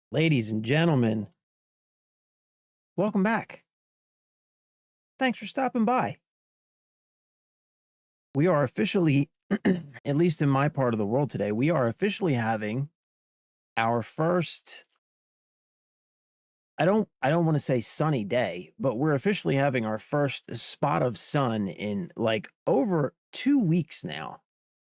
Ladies and gentlemen, welcome back. Thanks for stopping by. We are officially, at least in my part of the world today, we are officially having our first, I don't want to say sunny day, but we're officially having our first spot of sun in like over 2 weeks now.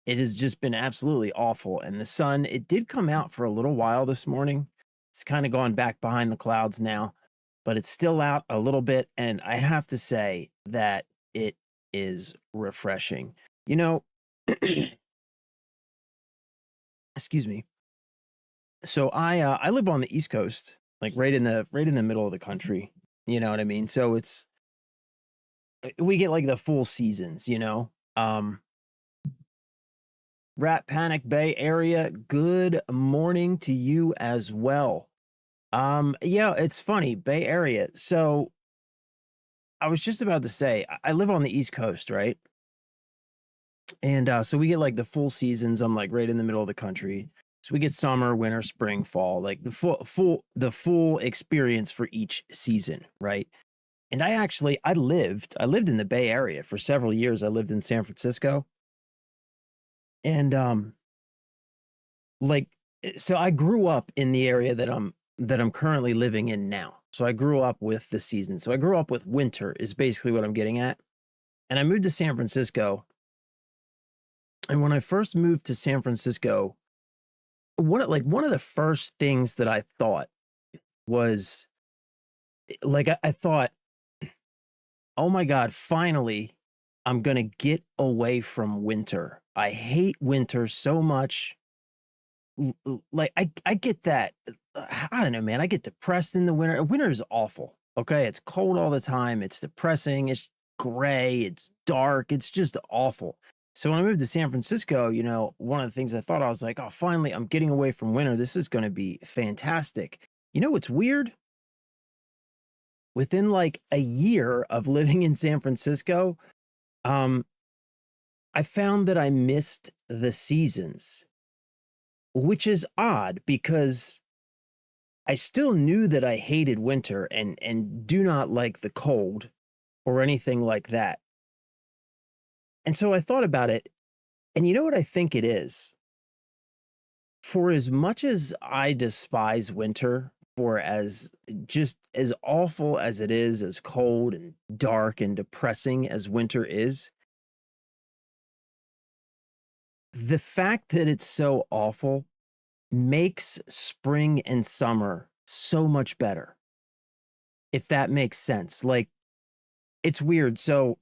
It has just been absolutely awful. And the sun, it did come out for a little while this morning. It's kind of gone back behind the clouds now, but it's still out a little bit. And I have to say that it is refreshing. You know, excuse me. So I live on the East Coast, like right in the middle of the country. You know what I mean? So it's we get like the full seasons, you know. Rat Panic Bay area, good morning to you as well. Yeah, it's funny, Bay Area. So I was just about to say, I live on the East Coast, right? And so we get like the full seasons. I'm like right in the middle of the country. So we get summer, winter, spring, fall, like the full experience for each season, right? And I lived in the Bay Area for several years. I lived in San Francisco. And like so I grew up in the area that I'm currently living in now. So I grew up with the season. So I grew up with winter is basically what I'm getting at. And I moved to San Francisco. And when I first moved to San Francisco, one of the first things that I thought was I thought, oh my God, finally I'm gonna get away from winter. I hate winter so much. Like I get that. I don't know, man. I get depressed in the winter. Winter is awful. Okay, it's cold all the time. It's depressing. It's gray. It's dark. It's just awful. So when I moved to San Francisco, you know, one of the things I thought I was like, oh, finally, I'm getting away from winter. This is going to be fantastic. You know what's weird? within like a year of living in San Francisco, um, I found that I missed the seasons, which is odd because I still knew that I hated winter and do not like the cold or anything like that. And so I thought about it, and you know what I think it is? For as much as I despise winter, for as just as awful as it is, as cold and dark and depressing as winter is, the fact that it's so awful makes spring and summer so much better, if that makes sense. Like, it's weird. So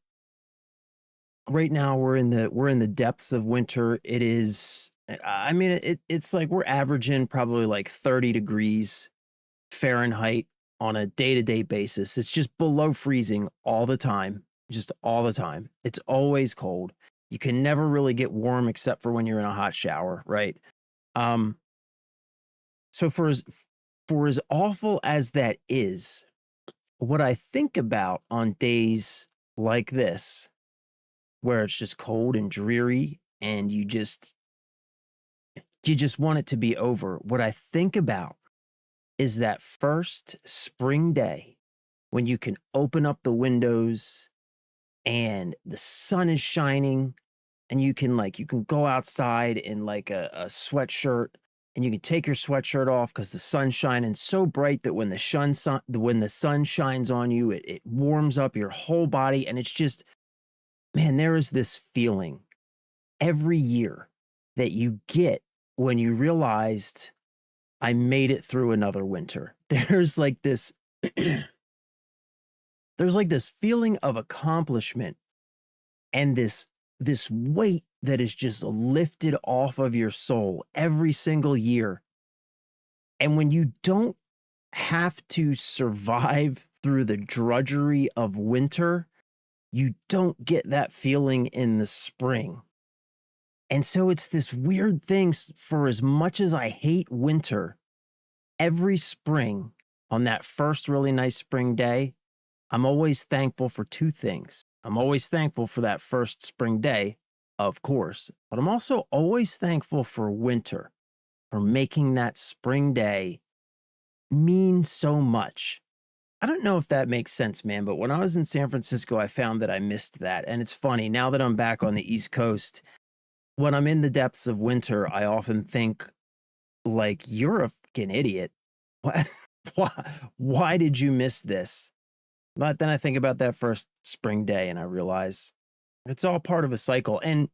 right now we're in the depths of winter. It is, I mean, it's like we're averaging probably like 30 degrees Fahrenheit on a day-to-day basis. It's just below freezing all the time, just all the time. It's always cold. You can never really get warm except for when you're in a hot shower, right? Um, so for as awful as that is, what I think about on days like this, where it's just cold and dreary and you just want it to be over. What I think about is that first spring day when you can open up the windows and the sun is shining and you can go outside in like a sweatshirt, and you can take your sweatshirt off because the sun's shining so bright that when the sun shines on you, it warms up your whole body. And it's just, man, there is this feeling every year that you get when you realized I made it through another winter. There's like this there's like this feeling of accomplishment and this weight that is just lifted off of your soul every single year. And when you don't have to survive through the drudgery of winter, you don't get that feeling in the spring. And so it's this weird thing. For as much as I hate winter, every spring on that first really nice spring day, I'm always thankful for two things. I'm always thankful for that first spring day, of course, but I'm also always thankful for winter, for making that spring day mean so much. I don't know if that makes sense, man, but when I was in San Francisco, I found that I missed that. And it's funny, now that I'm back on the East Coast, when I'm in the depths of winter, I often think, like, you're a fucking idiot. Why, why did you miss this? But then I think about that first spring day and I realize it's all part of a cycle. And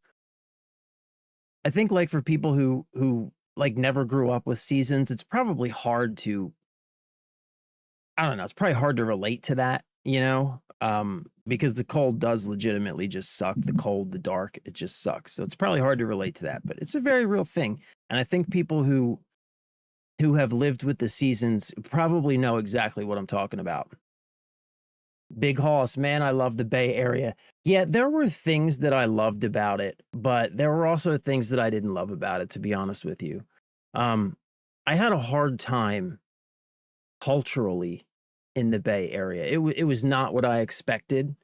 I think, like, for people who like never grew up with seasons, it's probably hard to, I don't know, it's probably hard to relate to that, because the cold does legitimately just suck. The cold, the dark, it just sucks. So it's probably hard to relate to that, but it's a very real thing. And I think people who have lived with the seasons probably know exactly what I'm talking about. Big Hoss, man, I love the Bay Area. Yeah, there were things that I loved about it, but there were also things that I didn't love about it, to be honest with you. Um, I had a hard time culturally in the Bay Area. It was not what I expected,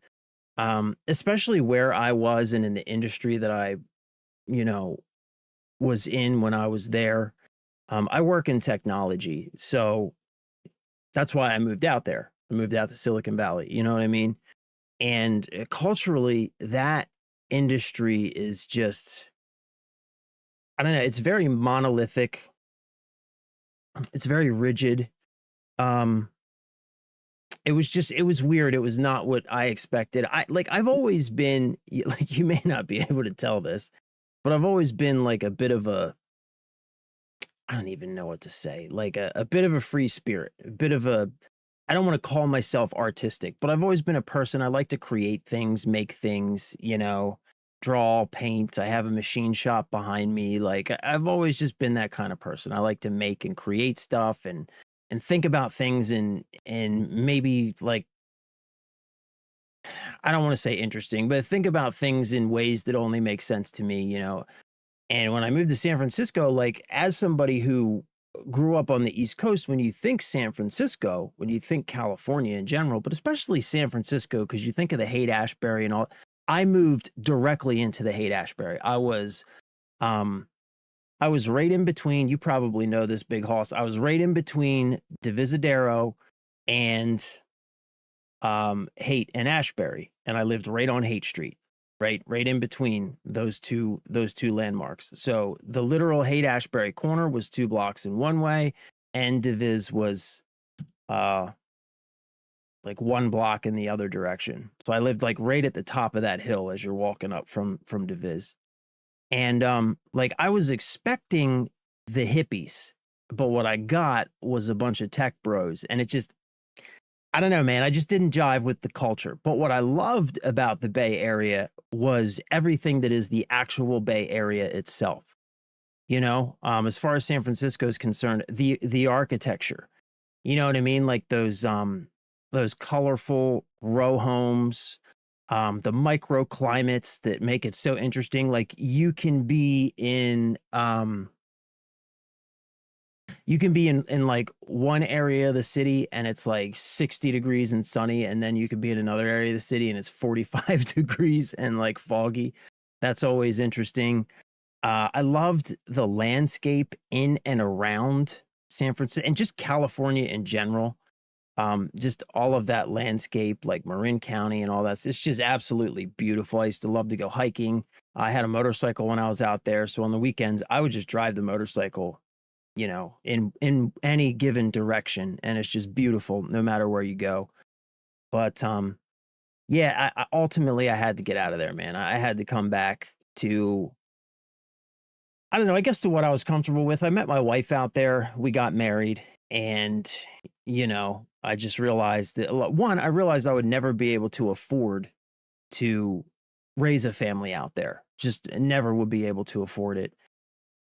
especially where I was and in the industry that I, you know, was in when I was there. I work in technology, so that's why I moved out there. I moved out to Silicon Valley, you know what I mean? And culturally, that industry is just, I don't know, it's very monolithic. It's very rigid. Um, it was weird. It was not what I expected. I've always been, like, you may not be able to tell this, but I've always been like a bit of a, I don't even know what to say, like a bit of a free spirit, a bit of a, I don't want to call myself artistic, but I've always been a person. I like to create things, make things, draw, paint. I have a machine shop behind me. Like, I've always just been that kind of person. I like to make and create stuff and think about things and maybe, like, I don't want to say interesting, but think about things in ways that only make sense to me. And when I moved to San Francisco, like, as somebody who grew up on the East Coast, when you think San Francisco, when you think California in general, but especially San Francisco, because you think of the Haight-Ashbury and all. I moved directly into the Haight-Ashbury. Um, I was right in between. You probably know this, Big Hoss. I was right in between Divisadero and Haight and Ashbury, and I lived right on Haight Street, right in between those two landmarks. So the literal Haight-Ashbury corner was 2 blocks in one way, and Diviz was like 1 block in the other direction. So I lived like right at the top of that hill as you're walking up from Diviz. And like I was expecting the hippies, but what I got was a bunch of tech bros, and it just, I don't know, man. I just didn't jive with the culture. But what I loved about the Bay Area was everything that is the actual Bay Area itself. You know, as far as San Francisco is concerned, the architecture. You know what I mean? Like those colorful row homes, the microclimates that make it so interesting. Like you can be in like one area of the city and it's like 60 degrees and sunny, and then you could be in another area of the city and it's 45 degrees and like foggy. That's always interesting. I loved the landscape in and around San Francisco and just California in general. Just all of that landscape, like Marin County and all that. It's just absolutely beautiful. I used to love to go hiking. I had a motorcycle when I was out there, so on the weekends I would just drive the motorcycle, you know, in any given direction, and it's just beautiful no matter where you go. But yeah, I ultimately I had to get out of there, man. I had to come back to, I don't know, I guess to what I was comfortable with. I met my wife out there. We got married, and you know, I just realized that one, I realized I would never be able to afford to raise a family out there. Just never would be able to afford it.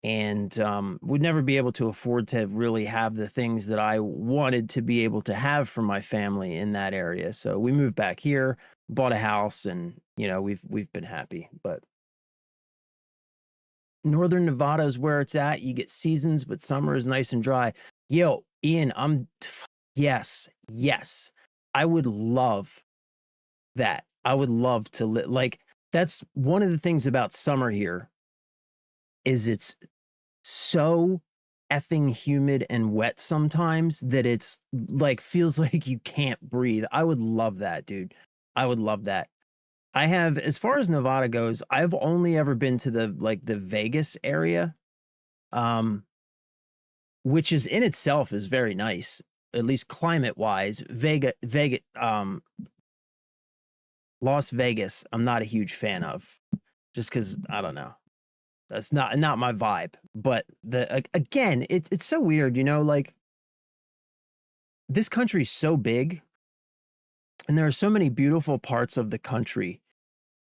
And would never be able to afford to really have the things that I wanted to be able to have for my family in that area. So we moved back here, bought a house, and you know, we've been happy. But Northern Nevada is where it's at. You get seasons, but summer is nice and dry. Yo, Ian, yes, yes. I would love that. I would love to live. Like, that's one of the things about summer here is it's so effing humid and wet sometimes that it's like feels like you can't breathe. I would love that, dude. I would love that. I have, as far as Nevada goes, I've only ever been to the Vegas area, um, which is in itself is very nice, at least climate wise. Las Vegas, I'm not a huge fan of, just because I don't know. That's not my vibe. But again, it's so weird, you know, like this country's so big and there are so many beautiful parts of the country.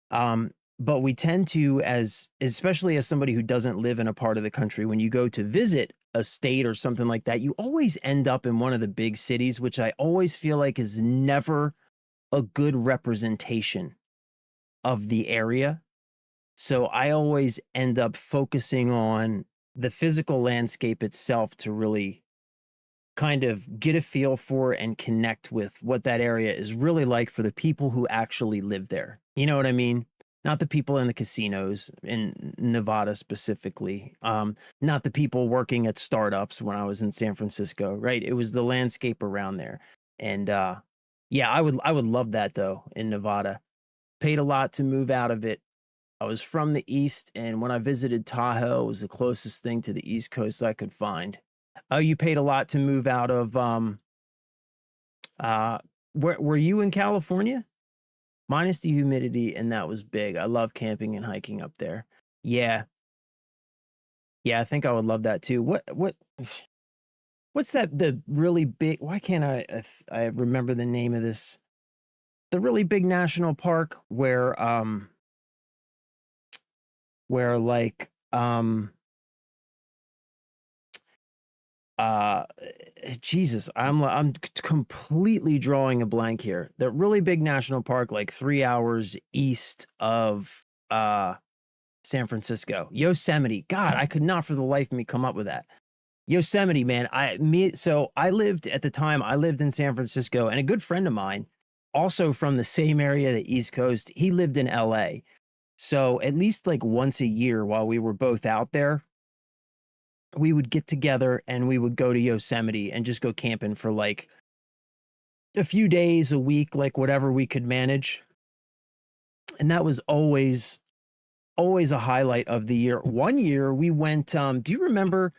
But we tend to, especially as somebody who doesn't live in a part of the country, when you go to visit a state or something like that, you always end up in one of the big cities, which I always feel like is never a good representation of the area. So I always end up focusing on the physical landscape itself to really kind of get a feel for and connect with what that area is really like for the people who actually live there. You know what I mean? Not the people in the casinos in Nevada specifically. Not the people working at startups when I was in San Francisco, right? It was the landscape around there. And yeah, I would love that though in Nevada. Paid a lot to move out of it. I was from the East, and when I visited Tahoe, it was the closest thing to the East Coast I could find. Oh, you paid a lot to move out of where were you in California? Minus the humidity, and that was big. I love camping and hiking up there. Yeah. Yeah, I think I would love that too. What's that, the really big, why can't I remember the name of this? The really big national park where like uh Jesus, I'm completely drawing a blank here. That really big national park, like 3 hours east of San Francisco, Yosemite. God, I could not for the life of me come up with that. Yosemite, man. So I lived at the time, I lived in San Francisco, and a good friend of mine, also from the same area, the East Coast, he lived in LA. So at least like once a year while we were both out there, we would get together and we would go to Yosemite and just go camping for like a few days, a week, like whatever we could manage. And that was always a highlight of the year. One year we went, do you remember,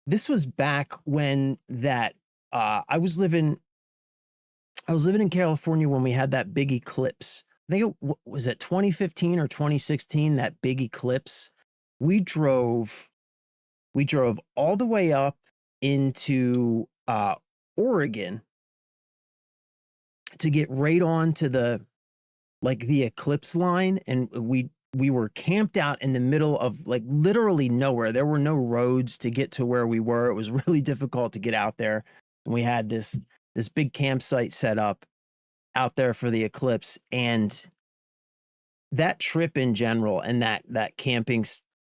this was back when that I was living in California when we had that big eclipse. I think was it 2015 or 2016, that big eclipse. We drove all the way up into Oregon to get right on to the eclipse line, and we were camped out in the middle of like literally nowhere. There were no roads to get to where we were. It was really difficult to get out there. And we had this big campsite set up out there for the eclipse. And that trip in general, and that camping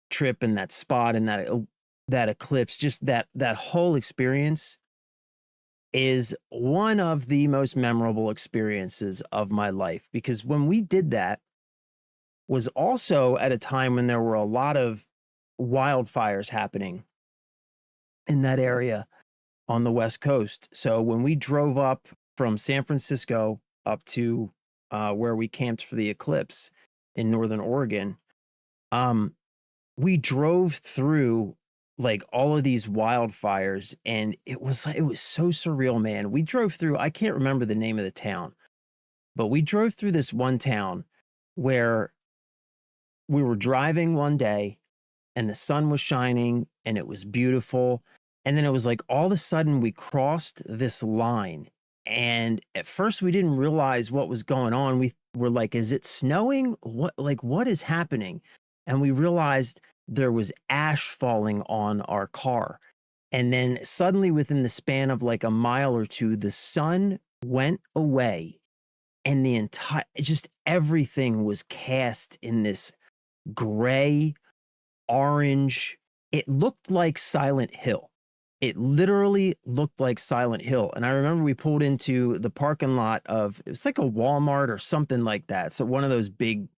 trip and that spot and that eclipse, just that whole experience is one of the most memorable experiences of my life, because when we did that was also at a time when there were a lot of wildfires happening in that area on the West Coast. So when we drove up from San Francisco up to where we camped for the eclipse in Northern Oregon, we drove through like all of these wildfires, and it was so surreal, man. We drove through, I can't remember the name of the town, but we drove through this one town where we were driving one day and the sun was shining and it was beautiful. And then it was like all of a sudden we crossed this line. And at first we didn't realize what was going on. We were like, is it snowing? What is happening? And we realized there was ash falling on our car. And then suddenly within the span of like a mile or two, the sun went away and just everything was cast in this gray, orange. It looked like Silent Hill. It literally looked like Silent Hill. And I remember we pulled into the parking lot of, it was like a Walmart or something like that. So one of those big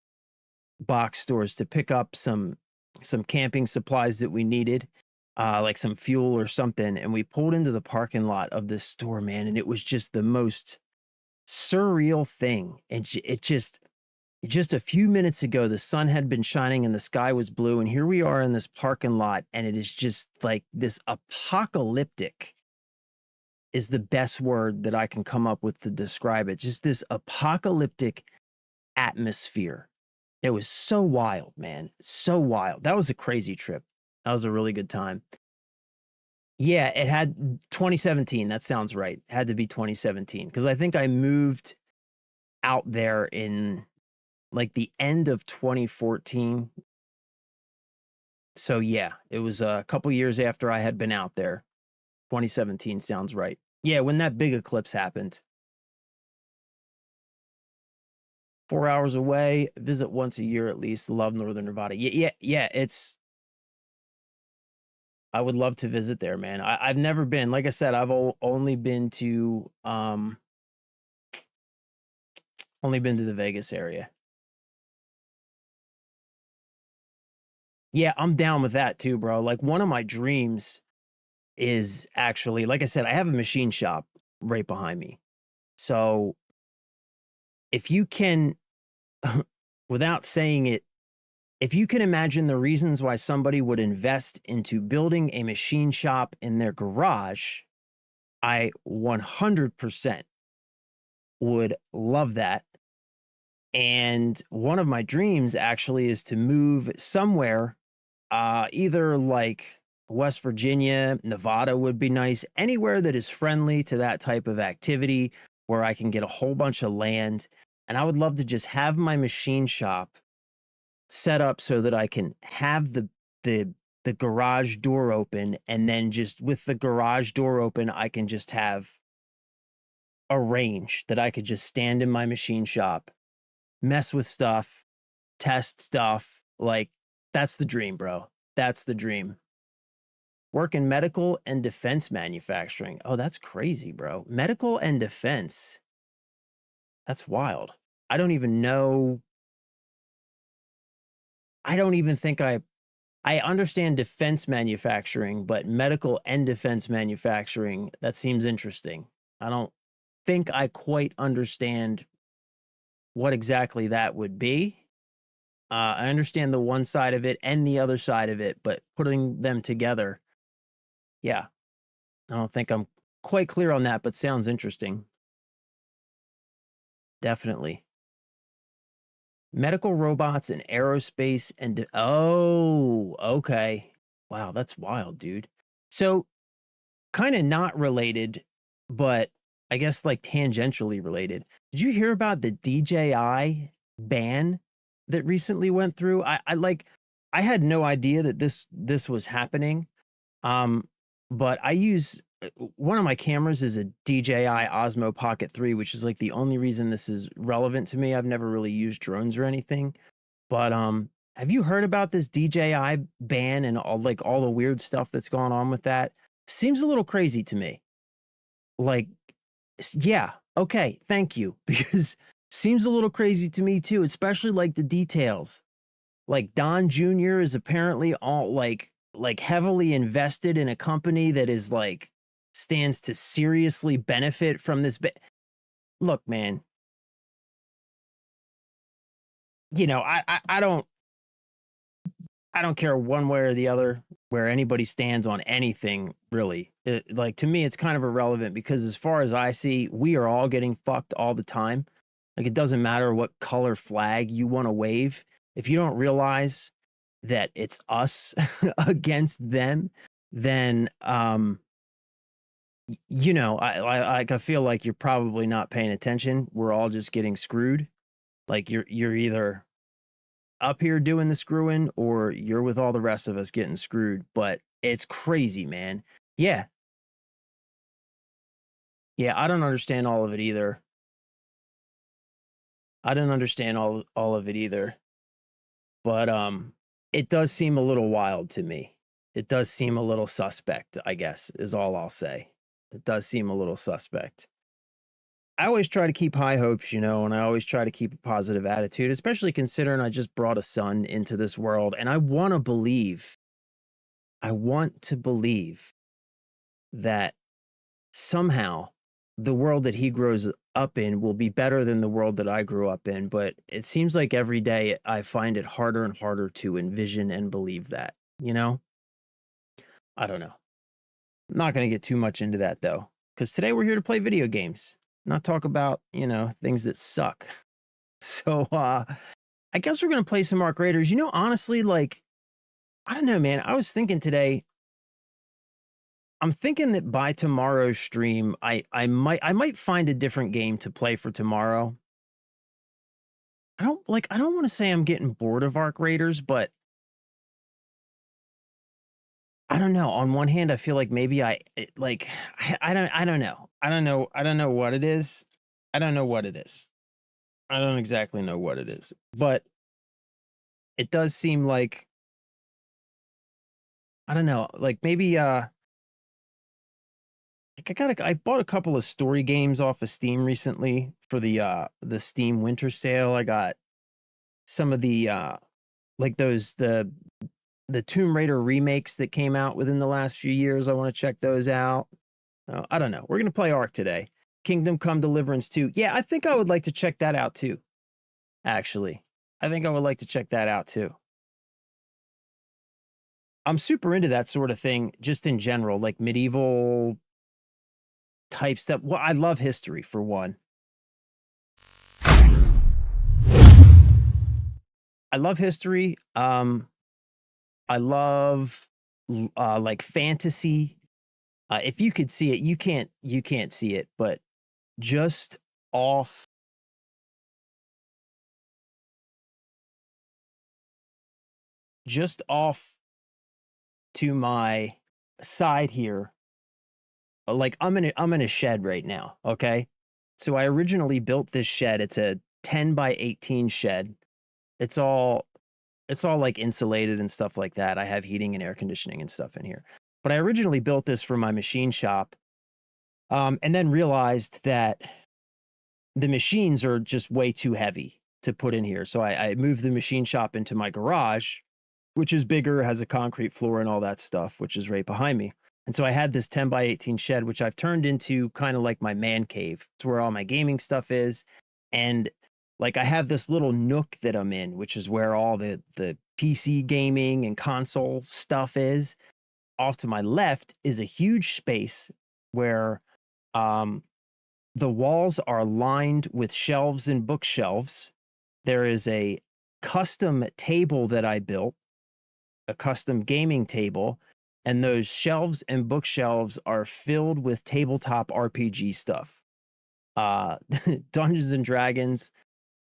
box stores, to pick up some camping supplies that we needed, like some fuel or something. And we pulled into the parking lot of this store, man. And it was just the most surreal thing. And just a few minutes ago, the sun had been shining and the sky was blue. And here we are in this parking lot. And it is just like this apocalyptic is the best word that I can come up with to describe it. Just this apocalyptic atmosphere. It was so wild, man. So wild. That was a crazy trip. That was a really good time. Yeah, it had 2017. That sounds right. It had to be 2017 because I think I moved out there in like the end of 2014. So yeah, it was a couple years after I had been out there. 2017 sounds right. Yeah, when that big eclipse happened. 4 hours away, visit once a year at least. Love Northern Nevada. Yeah. I would love to visit there, man. I've never been. Like I said, I've only been to the Vegas area. Yeah, I'm down with that too, bro. Like one of my dreams is actually, like I said, I have a machine shop right behind me. So if you can, without saying it, if you can imagine the reasons why somebody would invest into building a machine shop in their garage, I 100% would love that. And one of my dreams actually is to move somewhere, either like West Virginia, Nevada would be nice, anywhere that is friendly to that type of activity where I can get a whole bunch of land. And I would love to just have my machine shop set up so that I can have the garage door open, and then just with the garage door open, I can just have a range that I could just stand in my machine shop, mess with stuff, test stuff. Like that's the dream, bro. That's the dream. Work in medical and defense manufacturing. Oh, that's crazy, bro. Medical and defense. That's wild. I don't even know. I don't even think I understand defense manufacturing, but medical and defense manufacturing, that seems interesting. I don't think I quite understand what exactly that would be. I understand the one side of it and the other side of it, but putting them together, yeah, I don't think I'm quite clear on that, but sounds interesting. Definitely. Medical robots and aerospace and oh, okay. Wow, that's wild, dude. So kind of not related, but I guess like tangentially related. Did you hear about the DJI ban that recently went through? I had no idea that this was happening. Um, but I use one of my cameras is a DJI Osmo Pocket 3, which is like the only reason this is relevant to me. I've never really used drones or anything. But have you heard about this DJI ban and all the weird stuff that's going on with that? Seems a little crazy to me. Like, yeah, okay, thank you. Because seems a little crazy to me too, especially like the details. Like Don Jr. is apparently all like heavily invested in a company that is like stands to seriously benefit from this. Look, man, you know, I don't care one way or the other where anybody stands on anything, really. Like, to me, it's kind of irrelevant because as far as I see, we are all getting fucked all the time. Like, it doesn't matter what color flag you want to wave. If you don't realize that it's us against them, then, you know, I feel like you're probably not paying attention. We're all just getting screwed. Like, you're either up here doing the screwing or you're with all the rest of us getting screwed, but it's crazy, man. Yeah. Yeah, I don't understand all of it either. I don't understand all of it either. But it does seem a little wild to me. It does seem a little suspect, I guess, is all I'll say. It does seem a little suspect. I always try to keep high hopes, you know, and I always try to keep a positive attitude, especially considering I just brought a son into this world and I want to believe that somehow the world that he grows up in will be better than the world that I grew up in. But it seems like every day I find it harder and harder to envision and believe that, you know? I don't know. I'm not going to get too much into that though, because today we're here to play video games, not talk about, you know, things that suck. So, I guess we're going to play some Arc Raiders. You know, honestly, like, I don't know, man. I was thinking today, I'm thinking that by tomorrow's stream, I might find a different game to play for tomorrow. I don't want to say I'm getting bored of Arc Raiders, but I don't know. On one hand, I feel like maybe I don't know. I don't know what it is. I don't know what it is. I don't exactly know what it is. But it does seem like I don't know, like maybe like I bought a couple of story games off of Steam recently for the Steam winter sale. I got some of the like those the Tomb Raider remakes that came out within the last few years. I want to check those out. I don't know. We're gonna play Ark today. Kingdom Come Deliverance 2. Yeah, I think I would like to check that out too. Actually, I think I would like to check that out too. I'm super into that sort of thing, just in general, like medieval type stuff. Well, I love history for one. I love history. I love like fantasy. If you could see it, you can't see it, but just off just off to my side here. Like I'm in a shed right now, okay? So I originally built this shed. It's a 10 by 18 shed. It's all like insulated and stuff like that. I have heating and air conditioning and stuff in here. But I originally built this for my machine shop, and then realized that the machines are just way too heavy to put in here. So I moved the machine shop into my garage, which is bigger, has a concrete floor and all that stuff, which is right behind me. And so I had this 10 by 18 shed, which I've turned into kind of like my man cave. It's where all my gaming stuff is. And like I have this little nook that I'm in, which is where all the PC gaming and console stuff is. Off to my left is a huge space where the walls are lined with shelves and bookshelves. There is a custom table that I built, a custom gaming table, and those shelves and bookshelves are filled with tabletop RPG stuff. Dungeons and Dragons,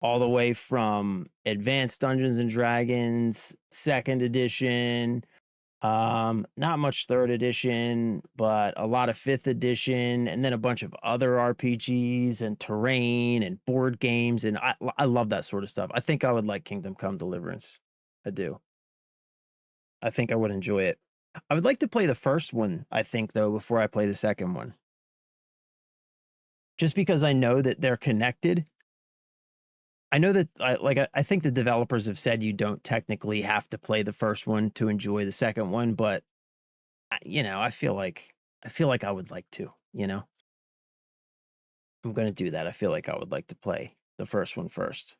all the way from Advanced Dungeons and Dragons, second edition, not much third edition, but a lot of fifth edition, and then a bunch of other RPGs and terrain and board games. And I love that sort of stuff. I think I would like Kingdom Come Deliverance. I do. I think I would enjoy it. I would like to play the first one, I think, though, before I play the second one. Just because I know that they're connected. I know that I think the developers have said you don't technically have to play the first one to enjoy the second one, but I feel like I would like to, I'm going to do that. I feel like I would like to play the first one first.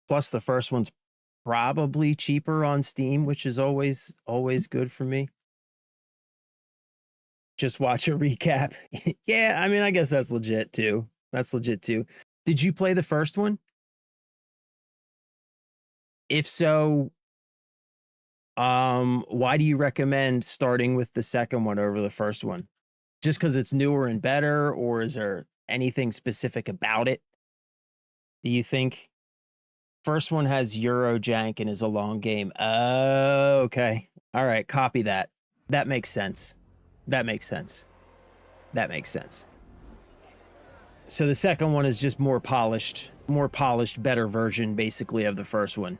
Plus the first one's probably cheaper on Steam, which is always good for me. Just watch a recap. Yeah, I mean, I guess that's legit too. Did you play the first one? If so, why do you recommend starting with the second one over the first one? Just because it's newer and better, or is there anything specific about it? Do you think? First one has Euro jank and is a long game. Oh, okay. All right, copy that. That makes sense. So the second one is just more polished, better version, basically, of the first one.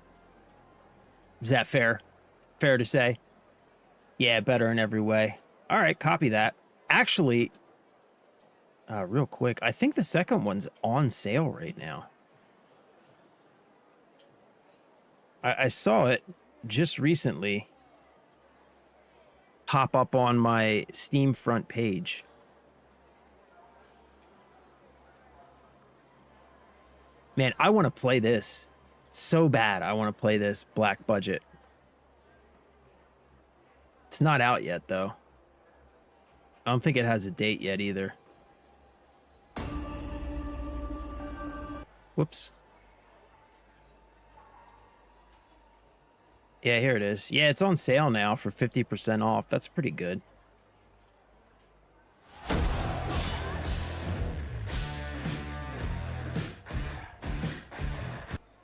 Is that fair? Fair to say? Yeah, better in every way. All right, copy that. Actually, real quick, I think the second one's on sale right now. I saw it just recently pop up on my Steam front page. Man, I want to play this so bad. I want to play this Black Budget. It's not out yet, though. I don't think it has a date yet either. Whoops. Yeah, here it is. Yeah, it's on sale now for 50% off. That's pretty good.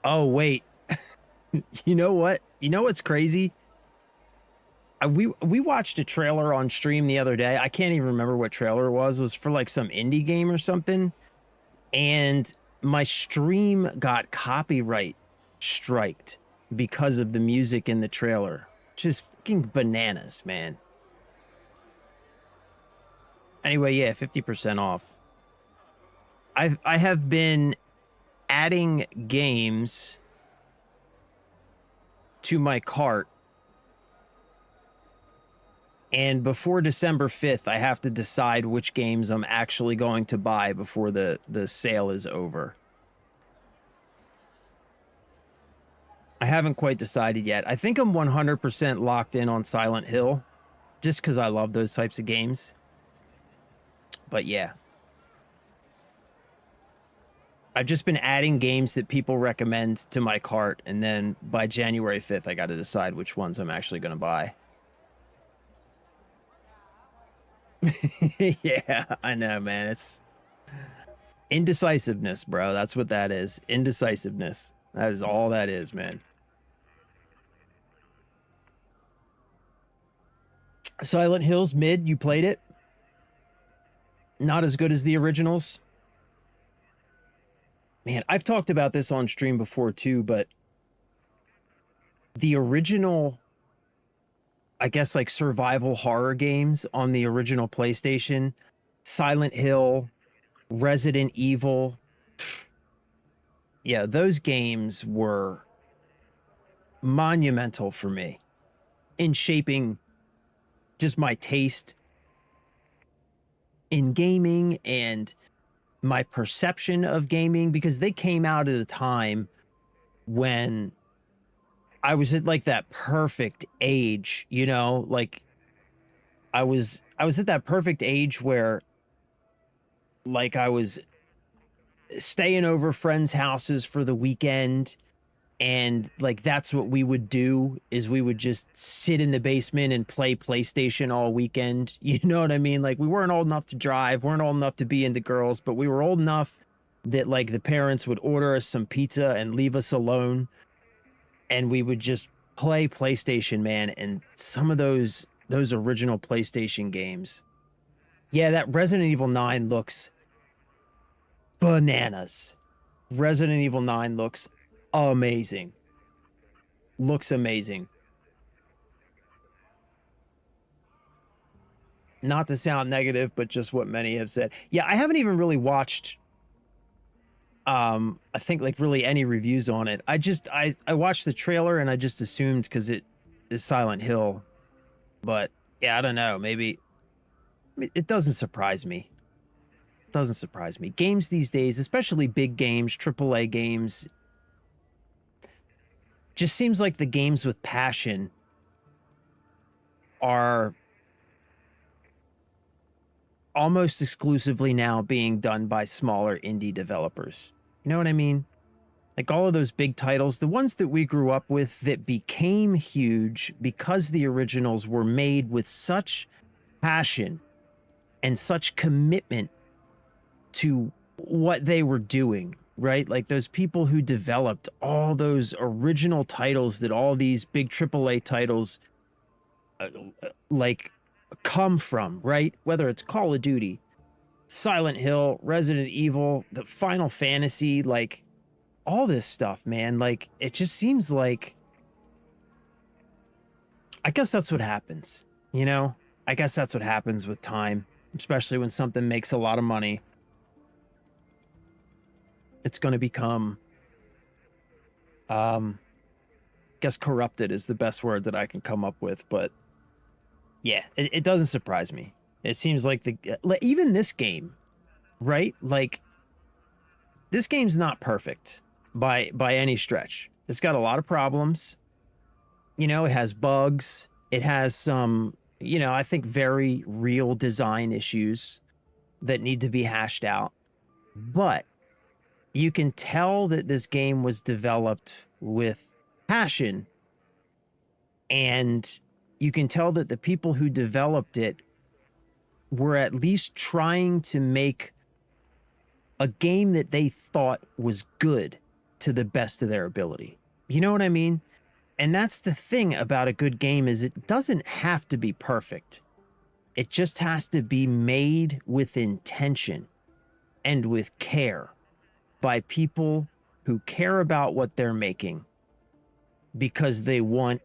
Oh, wait. You know what? You know what's crazy? We watched a trailer on stream the other day. I can't even remember what trailer it was. It was for like some indie game or something. And my stream got copyright striked because of the music in the trailer. Just fucking bananas, man. Anyway, yeah, 50% off. I have been adding games to my cart, and before December 5th, I have to decide which games I'm actually going to buy before the sale is over. I haven't quite decided yet. I think I'm 100% locked in on Silent Hill, just because I love those types of games. But yeah. I've just been adding games that people recommend to my cart, and then by January 5th, I got to decide which ones I'm actually going to buy. Yeah, I know, man. It's indecisiveness, bro. That's what that is. Indecisiveness. That is all that is, man. Silent Hills mid, you played it? Not as good as the originals? Man, I've talked about this on stream before too, but the original, I guess, like survival horror games on the original PlayStation, Silent Hill, Resident Evil. Yeah, those games were monumental for me in shaping just my taste in gaming and my perception of gaming, because they came out at a time when I was at like that perfect age, you know, like I was at that perfect age where like I was staying over friends' houses for the weekend, and like that's what we would do, is we would just sit in the basement and play PlayStation all weekend. You know what I mean? Like we weren't old enough to drive, weren't old enough to be into girls, but we were old enough that like the parents would order us some pizza and leave us alone, and we would just play PlayStation, man. And some of those original PlayStation games. Yeah, that Resident Evil 9 looks bananas. Resident Evil 9 looks amazing. Looks amazing. Not to sound negative, but just what many have said. Yeah, I haven't even really watched I think like really any reviews on it. I watched the trailer and I just assumed because it is Silent Hill. But yeah, I don't know. Maybe it doesn't surprise me. It doesn't surprise me. Games these days, especially big games, AAA games, just seems like the games with passion are almost exclusively now being done by smaller indie developers. You know what I mean? Like all of those big titles, the ones that we grew up with that became huge because the originals were made with such passion and such commitment to what they were doing, right? Like those people who developed all those original titles that all these big AAA titles like come from, right? Whether it's Call of Duty, Silent Hill, Resident Evil, the Final Fantasy, like all this stuff, man. Like it just seems like, I guess that's what happens, you know? I guess that's what happens with time, especially when something makes a lot of money. It's going to become, I guess corrupted is the best word that I can come up with, but yeah, it doesn't surprise me. It seems like even this game, right? Like this game's not perfect by any stretch. It's got a lot of problems. You know, it has bugs. It has some, you know, I think very real design issues that need to be hashed out. But you can tell that this game was developed with passion, and you can tell that the people who developed it were at least trying to make a game that they thought was good to the best of their ability. You know what I mean? And that's the thing about a good game, is it doesn't have to be perfect. It just has to be made with intention and with care by people who care about what they're making, because they want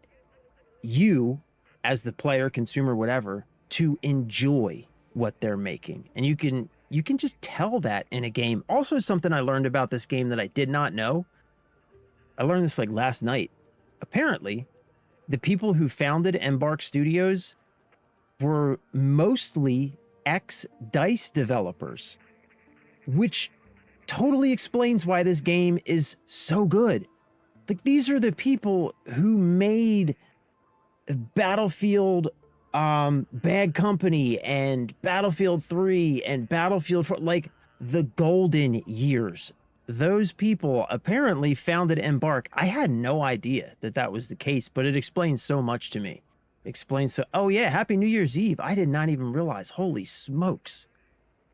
you as the player, consumer, whatever, to enjoy what they're making. And you can just tell that in a game. Also, something I learned about this game that I did not know. I learned this like last night. Apparently, the people who founded Embark Studios were mostly ex-DICE developers, which totally explains why this game is so good. Like, these are the people who made Battlefield, Bad Company, and Battlefield 3 and Battlefield 4, like the golden years. Those people apparently founded Embark. I had no idea that that was the case, but it explains so much to me. Explains so, oh yeah, Happy New Year's Eve. I did not even realize, holy smokes.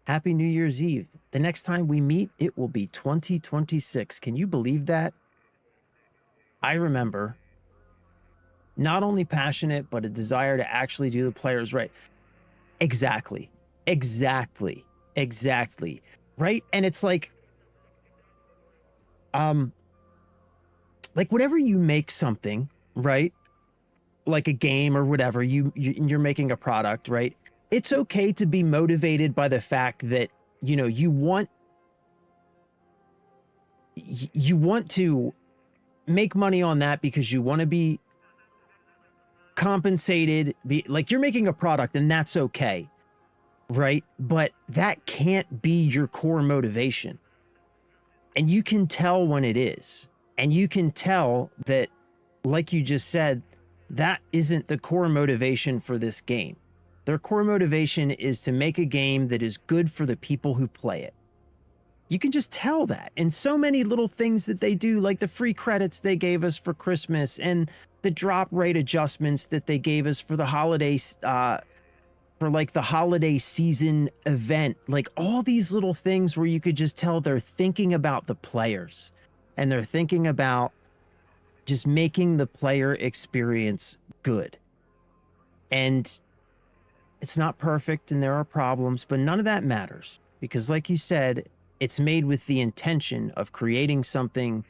Happy New Year's Eve. The next time we meet, it will be 2026. Can you believe that? I remember not only passionate, but a desire to actually do the players right. Exactly. Exactly. Exactly. Right? And it's like, um like whenever you make something, right? Like a game or whatever, you're making a product, right? It's okay to be motivated by the fact that, you know, you want to make money on that because you want to be compensated, be like you're making a product and that's okay, right? But that can't be your core motivation. And you can tell when it is. And you can tell that, like you just said, that isn't the core motivation for this game. Their core motivation is to make a game that is good for the people who play it. You can just tell that in so many little things that they do, like the free credits they gave us for Christmas and the drop rate adjustments that they gave us for the holidays, for like the holiday season event, like all these little things where you could just tell they're thinking about the players and they're thinking about just making the player experience good. And it's not perfect and there are problems, but none of that matters because like you said, it's made with the intention of creating something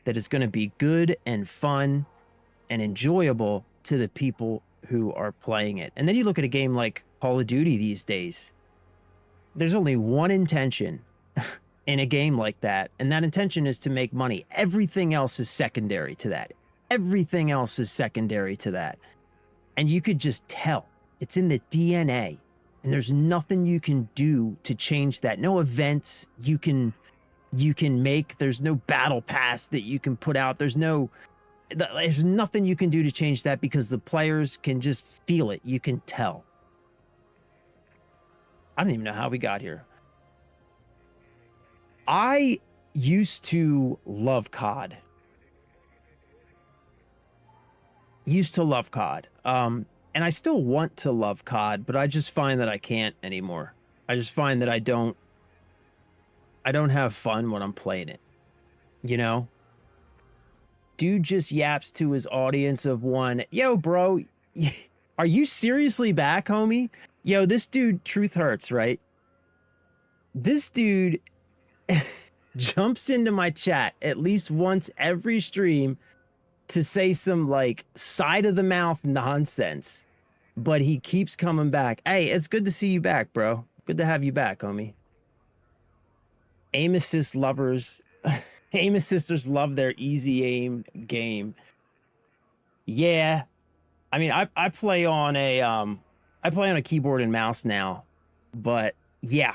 that is going to be good and fun and enjoyable to the people who are playing it. And then you look at a game like Call of Duty these days, there's only one intention in a game like that, and that intention is to make money. Everything else is secondary to that. Everything else is secondary to that. And you could just tell. It's in the DNA. And there's nothing you can do to change that. No events you can make. There's no battle pass that you can put out. There's nothing you can do to change that because the players can just feel it. You can tell. I don't even know how we got here. I used to love COD. And I still want to love COD, but I just find that I can't anymore. I just find that I don't have fun when I'm playing it. You know? Dude just yaps to his audience of one. Yo, bro, are you seriously back, homie? Yo, this dude, Truth Hurts, right? This dude jumps into my chat at least once every stream to say some like side of the mouth nonsense, but he keeps coming back. Hey, it's good to see you back, bro. Good to have you back, homie. Aim assist lovers, aim assisters love their easy aim game. Yeah, I mean, I play on a keyboard and mouse now, but yeah,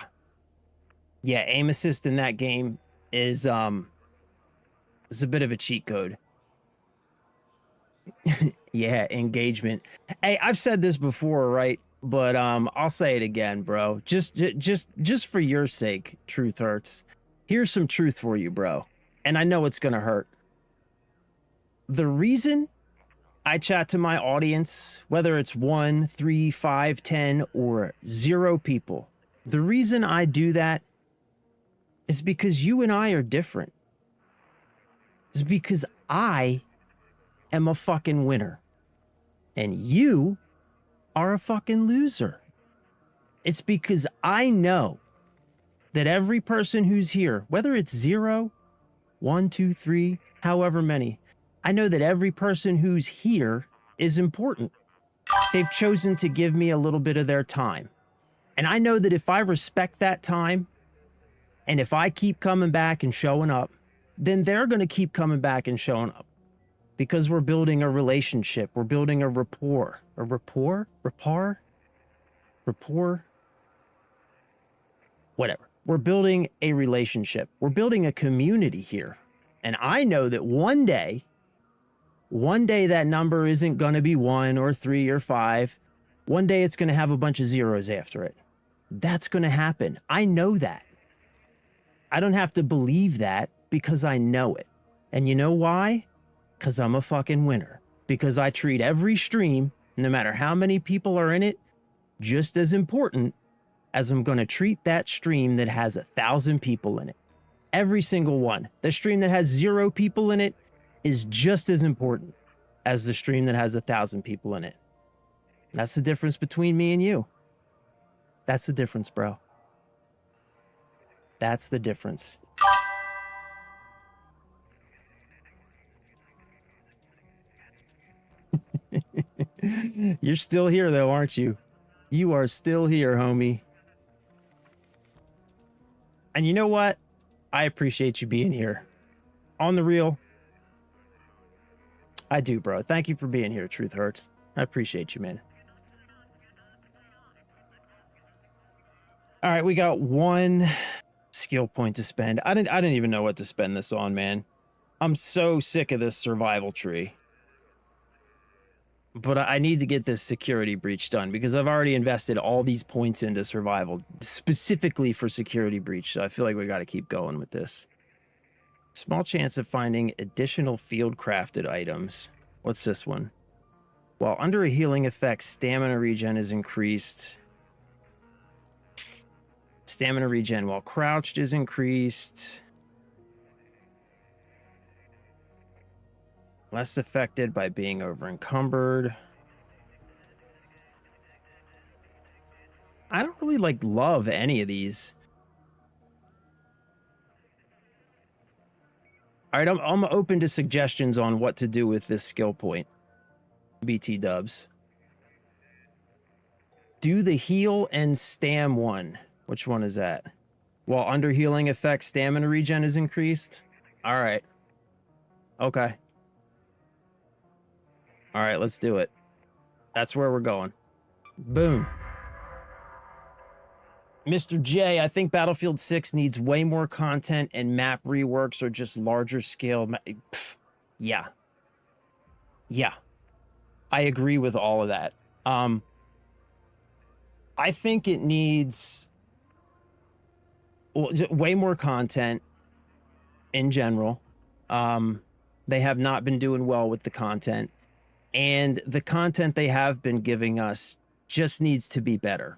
aim assist in that game is a bit of a cheat code. Yeah, engagement. Hey, I've said this before, right? But I'll say it again, bro. Just for your sake, Truth Hurts. Here's some truth for you, bro. And I know it's gonna hurt. The reason I chat to my audience, whether it's 1, 3, 5, 10, or 0 people, the reason I do that is because you and I are different. It's because I am a fucking winner. And you are a fucking loser. It's because I know that every person who's here, whether it's 0, 1, 2, 3, however many, I know that every person who's here is important. They've chosen to give me a little bit of their time. And I know that if I respect that time, and if I keep coming back and showing up, then they're going to keep coming back and showing up. Because we're building a relationship. We're building a rapport. A rapport? Rapport? Rapport? Whatever. We're building a relationship. We're building a community here. And I know that one day that number isn't going to be 1 or 3 or 5. One day it's going to have a bunch of zeros after it. That's going to happen. I know that. I don't have to believe that because I know it. And you know why? Because I'm a fucking winner. Because I treat every stream, no matter how many people are in it, just as important as I'm going to treat that stream that has 1,000 people in it. Every single one. The stream that has 0 people in it is just as important as the stream that has 1,000 people in it. That's the difference between me and you. That's the difference, bro. That's the difference. You're still here though, aren't you? You are still here, homie. And you know what? I appreciate you being here. On the real, I do, bro. Thank you for being here, Truth Hurts. I appreciate you, man. All right, we got one skill point to spend. I didn't even know what to spend this on, man. I'm so sick of this survival tree. But I need to get this security breach done because I've already invested all these points into survival, specifically for security breach. So I feel like we got to keep going with this. Small chance of finding additional field crafted items. What's this one? While under a healing effect, stamina regen is increased. Stamina regen while crouched is increased. Less affected by being over encumbered. I don't really love any of these. All right, I'm open to suggestions on what to do with this skill point. BT dubs. Do the heal and stam one. Which one is that? While under healing effect, stamina regen is increased. All right. Okay. All right, let's do it. That's where we're going. Boom. Mr. J, I think Battlefield 6 needs way more content and map reworks or just larger scale. Yeah. Yeah. I agree with all of that. I think it needs way more content in general. They have not been doing well with the content. And the content they have been giving us just needs to be better,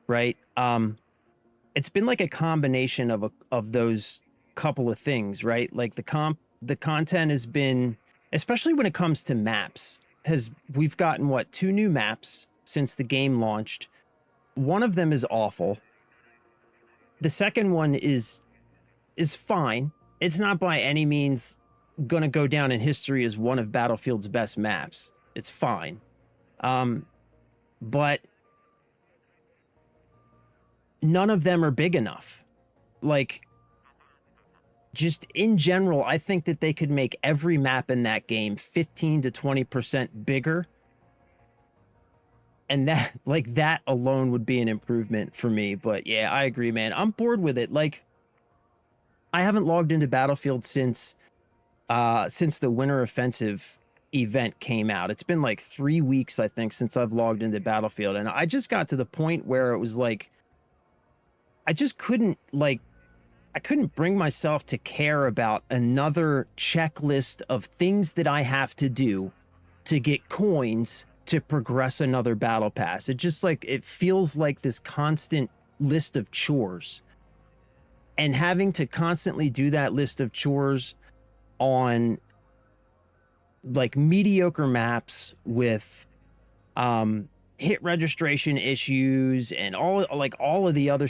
right? It's been like a combination of those couple of things, right? Like the content has been, especially when it comes to maps, we've gotten 2 new maps since the game launched. One of them is awful. The second one is fine. It's not by any means gonna go down in history as one of Battlefield's best maps. It's fine. But none of them are big enough. Like, just in general, I think that they could make every map in that game 15 to 20% bigger. And that alone would be an improvement for me. But yeah, I agree, man. I'm bored with it. Like, I haven't logged into Battlefield since the Winter Offensive event came out. It's been like 3 weeks, I think, since I've logged into Battlefield. And I just got to the point where it was like, I just couldn't bring myself to care about another checklist of things that I have to do to get coins to progress another battle pass. It just it feels like this constant list of chores. And having to constantly do that list of chores on mediocre maps with hit registration issues and all of the other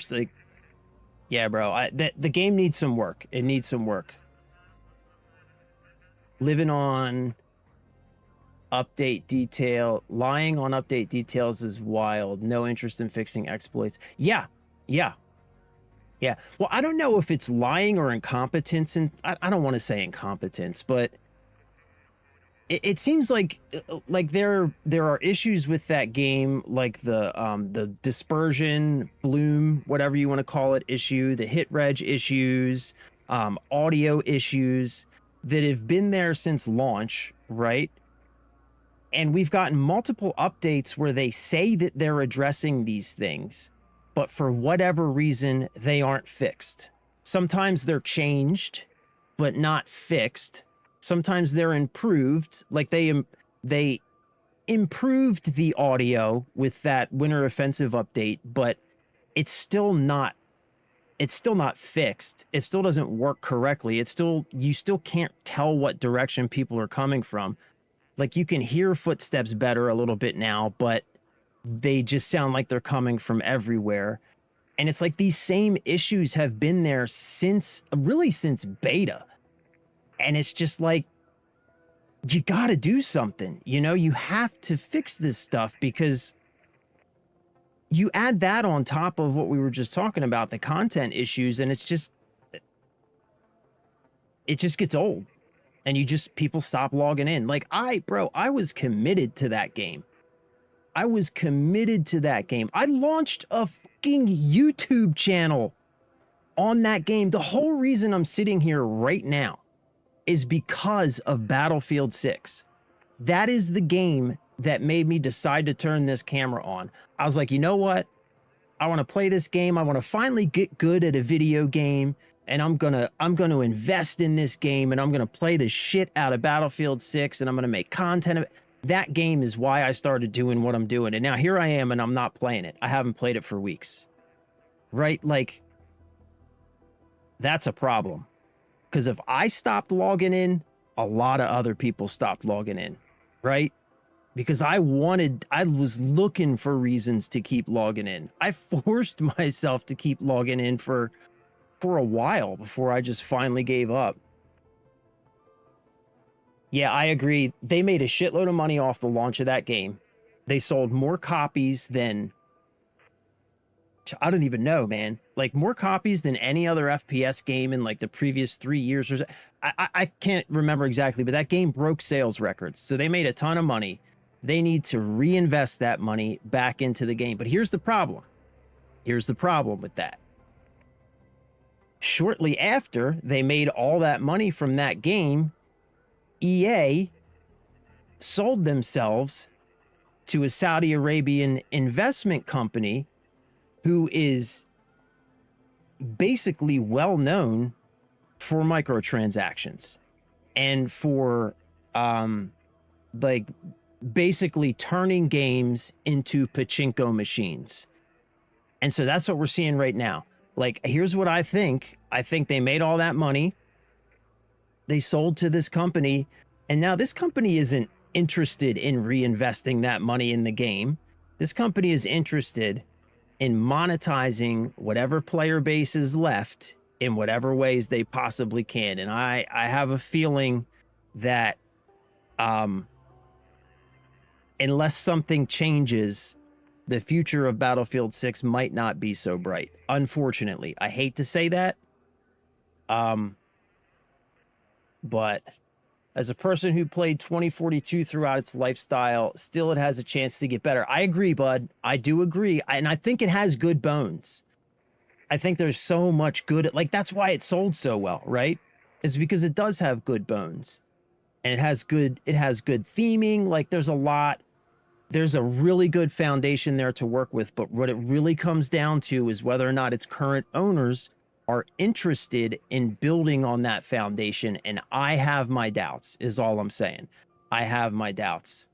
yeah, bro, the game needs some work. It needs some work. Living on update detail, lying on update details is wild. No interest in fixing exploits. Yeah. Well, I don't know if it's lying or incompetence, and I don't want to say incompetence, but it seems like there are issues with that game, like the dispersion, bloom, whatever you want to call it, issue, the hit reg issues, audio issues that have been there since launch, right? And we've gotten multiple updates where they say that they're addressing these things, but for whatever reason, they aren't fixed. Sometimes they're changed, but not fixed. Sometimes they're improved, like they improved the audio with that Winter Offensive update, but it's still not fixed. It still doesn't work correctly. You still can't tell what direction people are coming from. Like, you can hear footsteps better a little bit now, but they just sound like they're coming from everywhere. And it's like these same issues have been there since beta. And it's just like, you got to do something. You know, you have to fix this stuff, because you add that on top of what we were just talking about, the content issues, and it just gets old. And people stop logging in. Like I was committed to that game. I was committed to that game. I launched a fucking YouTube channel on that game. The whole reason I'm sitting here right now is because of Battlefield 6. That is the game that made me decide to turn this camera on. I was like, you know what? I want to play this game. I want to finally get good at a video game, and I'm gonna invest in this game, and I'm gonna play the shit out of Battlefield 6, and I'm gonna make content of it. That game is why I started doing what I'm doing. And now here I am, and I'm not playing it. I haven't played it for weeks. Right? Like, that's a problem. Because if I stopped logging in, a lot of other people stopped logging in. Right? Because I was looking for reasons to keep logging in. I forced myself to keep logging in for a while before I just finally gave up. Yeah, I agree. They made a shitload of money off the launch of that game. They sold more copies than, I don't even know, man. Like, more copies than any other FPS game in like the previous 3 years or so. I can't remember exactly, but that game broke sales records. So they made a ton of money. They need to reinvest that money back into the game. But here's the problem. Here's the problem with that. Shortly after they made all that money from that game, EA sold themselves to a Saudi Arabian investment company who is basically well known for microtransactions and for like basically turning games into pachinko machines. And so that's what we're seeing right now. Like, here's what I think. I think they made all that money. They sold to this company, and now this company isn't interested in reinvesting that money in the game. This company is interested in monetizing whatever player base is left in whatever ways they possibly can. And I have a feeling that unless something changes, the future of Battlefield 6 might not be so bright. Unfortunately, I hate to say that. But as a person who played 2042 throughout its lifestyle, still it has a chance to get better. I agree, bud. I do agree. And I think it has good bones. I think there's so much good. Like, that's why it sold so well, right? Is because it does have good bones. And it has good theming. Like, there's a really good foundation there to work with. But what it really comes down to is whether or not its current owners are interested in building on that foundation. And I have my doubts, is all I'm saying. I have my doubts.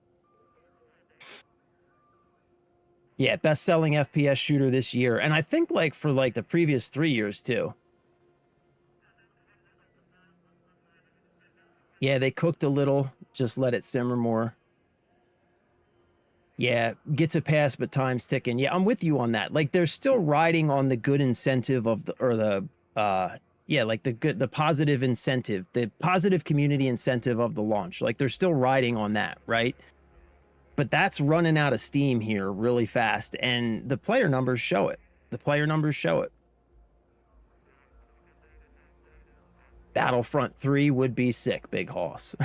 Yeah, best-selling FPS shooter this year. And I think like for like the previous 3 years too. Yeah, they cooked a little, just let it simmer more. Yeah, gets a pass, but time's ticking. Yeah, I'm with you on that. Like, they're still riding on the good incentive of the positive incentive, the positive community incentive of the launch. Like, they're still riding on that, right? But that's running out of steam here really fast, and the player numbers show it. The player numbers show it. Battlefront 3 would be sick, Big Hoss.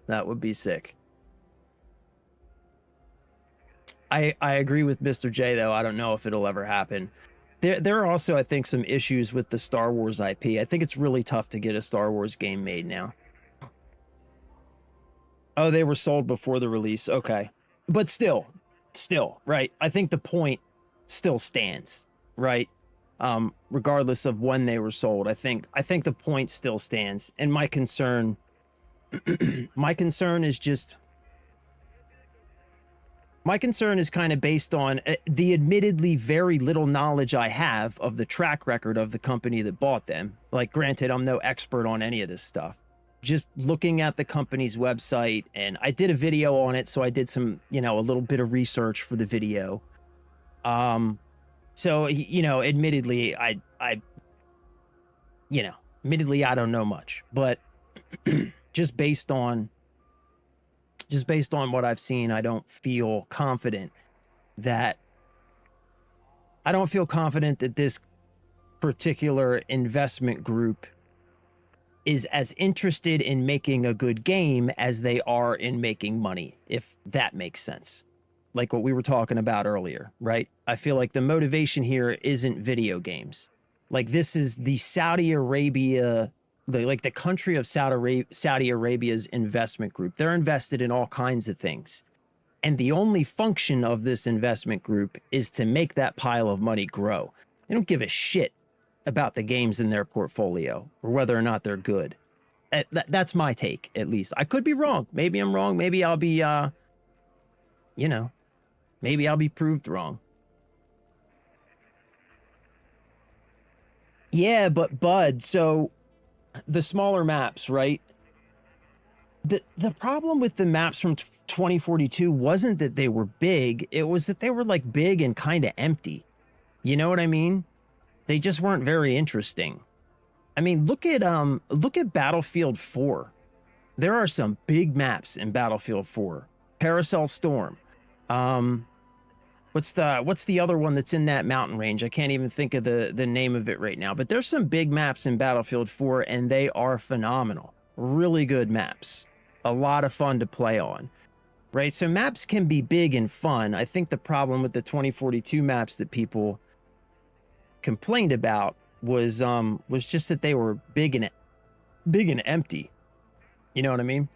That would be sick. I agree with Mr. J, though. I don't know if it'll ever happen. There are also, I think, some issues with the Star Wars IP. I think it's really tough to get a Star Wars game made now. Oh, they were sold before the release. Okay. But still, right? I think the point still stands, right? Regardless of when they were sold. I think the point still stands. And my concern is just... My concern is kind of based on the admittedly very little knowledge I have of the track record of the company that bought them. Like, granted, I'm no expert on any of this stuff. Just looking at the company's website, and I did a video on it, so I did some, a little bit of research for the video. So, admittedly, I don't know much, but just based on Just based on what I've seen, I don't feel confident that this particular investment group is as interested in making a good game as they are in making money, if that makes sense. Like what we were talking about earlier, right? I feel like the motivation here isn't video games. Like this is the Saudi Arabia, the country of Saudi Arabia's investment group. They're invested in all kinds of things. And the only function of this investment group is to make that pile of money grow. They don't give a shit about the games in their portfolio or whether or not they're good. That's my take, at least. I could be wrong. Maybe I'm wrong. Maybe I'll be, maybe I'll be proved wrong. Yeah, but Bud, so the smaller maps, right? The problem with the maps from 2042 wasn't that they were big, it was that they were like big and kind of empty. You know what I mean? They just weren't very interesting. I mean, look at Battlefield 4. There are some big maps in Battlefield 4. Paracel Storm. What's the other one that's in that mountain range? I can't even think of the name of it right now, but there's some big maps in Battlefield 4 and they are phenomenal. Really good maps. A lot of fun to play on. Right? So maps can be big and fun. I think the problem with the 2042 maps that people complained about was just that they were big and empty. You know what I mean?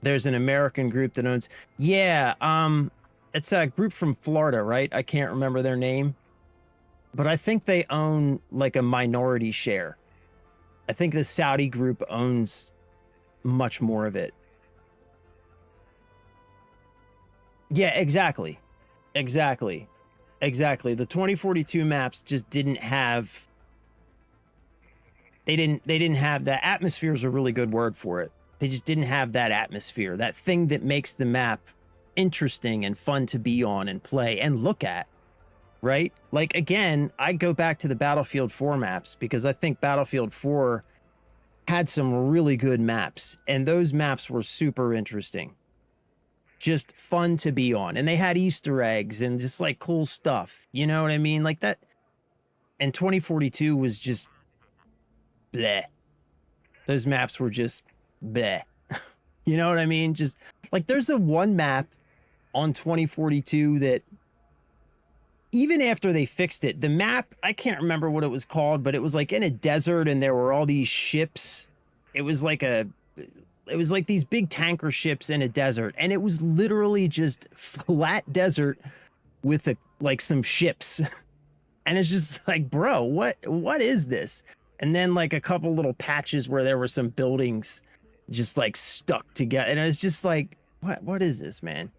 There's an American group that owns, yeah, it's a group from Florida, right? I can't remember their name, but I think they own like a minority share. I think the Saudi group owns much more of it. Yeah, exactly. Exactly. Exactly. The 2042 maps just didn't have, they didn't have, the atmosphere is a really good word for it. They just didn't have that atmosphere, that thing that makes the map interesting and fun to be on and play and look at, right? Like, again, I go back to the Battlefield 4 maps because I think Battlefield 4 had some really good maps, and those maps were super interesting. Just fun to be on. And they had Easter eggs and just like cool stuff. You know what I mean? Like that. And 2042 was just bleh. Those maps were just bleh. You know what I mean? Just like there's a one map on 2042 that even after they fixed it, the map, I can't remember what it was called, but it was like in a desert and there were all these ships. It was like these big tanker ships in a desert, and it was literally just flat desert with like some ships. And it's just like, bro, what is this? And then like a couple little patches where there were some buildings just like stuck together. And it's just like, what is this, man?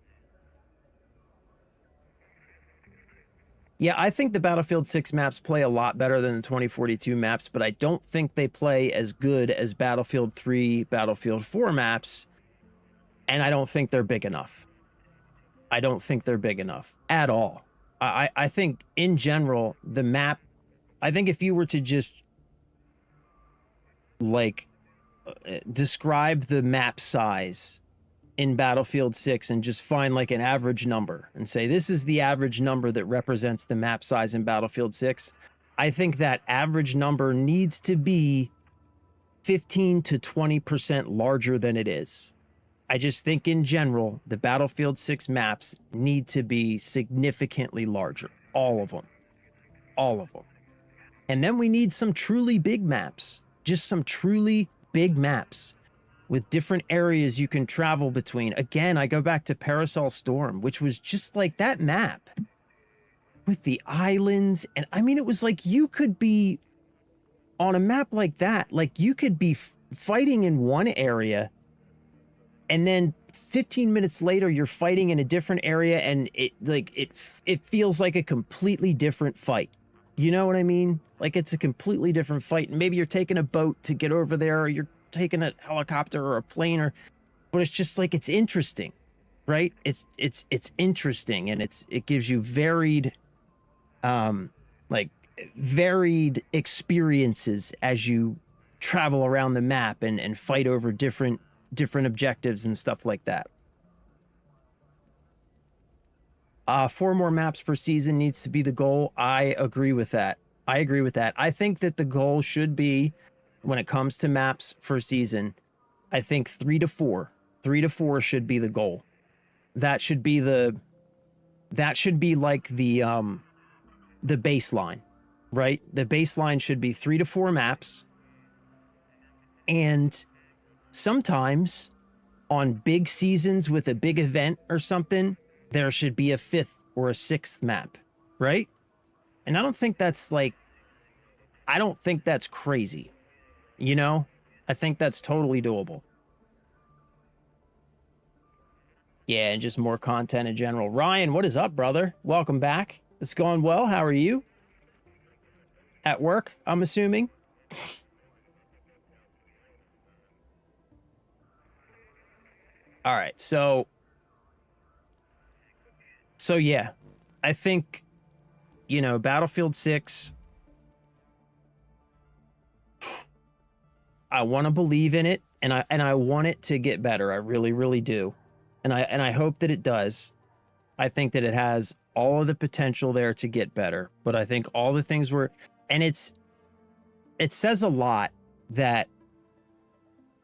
Yeah, I think the Battlefield 6 maps play a lot better than the 2042 maps, but I don't think they play as good as Battlefield 3, Battlefield 4 maps, and I don't think they're big enough. I don't think they're big enough at all. I think in general, the map, I think if you were to just like describe the map size in Battlefield 6 and just find like an average number and say, this is the average number that represents the map size in Battlefield 6. I think that average number needs to be 15 to 20% larger than it is. I just think in general, the Battlefield 6 maps need to be significantly larger. All of them. All of them. And then we need some truly big maps. Just some truly big maps with different areas you can travel between. Again, I go back to Parasol Storm, which was just like that map with the islands. And I mean, it was like you could be on a map like that, like you could be fighting in one area and then 15 minutes later you're fighting in a different area, and it feels like a completely different fight. You know what I mean? Like it's a completely different fight. And maybe you're taking a boat to get over there, or you're taking a helicopter or a plane, but it's just like, it's interesting, right? It's interesting, and it gives you varied like varied experiences as you travel around the map and fight over different objectives and stuff like that. 4 more maps per season needs to be the goal. I agree with that. I think that the goal should be, when it comes to maps for season, I think 3 to 4. 3 to 4 should be the goal. That should be like the baseline, right? The baseline should be 3 to 4 maps. And sometimes on big seasons with a big event or something, there should be a 5th or a 6th map, right? And I don't think that's crazy, you know? I think that's totally doable. Yeah, and just more content in general. Ryan, what is up, brother? Welcome back. It's going well. How are you? At work, I'm assuming. All right, so yeah, I think, you know, Battlefield 6, I want to believe in it, and I want it to get better. I really, really do. And I hope that it does. I think that it has all of the potential there to get better, but I think all the things and it says a lot that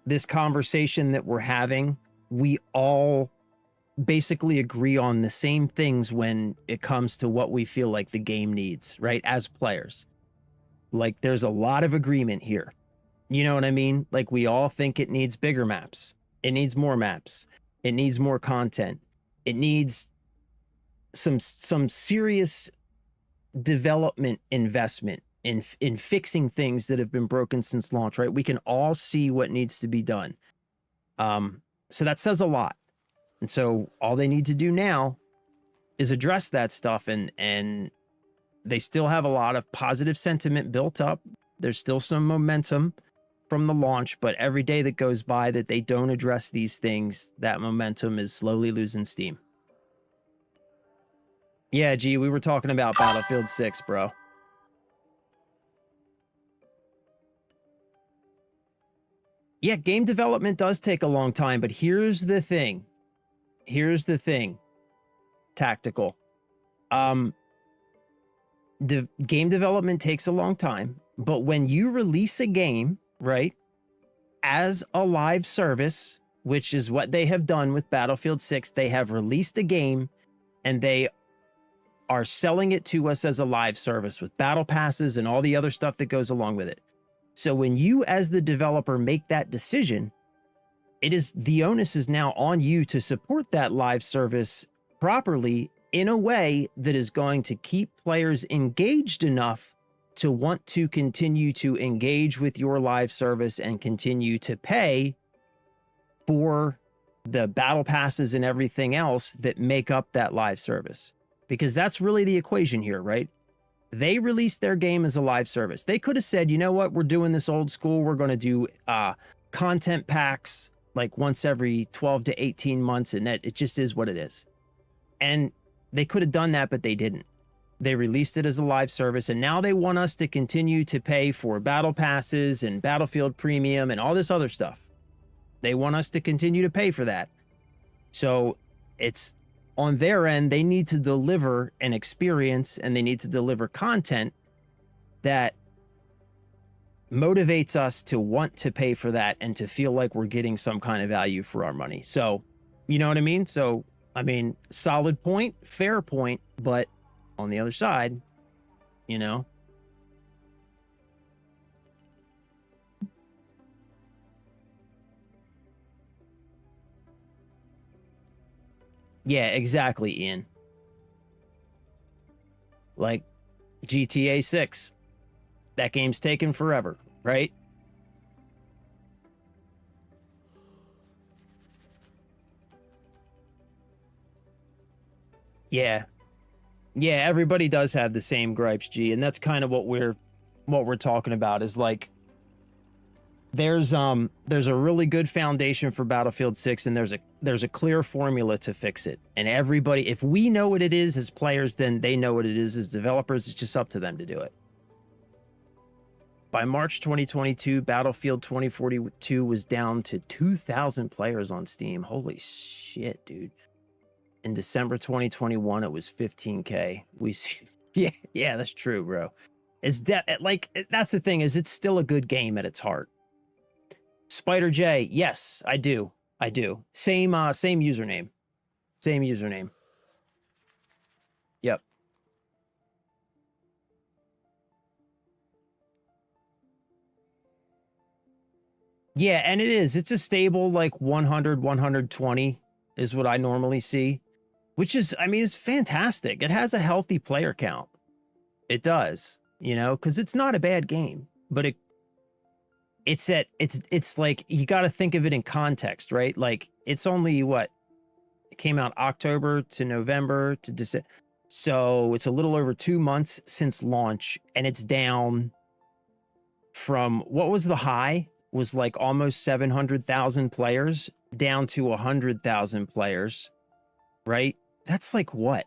this conversation that we're having, we all basically agree on the same things when it comes to what we feel like the game needs, right? As players. Like, there's a lot of agreement here. You know what I mean? Like, we all think it needs bigger maps. It needs more maps. It needs more content. It needs some serious development investment in fixing things that have been broken since launch, right? We can all see what needs to be done. So that says a lot. And so all they need to do now is address that stuff, and they still have a lot of positive sentiment built up. There's still some momentum from the launch, but every day that goes by that they don't address these things, that momentum is slowly losing steam. Yeah, G, we were talking about Battlefield 6, bro. Yeah, game development does take a long time, but here's the thing. Tactical. Game development takes a long time, but when you release a game, right, as a live service, which is what they have done with Battlefield 6, they have released a game and they are selling it to us as a live service with battle passes and all the other stuff that goes along with it. So when you, as the developer, make that decision, the onus is now on you to support that live service properly in a way that is going to keep players engaged enough to want to continue to engage with your live service and continue to pay for the battle passes and everything else that make up that live service. Because that's really the equation here, right? They released their game as a live service. They could have said, you know what, we're doing this old school. We're going to do content packs like once every 12 to 18 months, and that it just is what it is. And they could have done that, but they didn't. They released it as a live service, and now they want us to continue to pay for battle passes and Battlefield Premium and all this other stuff. They want us to continue to pay for that. So it's on their end, they need to deliver an experience and they need to deliver content that motivates us to want to pay for that and to feel like we're getting some kind of value for our money. So, you know what I mean? So, I mean, solid point, fair point, but on the other side, you know, yeah, exactly, Ian. Like GTA 6, that game's taken forever, right? Yeah. Yeah, everybody does have the same gripes, G, and that's kind of what we're talking about is like there's a really good foundation for Battlefield 6 and there's a clear formula to fix it. And everybody, if we know what it is as players, then they know what it is as developers. It's just up to them to do it. By March 2022, Battlefield 2042 was down to 2,000 players on Steam. Holy shit, dude. In December 2021, it was 15K. We see, yeah, that's true, bro. It's like, that's the thing, is it's still a good game at its heart. Spider J, yes, I do. Same username. Yep. Yeah, and it's a stable like 100, 120 is what I normally see, which is, I mean, it's fantastic. It has a healthy player count. It does, you know, because it's not a bad game, but it's like, you got to think of it in context, right? Like, it's only what, it came out October to November to December. So it's a little over 2 months since launch, and it's down from, what was the high? Was like almost 700,000 players down to 100,000 players, right? That's like what?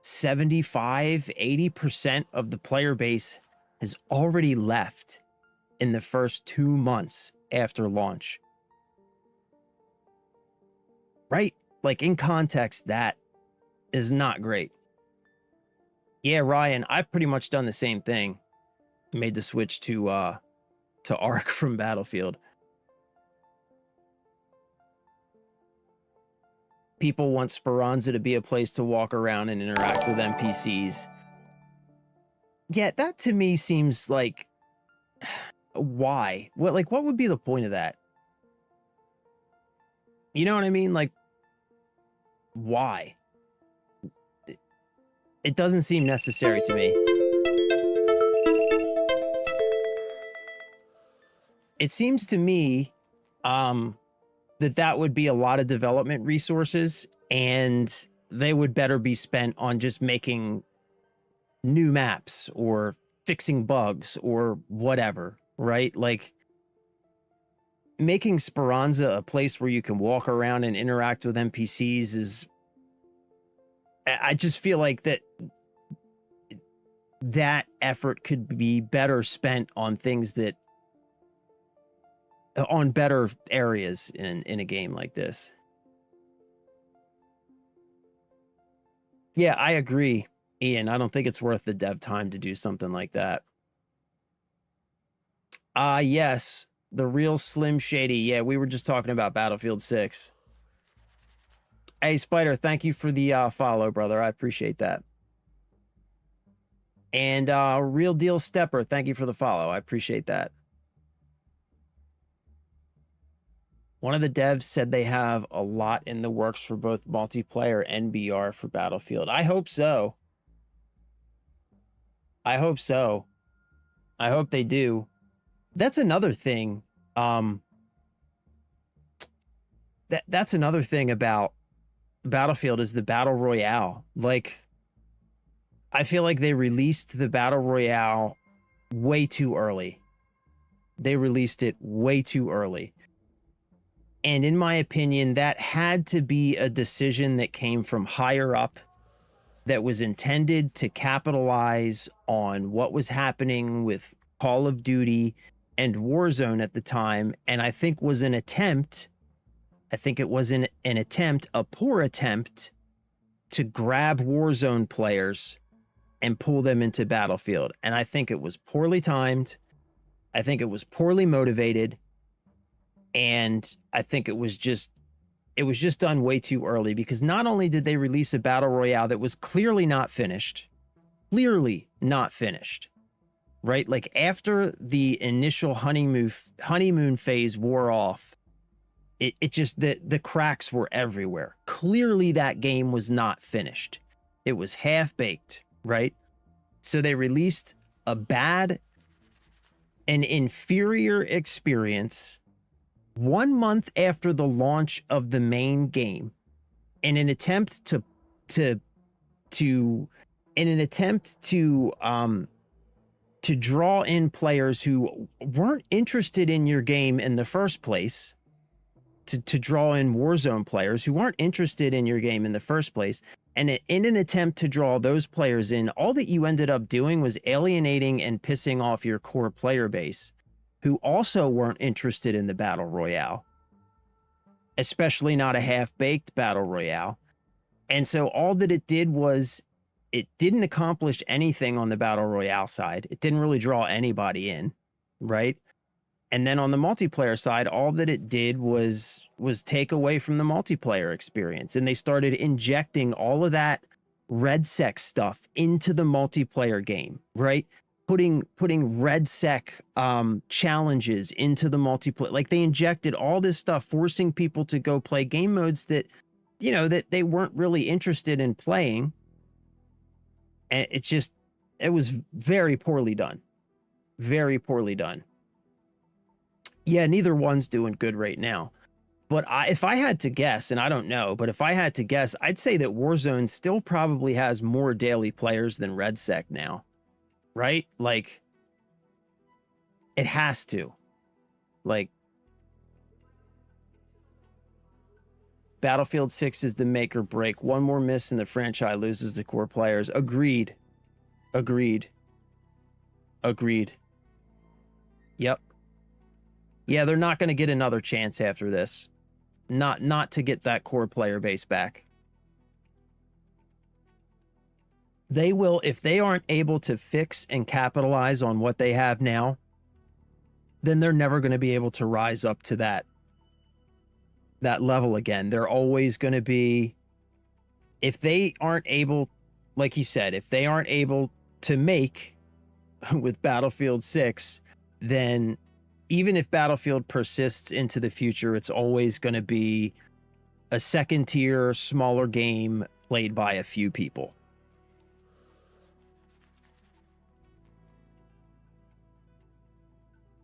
75, 80% of the player base has already left in the first 2 months after launch. Right? Like, in context, that is not great. Yeah, Ryan, I've pretty much done the same thing. Made the switch to Ark from Battlefield. People want Speranza to be a place to walk around and interact with NPCs. Yeah, that to me seems like, why? What would be the point of that? You know what I mean? Like, why? It doesn't seem necessary to me. It seems to me that would be a lot of development resources, and they would better be spent on just making new maps or fixing bugs or whatever, right? Like, making Speranza a place where you can walk around and interact with NPCs is, I just feel like that effort could be better spent on things that, on better areas in a game like this. Yeah, I agree, Ian. I don't think it's worth the dev time to do something like that. Yes, the real Slim Shady. Yeah, we were just talking about Battlefield 6. Hey, Spider, thank you for the follow, brother. I appreciate that. And Real Deal Stepper, thank you for the follow. I appreciate that. One of the devs said they have a lot in the works for both multiplayer and BR for Battlefield. I hope so. I hope so. I hope they do. That's another thing. That's another thing about Battlefield is the Battle Royale. Like, I feel like they released the Battle Royale way too early. They released it way too early. And in my opinion, that had to be a decision that came from higher up, that was intended to capitalize on what was happening with Call of Duty and Warzone at the time. And I think was an attempt, a poor attempt to grab Warzone players and pull them into Battlefield. And I think it was poorly timed. I think it was poorly motivated. And I think it was just done way too early, because not only did they release a Battle Royale that was clearly not finished, right? Like, after the initial honeymoon phase wore off, it just, the cracks were everywhere. Clearly that game was not finished. It was half-baked, right? So they released an inferior experience 1 month after the launch of the main game, in an attempt to draw in players who weren't interested in your game in the first place, to draw in Warzone players who weren't interested in your game in the first place, And in an attempt to draw those players in, all that you ended up doing was alienating and pissing off your core player base, who also weren't interested in the Battle Royale, especially not a half-baked Battle Royale. And so all that it did was it didn't accomplish anything on the Battle Royale side. It didn't really draw anybody in, right? And then on the multiplayer side, all that it did was take away from the multiplayer experience. And they started injecting all of that RedSec stuff into the multiplayer game, right? Putting RedSec challenges into the multiplayer. Like, they injected all this stuff, forcing people to go play game modes that, you know, that they weren't really interested in playing. And it was very poorly done. Very poorly done. Yeah, neither one's doing good right now. But if I had to guess, and I don't know, but if I had to guess, I'd say that Warzone still probably has more daily players than RedSec now, right? Like, it has to. Like, Battlefield 6 is the make or break. One more miss and the franchise loses the core players. Agreed. Agreed. Agreed. Yep. Yeah, they're not going to get another chance after this. Not to get that core player base back. They will, if they aren't able to fix and capitalize on what they have now, then they're never going to be able to rise up to that level again. They're always going to be, if they aren't able, like you said, if they aren't able to make with Battlefield 6, then even if Battlefield persists into the future, it's always going to be a second tier, smaller game played by a few people.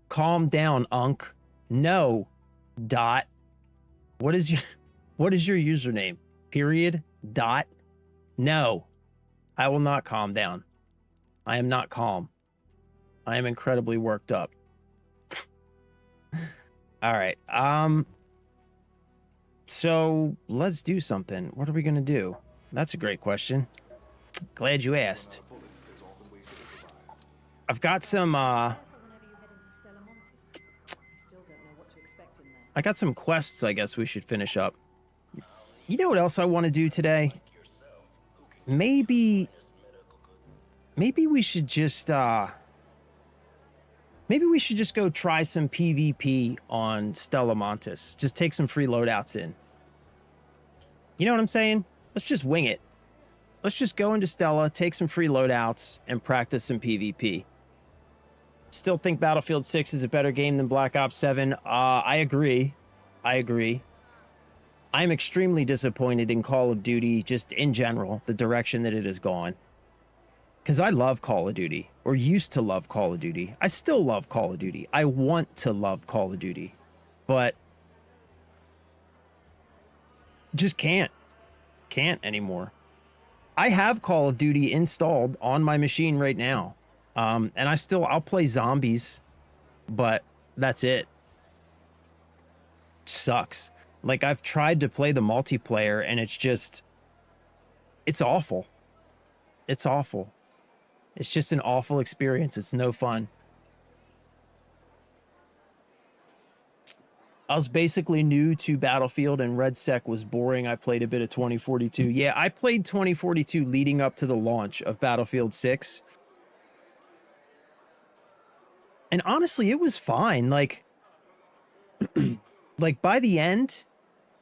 Calm down, Unk. No, Dot. What is your username? Period. Dot. No, I will not calm down. I am not calm. I am incredibly worked up. All right. So let's do something. What are we gonna do? That's a great question. Glad you asked. I've got some I got some quests I guess we should finish up. You know what else I want to do today? Maybe we should just maybe we should just go try some PvP on Stella Montis. Just take some free loadouts in. You know what I'm saying? Let's just wing it. Let's just go into Stella, take some free loadouts, and practice some PvP. Still think Battlefield 6 is a better game than Black Ops 7. I agree. I agree. I'm extremely disappointed in Call of Duty, just in general, the direction that it has gone. Because I love Call of Duty, or used to love Call of Duty. I still love Call of Duty. I want to love Call of Duty, but just can't anymore. I have Call of Duty installed on my machine right now. And I'll play zombies, but that's it. Sucks. Like, I've tried to play the multiplayer and it's awful. It's awful. It's just an awful experience. It's no fun. I was basically new to Battlefield and RedSec was boring. I played a bit of 2042. Yeah, I played 2042 leading up to the launch of Battlefield 6. And honestly, it was fine. Like, like by the end,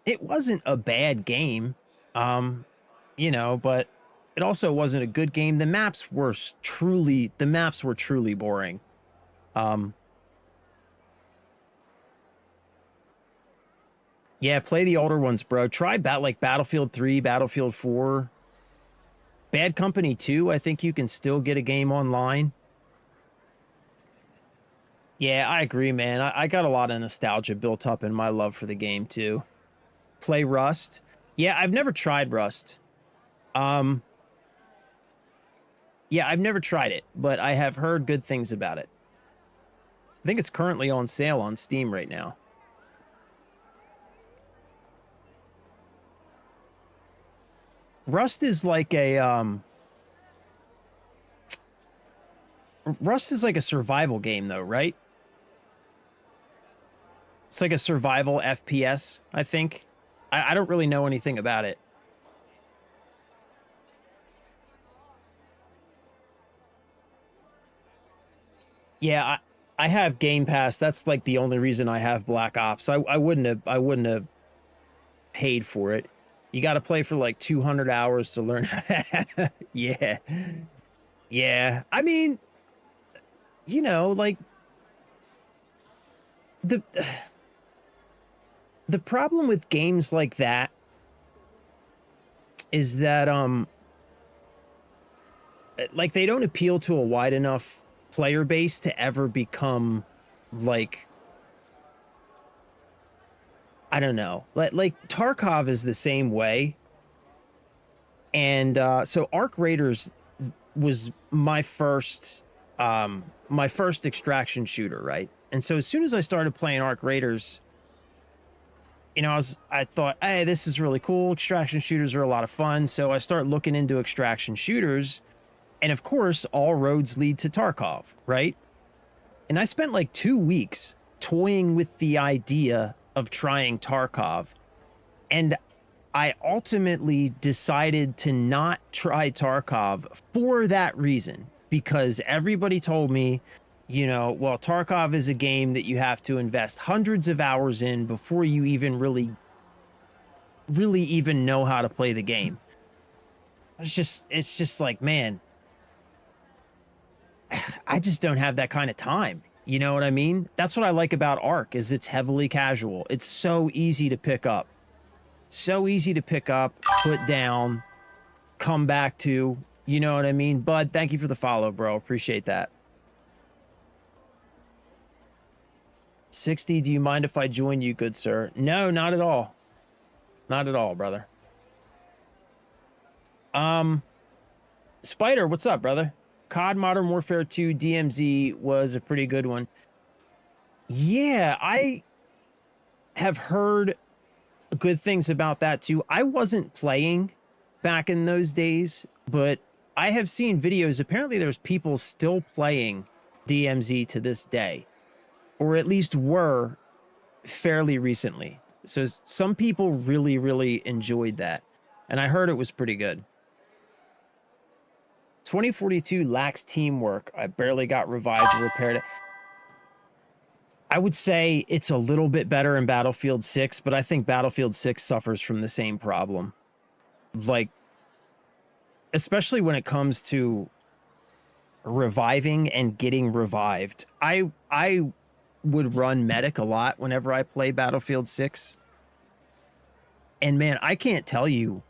it wasn't a bad game. You know, but it also wasn't a good game. The maps were truly boring. Yeah, play the older ones, bro. Try like Battlefield 3, Battlefield 4. Bad Company 2, I think you can still get a game online. Yeah, I agree, man. I got a lot of nostalgia built up in my love for the game, too. Play Rust. Yeah, I've never tried Rust. Yeah, I've never tried it, but I have heard good things about it. I think it's currently on sale on Steam right now. Rust is like a Rust is like a survival game though, right? It's like a survival FPS, I think. I don't really know anything about it. Yeah, I have Game Pass. That's like the only reason I have Black Ops. I wouldn't have paid for it. You got to play for like 200 hours to learn. Yeah. Yeah. I mean, you know, like the the problem with games like that is that like they don't appeal to a wide enough player base to ever become like, I don't know. Like Tarkov is the same way. And so Arc Raiders was my first extraction shooter, right? And so as soon as I started playing Arc Raiders, you know, I thought, hey, this is really cool. Extraction shooters are a lot of fun. So I start looking into extraction shooters, and of course, all roads lead to Tarkov, right? And I spent like 2 weeks toying with the idea of trying Tarkov, and I ultimately decided to not try Tarkov for that reason, because everybody told me, you know, well, Tarkov is a game that you have to invest hundreds of hours in before you even really even know how to play the game. It's just like, man, I just don't have that kind of time. You know what I mean? That's what I like about Ark, is it's heavily casual. It's so easy to pick up. So easy to pick up, put down, come back to, you know what I mean? Bud, thank you for the follow, bro. Appreciate that. 60, do you mind if I join you, good sir? No, not at all. Not at all, brother. Spider, what's up, brother? COD Modern Warfare 2 DMZ was a pretty good one. Yeah, I have heard good things about that too. I wasn't playing back in those days, but I have seen videos. Apparently there's people still playing DMZ to this day, or at least were fairly recently. So some people really, really enjoyed that, and I heard it was pretty good. 2042 lacks teamwork. I barely got revived and repaired it. I would say it's a little bit better in Battlefield 6, but I think Battlefield 6 suffers from the same problem. Like, especially when it comes to reviving and getting revived. I would run medic a lot whenever I play Battlefield 6. And man, I can't tell you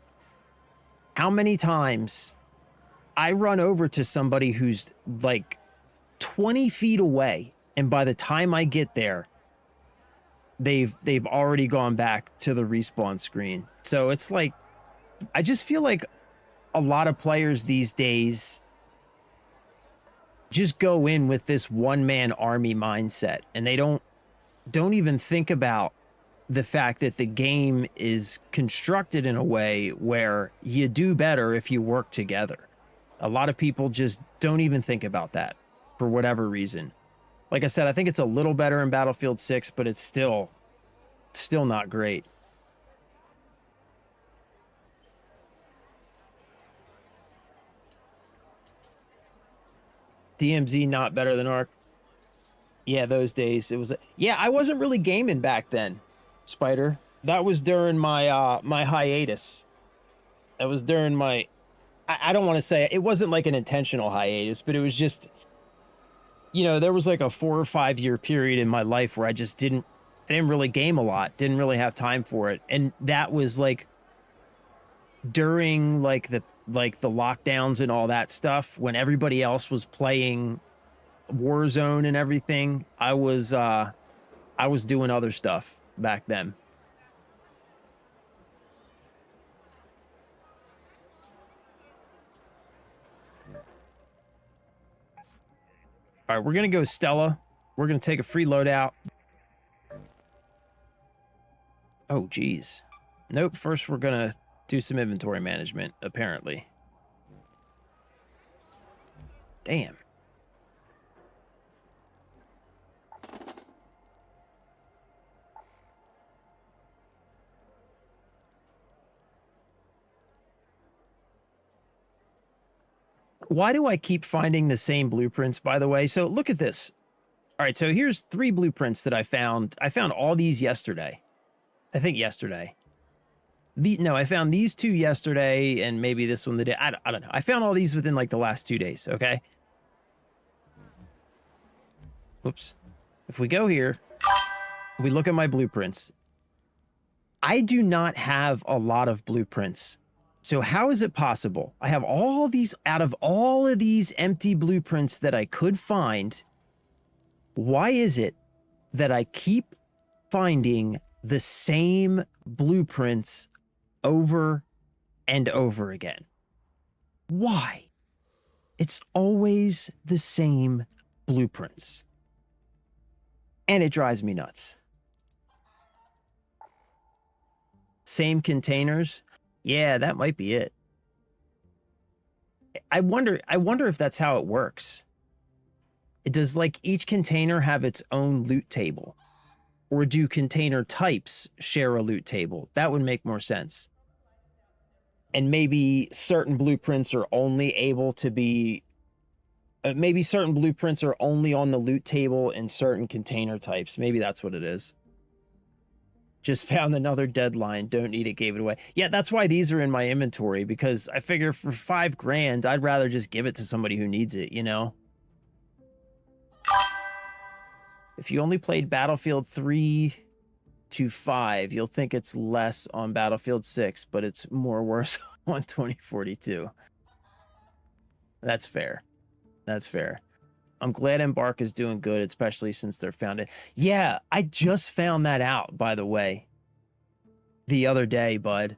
how many times I run over to somebody who's like 20 feet away, and by the time I get there, they've already gone back to the respawn screen. So it's like, I just feel like a lot of players these days just go in with this one-man army mindset, and they don't even think about the fact that the game is constructed in a way where you do better if you work together. A lot of people just don't even think about that for whatever reason. Like I said, I think it's a little better in Battlefield 6, but it's still not great. DMZ not better than Ark. Yeah, those days it was. Yeah, I wasn't really gaming back then, Spider. That was during my my hiatus. That was during my. I don't want to say it wasn't like an intentional hiatus, but it was just, you know, there was like a 4 or 5 year period in my life where I didn't really game a lot, didn't really have time for it. And that was like during like the lockdowns and all that stuff, when everybody else was playing Warzone and everything. I was doing other stuff back then. All right, we're going to go Stella. We're going to take a free loadout. Oh, geez. Nope. First, we're going to do some inventory management, apparently. Damn. Why do I keep finding the same blueprints, by the way? So look at this. All right, so here's 3 blueprints that I found. I found all these yesterday. I think yesterday. No, I found these 2 yesterday, and maybe this one the day. I don't know. I found all these within like the last 2 days, okay? Oops. If we go here, we look at my blueprints. I do not have a lot of blueprints. So how is it possible? I have all these, out of all of these empty blueprints that I could find, why is it that I keep finding the same blueprints over and over again? Why? It's always the same blueprints. And it drives me nuts. Same containers? Yeah, that might be it. I wonder if that's how it works. Does like each container have its own loot table? Or do container types share a loot table? That would make more sense. And maybe certain blueprints are only able to be, maybe certain blueprints are only on the loot table in certain container types. Maybe that's what it is. Just found another deadline. Don't need it. Gave it away. Yeah, that's why these are in my inventory, because I figure for $5 grand, I'd rather just give it to somebody who needs it, you know? If you only played Battlefield 3 to 5, you'll think it's less on Battlefield 6, but it's more worse on 2042. That's fair. That's fair. I'm glad Embark is doing good, especially since they're founded. Yeah, I just found that out, by the way, the other day, bud.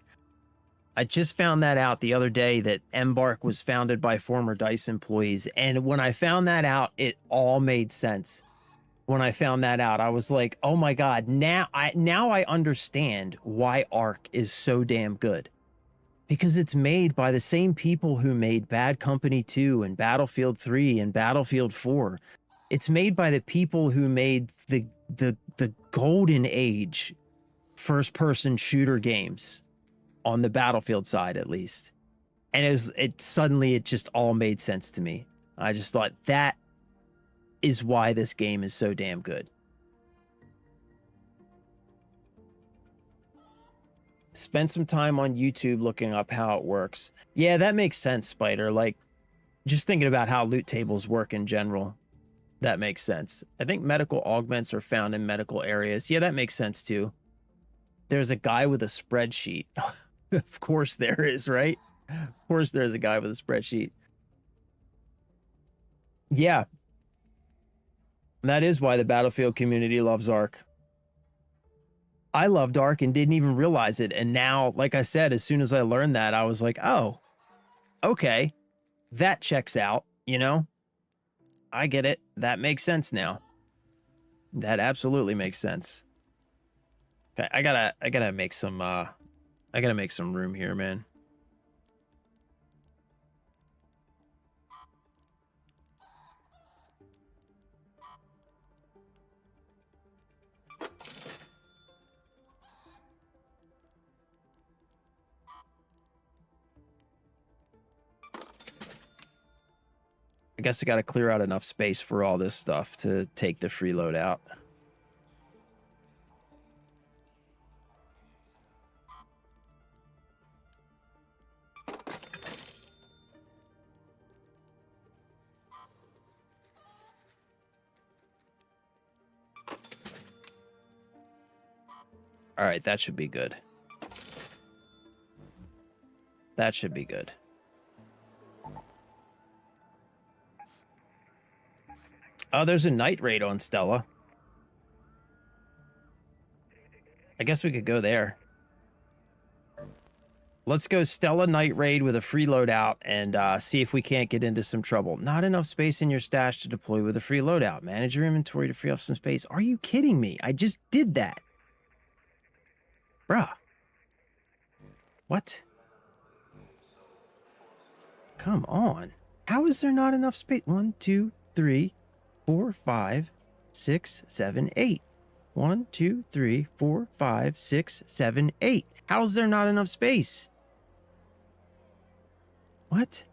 I just found that out the other day, that Embark was founded by former DICE employees. And when I found that out, it all made sense. When I found that out, I was like, oh my God, now I understand why Ark is so damn good. Because it's made by the same people who made Bad Company 2 and Battlefield 3 and Battlefield 4. It's made by the people who made the golden age first-person shooter games on the Battlefield side, at least. And it just all made sense to me. I just thought that is why this game is so damn good. Spend some time on YouTube looking up how it works. Yeah, that makes sense, Spider. Like, just thinking about how loot tables work in general. That makes sense. I think medical augments are found in medical areas. Yeah, that makes sense too. There's a guy with a spreadsheet. Of course there is, right? Of course there's a guy with a spreadsheet. Yeah. That is why the Battlefield community loves Ark. I loved Ark and didn't even realize it. And now, like I said, as soon as I learned that, I was like, oh, okay, that checks out, you know? I get it. That makes sense now. That absolutely makes sense. Okay, I gotta make some room here, man. I guess I got to clear out enough space for all this stuff to take the freeload out. All right, that should be good. That should be good. Oh, there's a night raid on Stella. I guess we could go there. Let's go Stella night raid with a free loadout and see if we can't get into some trouble. Not enough space in your stash to deploy with a free loadout. Manage your inventory to free up some space. Are you kidding me? I just did that. Bruh. What? Come on. How is there not enough space? 1, 2, 3, 4, 5, 6, 7, 8. 1, 2, 3, 4, 5, 6, 7, 8. How's there not enough space? What?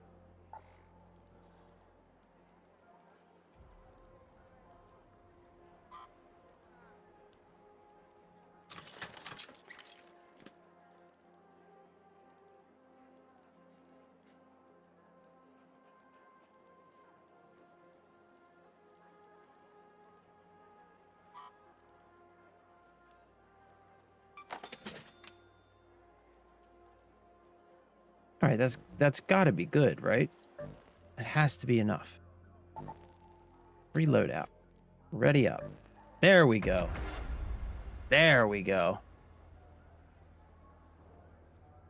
All right, that's got to be good, right? It has to be enough. Reload out. Ready up. There we go. There we go.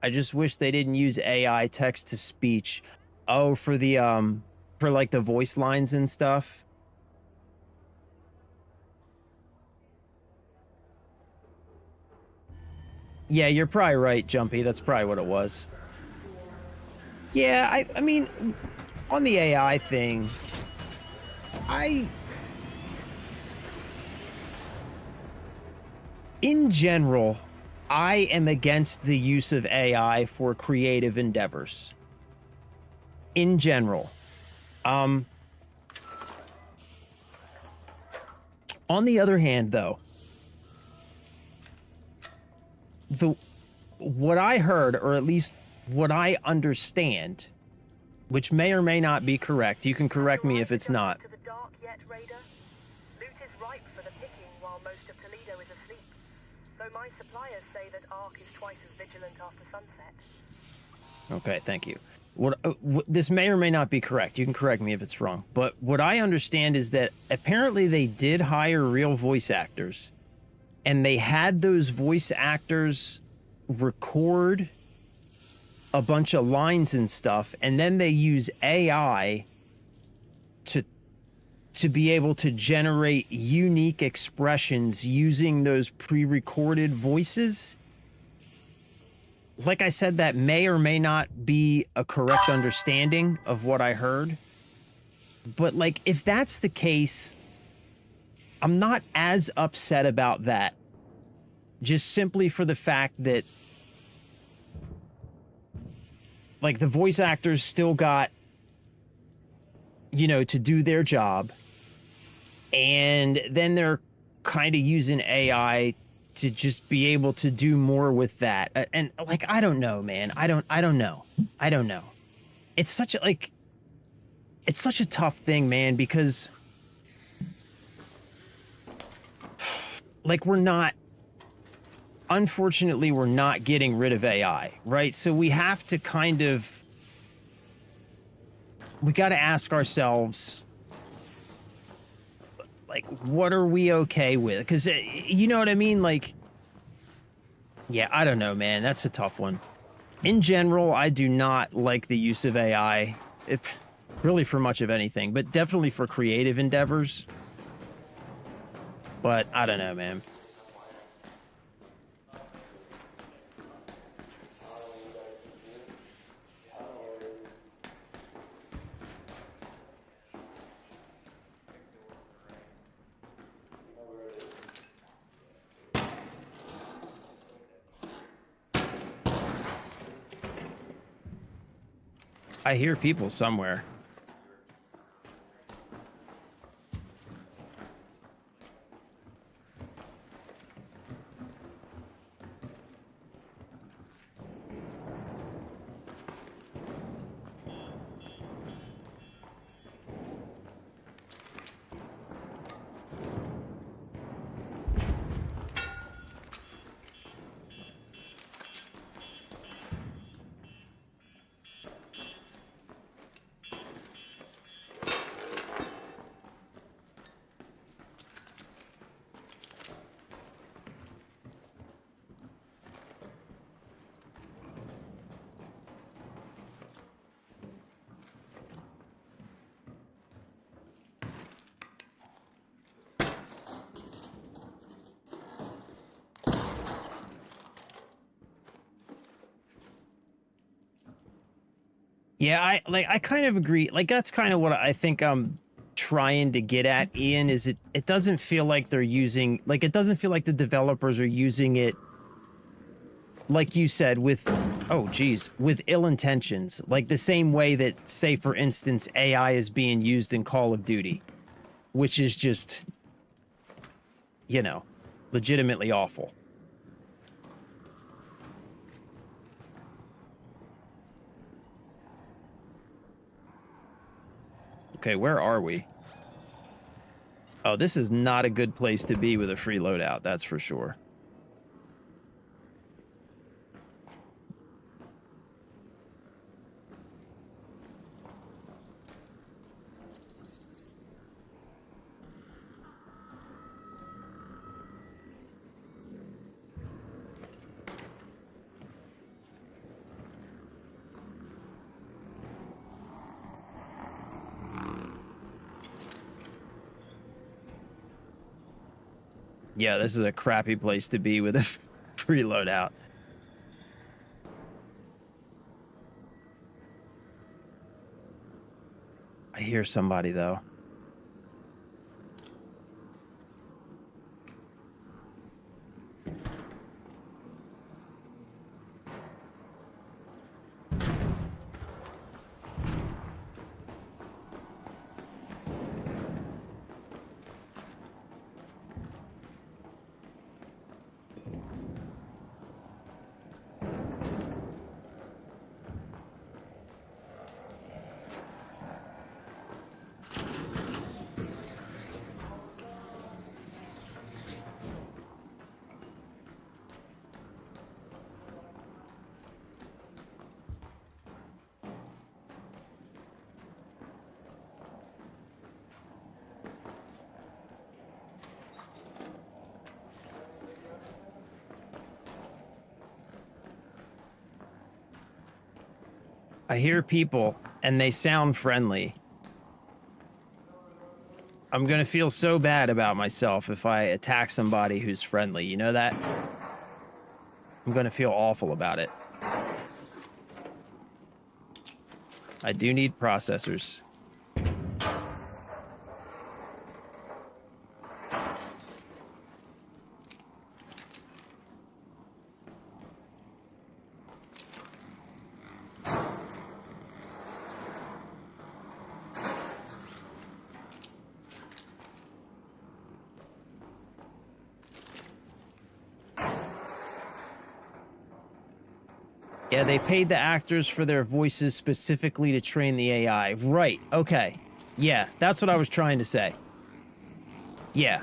I just wish they didn't use AI text to speech. Oh, for the for like the voice lines and stuff. Yeah, you're probably right, Jumpy. That's probably what it was. Yeah, I mean, on the AI thing, in general, I am against the use of AI for creative endeavors. In general. On the other hand, though, what I heard, or at least what I understand, which may or may not be correct, you can correct me if it's not. To the dark yet, Raider? Loot is ripe for the picking while most of Toledo is asleep. Though my suppliers say that Ark is twice as vigilant after sunset. Okay, thank you. What this may or may not be correct. You can correct me if it's wrong. But what I understand is that apparently they did hire real voice actors, and they had those voice actors record a bunch of lines and stuff, and then they use AI to be able to generate unique expressions using those pre-recorded voices. Like I said, that may or may not be a correct understanding of what I heard. But like, if that's the case, I'm not as upset about that. Just simply for the fact that, like, the voice actors still got, you know, to do their job. And then they're kind of using AI to just be able to do more with that. And like, I don't know, man. I don't know. It's such a, like, it's such a tough thing, man, because like, unfortunately, we're not getting rid of AI, right? So we have to kind of, we got to ask ourselves, like, what are we okay with? Because, you know what I mean? Like, yeah, I don't know, man. That's a tough one. In general, I do not like the use of AI, if really for much of anything, but definitely for creative endeavors. But I don't know, man. I hear people somewhere. Yeah, I kind of agree. Like that's kind of what I think I'm trying to get at, Ian, is it doesn't feel like they're using, like it doesn't feel like the developers are using it, like you said, with, oh geez, with ill intentions. Like the same way that, say for instance, AI is being used in Call of Duty, which is just, you know, legitimately awful. Okay, where are we? Oh, this is not a good place to be with a free loadout, that's for sure. Yeah, this is a crappy place to be with a free loadout. I hear somebody though. I hear people and they sound friendly. I'm gonna feel so bad about myself if I attack somebody who's friendly. You know that? I'm gonna feel awful about it. I do need processors. Yeah, they paid the actors for their voices specifically to train the AI. Right. Okay. Yeah, that's what I was trying to say. Yeah.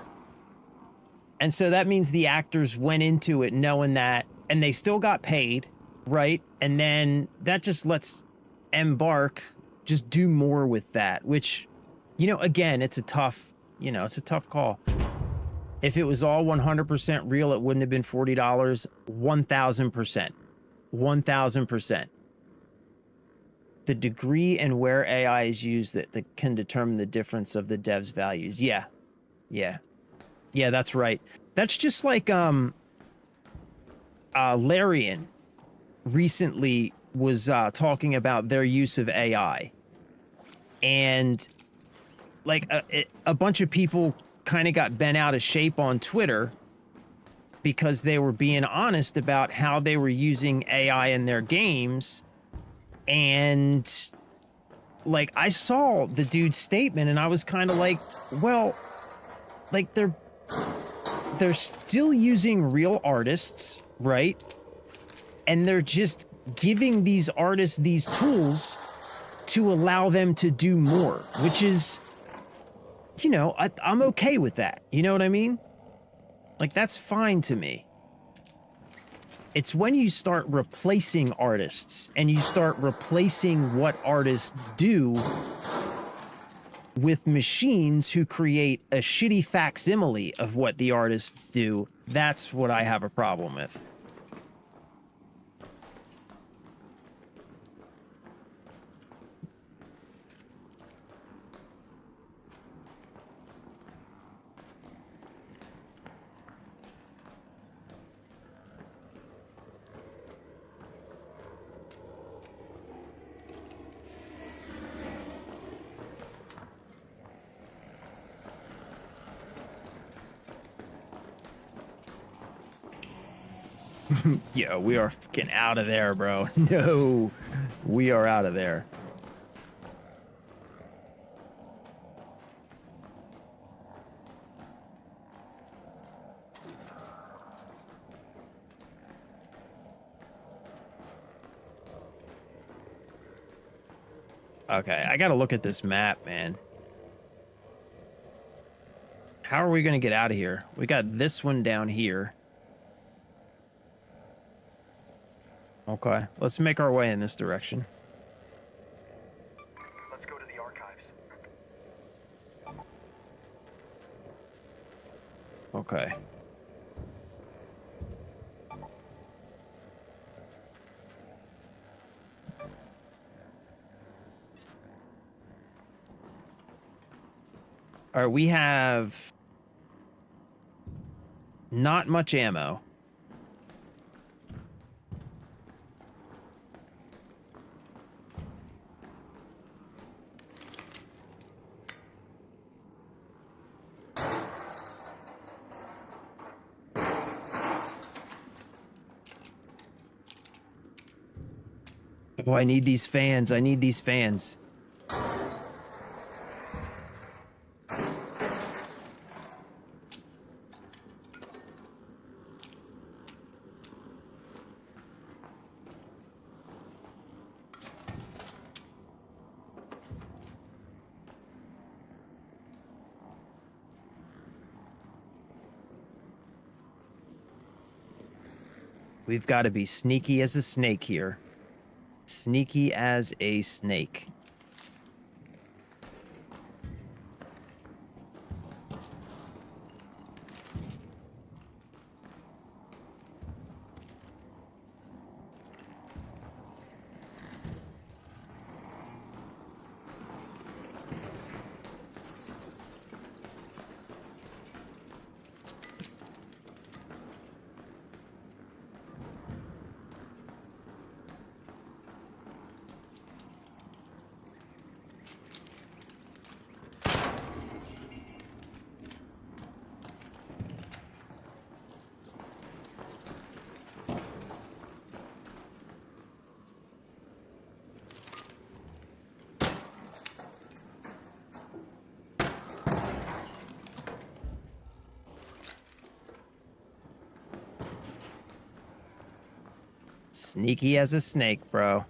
And so that means the actors went into it knowing that, and they still got paid, right? And then that just lets Embark just do more with that, which, you know, again, it's a tough, you know, it's a tough call. If it was all 100% real, it wouldn't have been $40. 1,000%. 1,000%. The degree and where AI is used that can determine the difference of the dev's values. Yeah. Yeah. Yeah, that's right. That's just like Larian recently was talking about their use of AI. And like a bunch of people kind of got bent out of shape on Twitter because they were being honest about how they were using AI in their games. And like I saw the dude's statement and I was kind of like, well, like they're still using real artists, right? And they're just giving these artists these tools to allow them to do more, which is, you know, I'm okay with that. You know what I mean? Like, that's fine to me. It's when you start replacing artists and you start replacing what artists do with machines who create a shitty facsimile of what the artists do. That's what I have a problem with. Yeah, we are fucking out of there, bro. No, we are out of there. Okay, I gotta look at this map, man. How are we gonna get out of here? We got this one down here. Okay, let's make our way in this direction. Let's go to the archives. Okay. All right, we have not much ammo. Oh, I need these fans. I need these fans. We've got to be sneaky as a snake here. Sneaky as a snake. Sneaky as a snake, bro.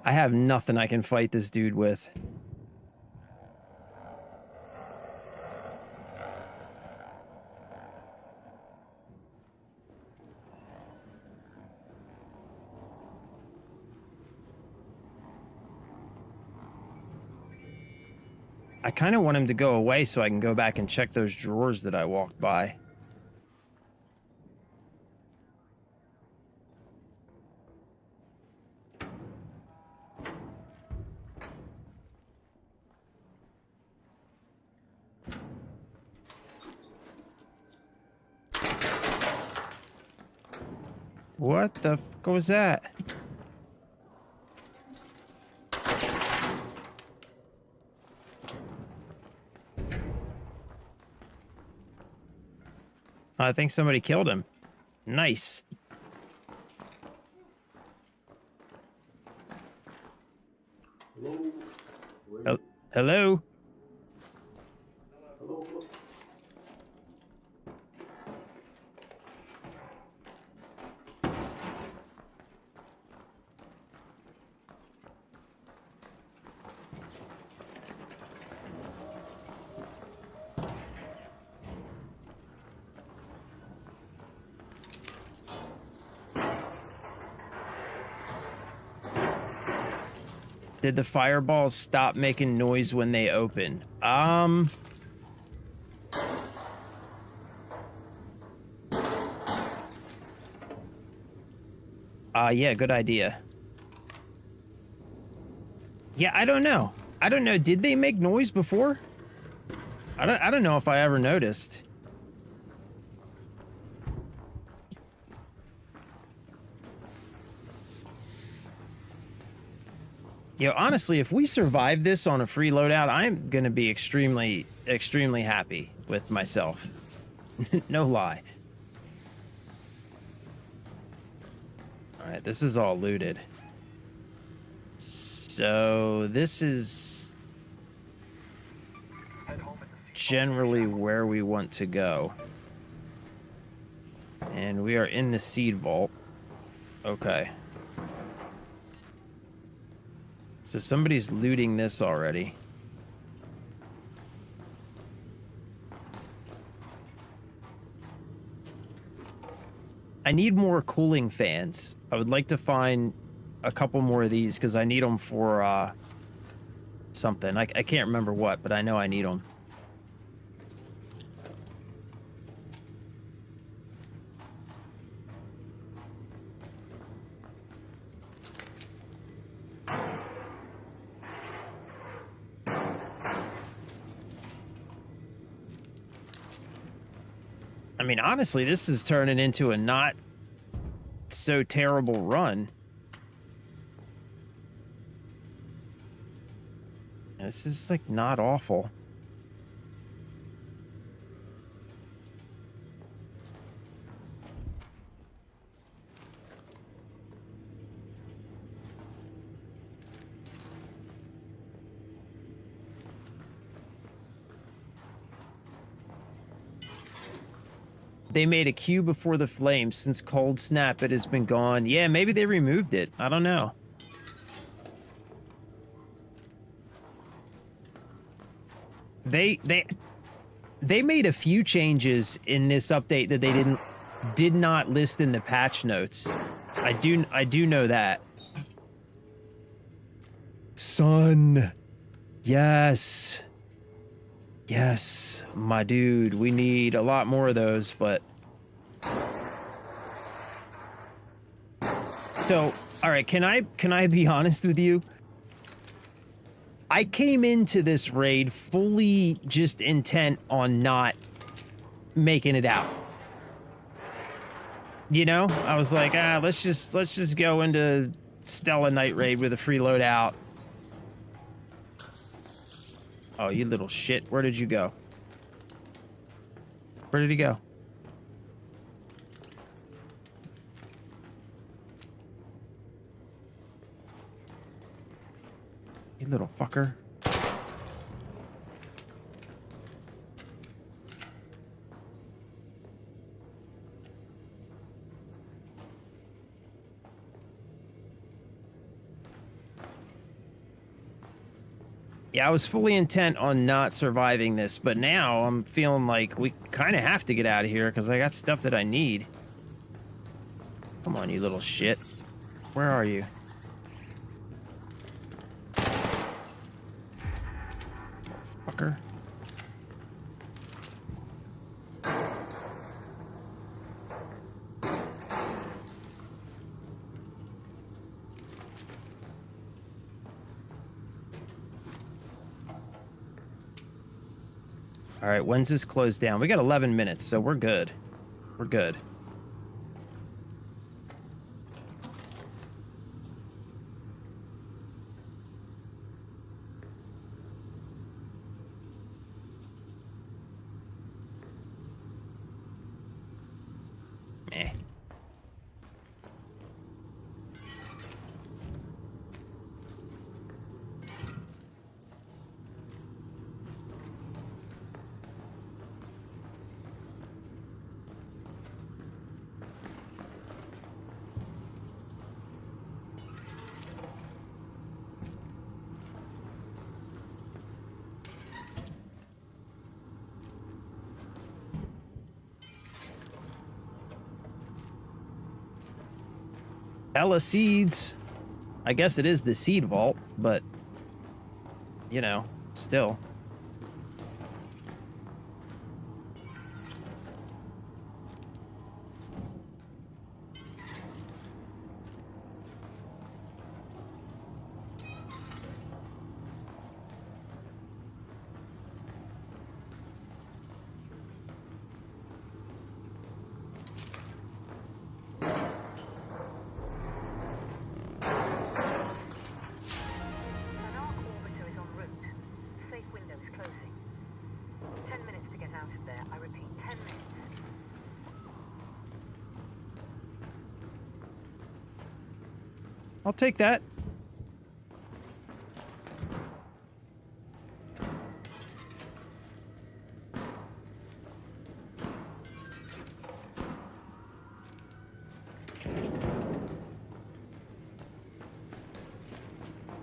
I have nothing I can fight this dude with. I kind of want him to go away so I can go back and check those drawers that I walked by. What the fuck was that? I think somebody killed him. Nice. Hello? Did the fireballs stop making noise when they open? Yeah, good idea. Yeah, I don't know. I don't know. Did they make noise before? I don't know if I ever noticed. Yo, honestly, if we survive this on a free loadout, I'm gonna be extremely, extremely happy with myself. No lie. Alright, this is all looted. So, this is generally where we want to go. And we are in the seed vault. Okay. So somebody's looting this already. I need more cooling fans. I would like to find a couple more of these because I need them for something. I can't remember what, but I know I need them. I mean, honestly, this is turning into a not so terrible run. This is like not awful. They made a queue before the flames. Since Cold Snap, it has been gone. Yeah, maybe they removed it. I don't know. They made a few changes in this update that they did not list in the patch notes. I do know that. Son. Yes. Yes, my dude, we need a lot more of those, but... So, all right, can I be honest with you? I came into this raid fully just intent on not making it out. You know? I was like, let's just go into Stella Night Raid with a free loadout. Oh, you little shit. Where did you go? Where did he go? You little fucker. Yeah, I was fully intent on not surviving this, but now I'm feeling like we kind of have to get out of here because I got stuff that I need. Come on, you little shit. Where are you? Fucker. All right, when's this closed down? We got 11 minutes, so we're good. We're good. Eh. Hella seeds. I guess it is the seed vault, but you know, still. An arc orbiter is en route. Safe window is closing. 10 minutes to get out of there. I repeat, 10 minutes. I'll take that.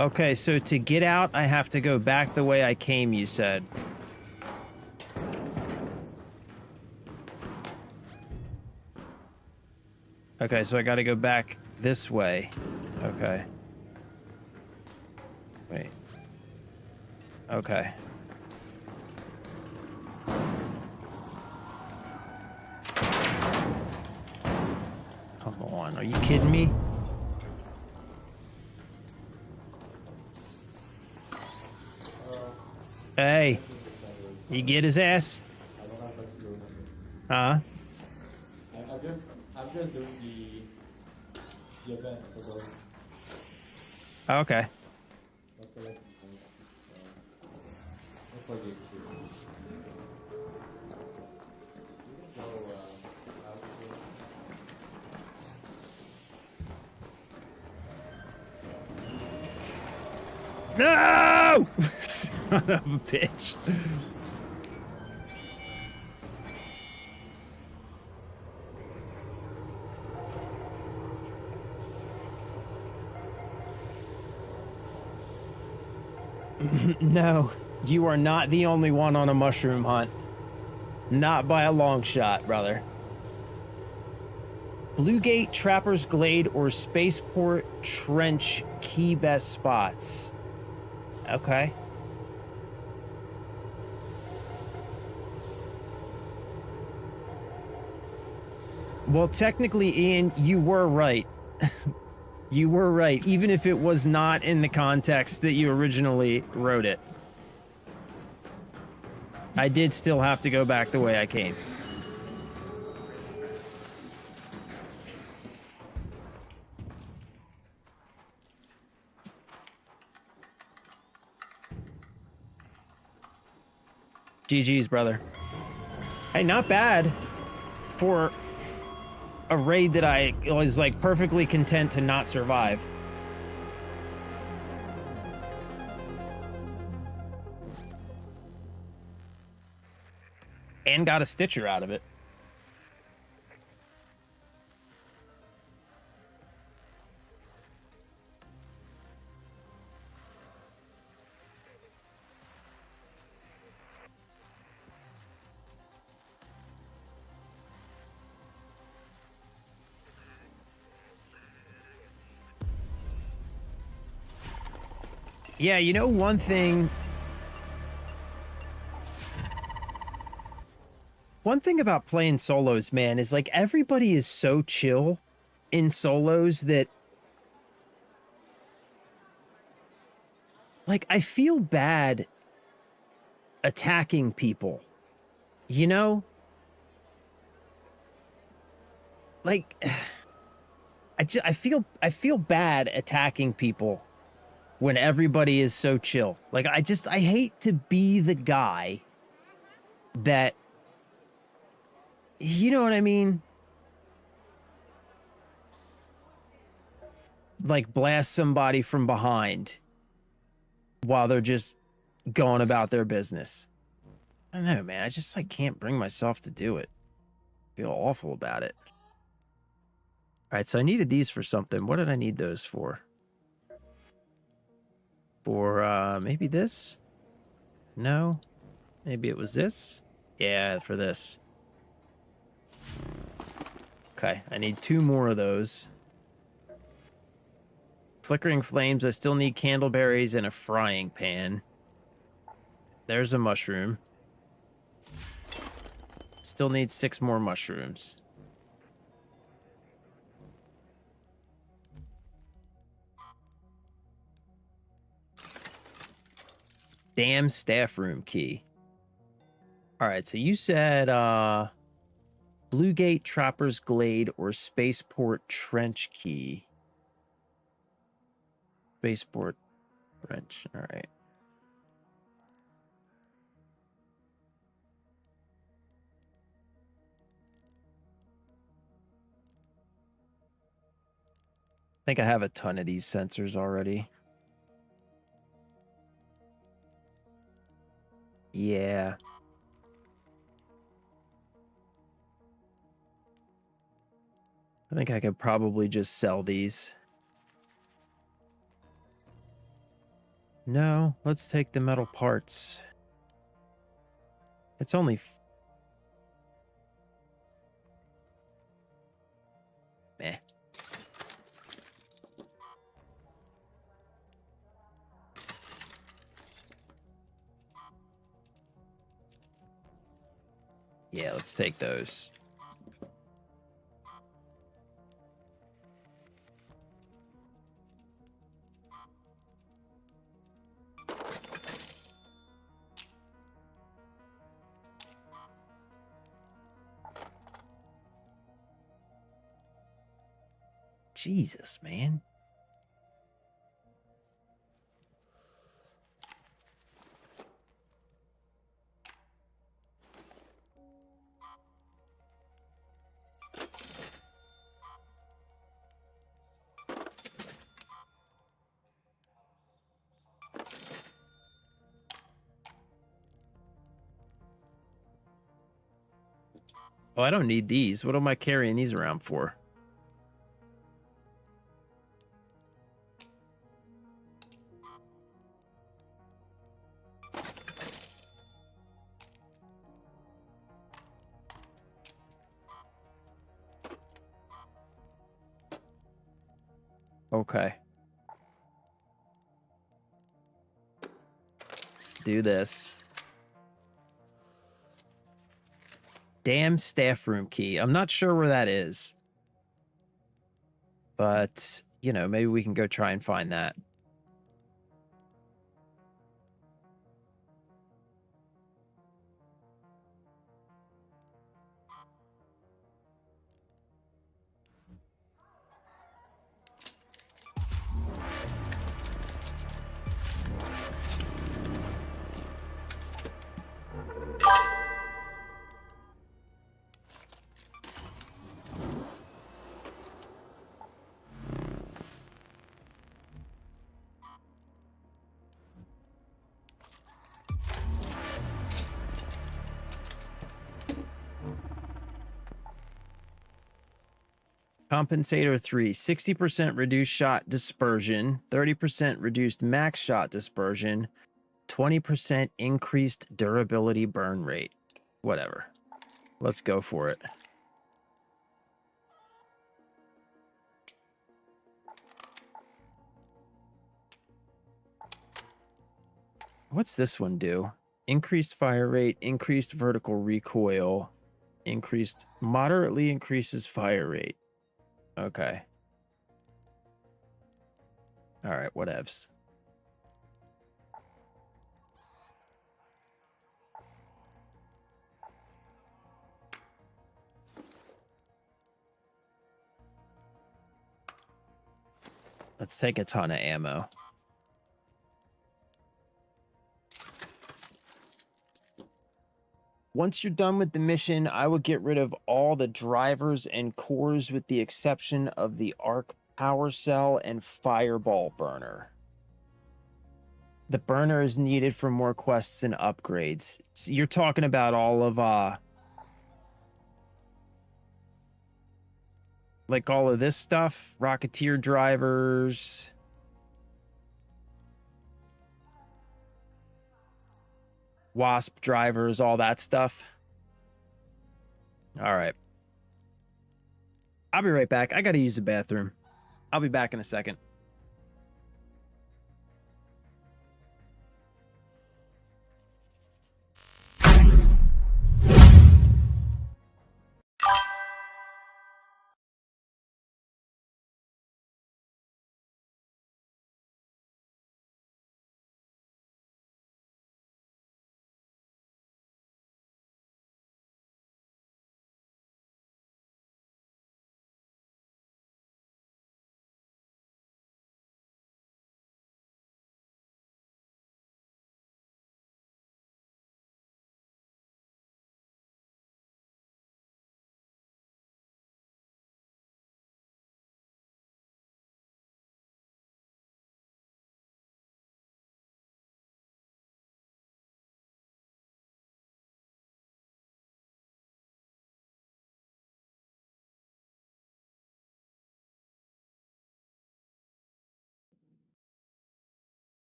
Okay, so to get out, I have to go back the way I came, you said. Okay, so I gotta go back this way. Okay. Wait. Okay. Come on, are you kidding me? Hey, you get his ass? Huh? I'm just doing the event for those. Okay. No! Son of a bitch. No, you are not the only one on a mushroom hunt. Not by a long shot, brother. Blue Gate, Trapper's Glade, or Spaceport Trench key best spots. Okay. Well, technically, Ian, you were right. You were right, even if it was not in the context that you originally wrote it. I did still have to go back the way I came. GG's, brother. Hey, not bad for a raid that I was like perfectly content to not survive. And got a Stitcher out of it. Yeah, you know one thing... One thing about playing solos, man, is like everybody is so chill in solos that... Like, I feel bad attacking people, you know? Like, I feel bad attacking people when everybody is so chill. Like, I hate to be the guy that, you know what I mean? like blast somebody from behind while they're just going about their business. I don't know, man. I just like can't bring myself to do it. I feel awful about it. All right, so I needed these for something. What did I need those for? For maybe this? No. Maybe it was this? Yeah, for this. Okay, I need 2 more of those. Flickering flames, I still need candleberries and a frying pan. There's a mushroom. Still need 6 more mushrooms. Damn staff room key. All right, so you said Blue Gate, Trapper's Glade, or Spaceport Trench key. Spaceport Trench, all right. I think I have a ton of these sensors already. Yeah. I think I could probably just sell these. No, let's take the metal parts. It's only... Meh. Yeah, let's take those. Jesus, man. Oh, I don't need these. What am I carrying these around for? Okay. Let's do this. Damn staff room key. I'm not sure where that is. But, you know, maybe we can go try and find that. Compensator 3, 60% reduced shot dispersion, 30% reduced max shot dispersion, 20% increased durability burn rate. Whatever. Let's go for it. What's this one do? Increased fire rate, increased vertical recoil, moderately increases fire rate. Okay. All right, whatevs. Let's take a ton of ammo. Once you're done with the mission, I will get rid of all the drivers and cores with the exception of the arc Power cell and fireball burner. The burner is needed for more quests and upgrades. So you're talking about all of like all of this stuff, Rocketeer drivers. Wasp drivers, all that stuff. All right. I'll be right back. I got to use the bathroom. I'll be back in a second.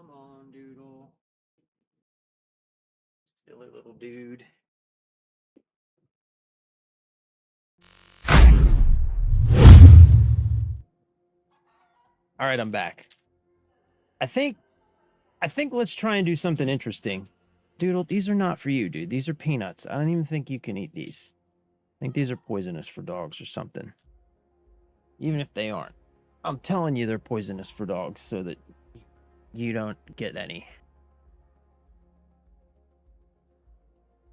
Come on, Doodle. Silly little dude. All right, I'm back. I think let's try and do something interesting. Doodle, these are not for you, dude. These are peanuts. I don't even think you can eat these. I think these are poisonous for dogs or something. Even if they aren't. I'm telling you they're poisonous for dogs so that you don't get any.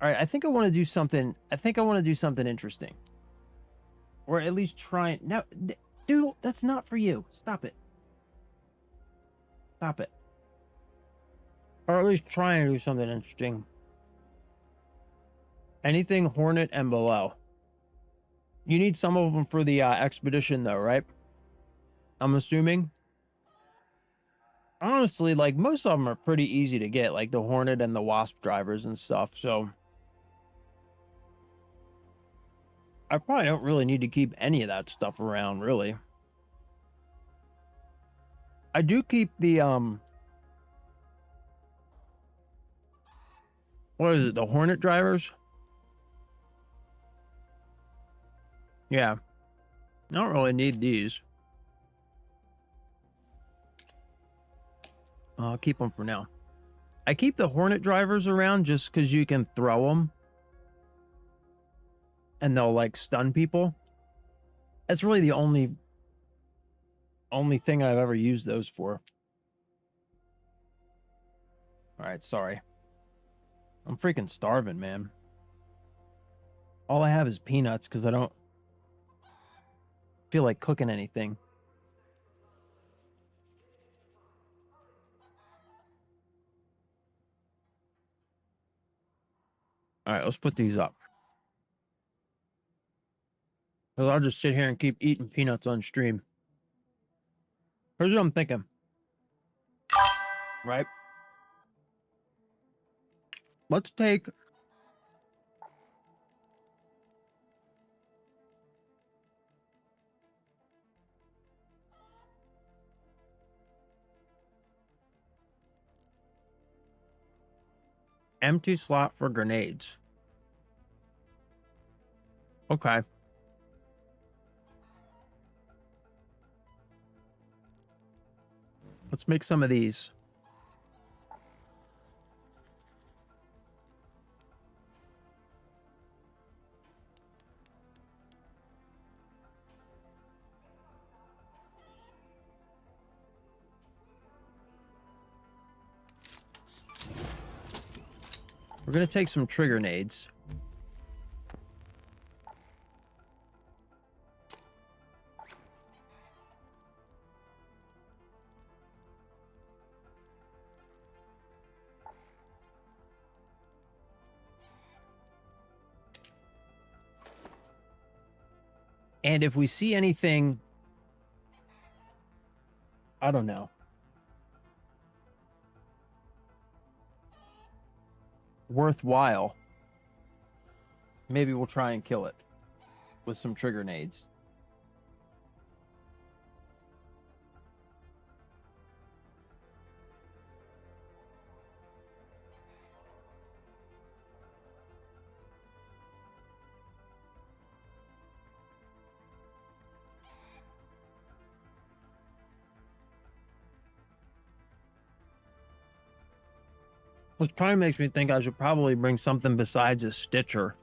All right, I think I want to do something. I think I want to do something interesting. Or at least try it. No, Doodle, that's not for you. Stop it. Stop it. Or at least try and do something interesting. Anything Hornet and below. You need some of them for the expedition, though, right? I'm assuming. Honestly, like, most of them are pretty easy to get, like the Hornet and the Wasp drivers and stuff, so I probably don't really need to keep any of that stuff around, really. I do keep the, what is it, the Hornet drivers? Yeah. I don't really need these. I'll keep them for now. I keep the Hornet drivers around just because you can throw them. And they'll, like, stun people. That's really the only thing I've ever used those for. All right, sorry. I'm freaking starving, man. All I have is peanuts because I don't feel like cooking anything. All right, let's put these up. Because I'll just sit here and keep eating peanuts on stream. Here's what I'm thinking. Right? Let's take... empty slot for grenades. Okay. Let's make some of these. We're going to take some trigger nades. And if we see anything, I don't know, worthwhile, maybe we'll try and kill it with some trigger nades. Which kind of makes me think I should probably bring something besides a Stitcher.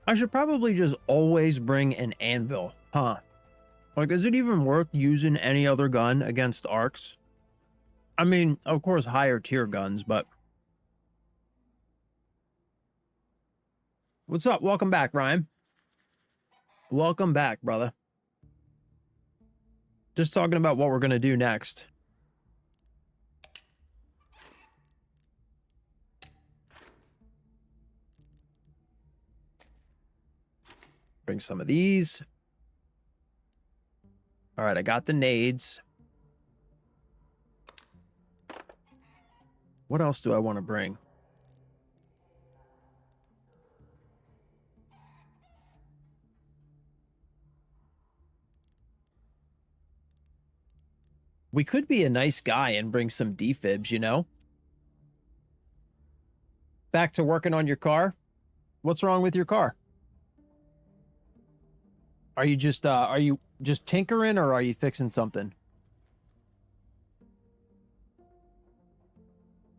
I should probably just always bring an anvil, huh? Like, is it even worth using any other gun against arcs? I mean, of course, higher tier guns, but... What's up? Welcome back, Ryan. Welcome back, brother. Just talking about what we're going to do next. Bring some of these. All right, I got the nades. What else do I want to bring? We could be a nice guy and bring some defibs, you know? Back to working on your car. What's wrong with your car? Are you just tinkering, or are you fixing something?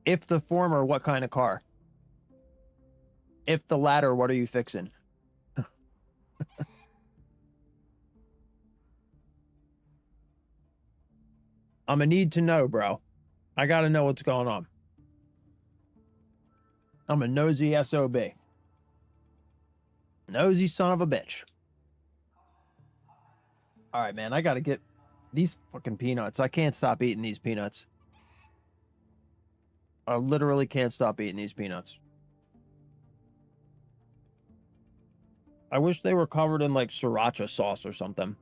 If the former, what kind of car? If the latter, what are you fixing? I'm gonna need to know, bro. I gotta know what's going on. I'm a nosy SOB. Nosy son of a bitch. All right, man. I gotta get these fucking peanuts. I can't stop eating these peanuts. I literally can't stop eating these peanuts. I wish they were covered in like sriracha sauce or something.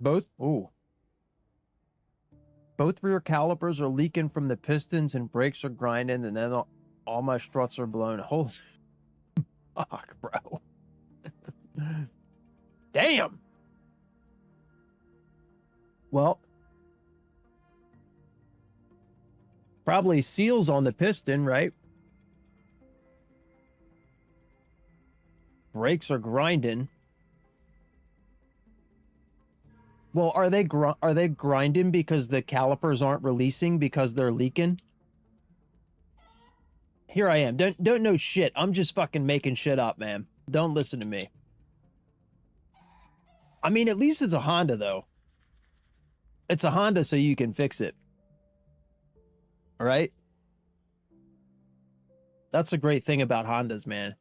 Both rear calipers are leaking from the pistons and brakes are grinding, and then all my struts are blown. Holy fuck, bro. Damn. Well, probably seals on the piston, right? Brakes are grinding. Well, are they grinding because the calipers aren't releasing because they're leaking? Here I am. Don't know shit. I'm just fucking making shit up, man. Don't listen to me. I mean, at least it's a Honda, though. It's a Honda, so you can fix it. All right? That's a great thing about Hondas, man.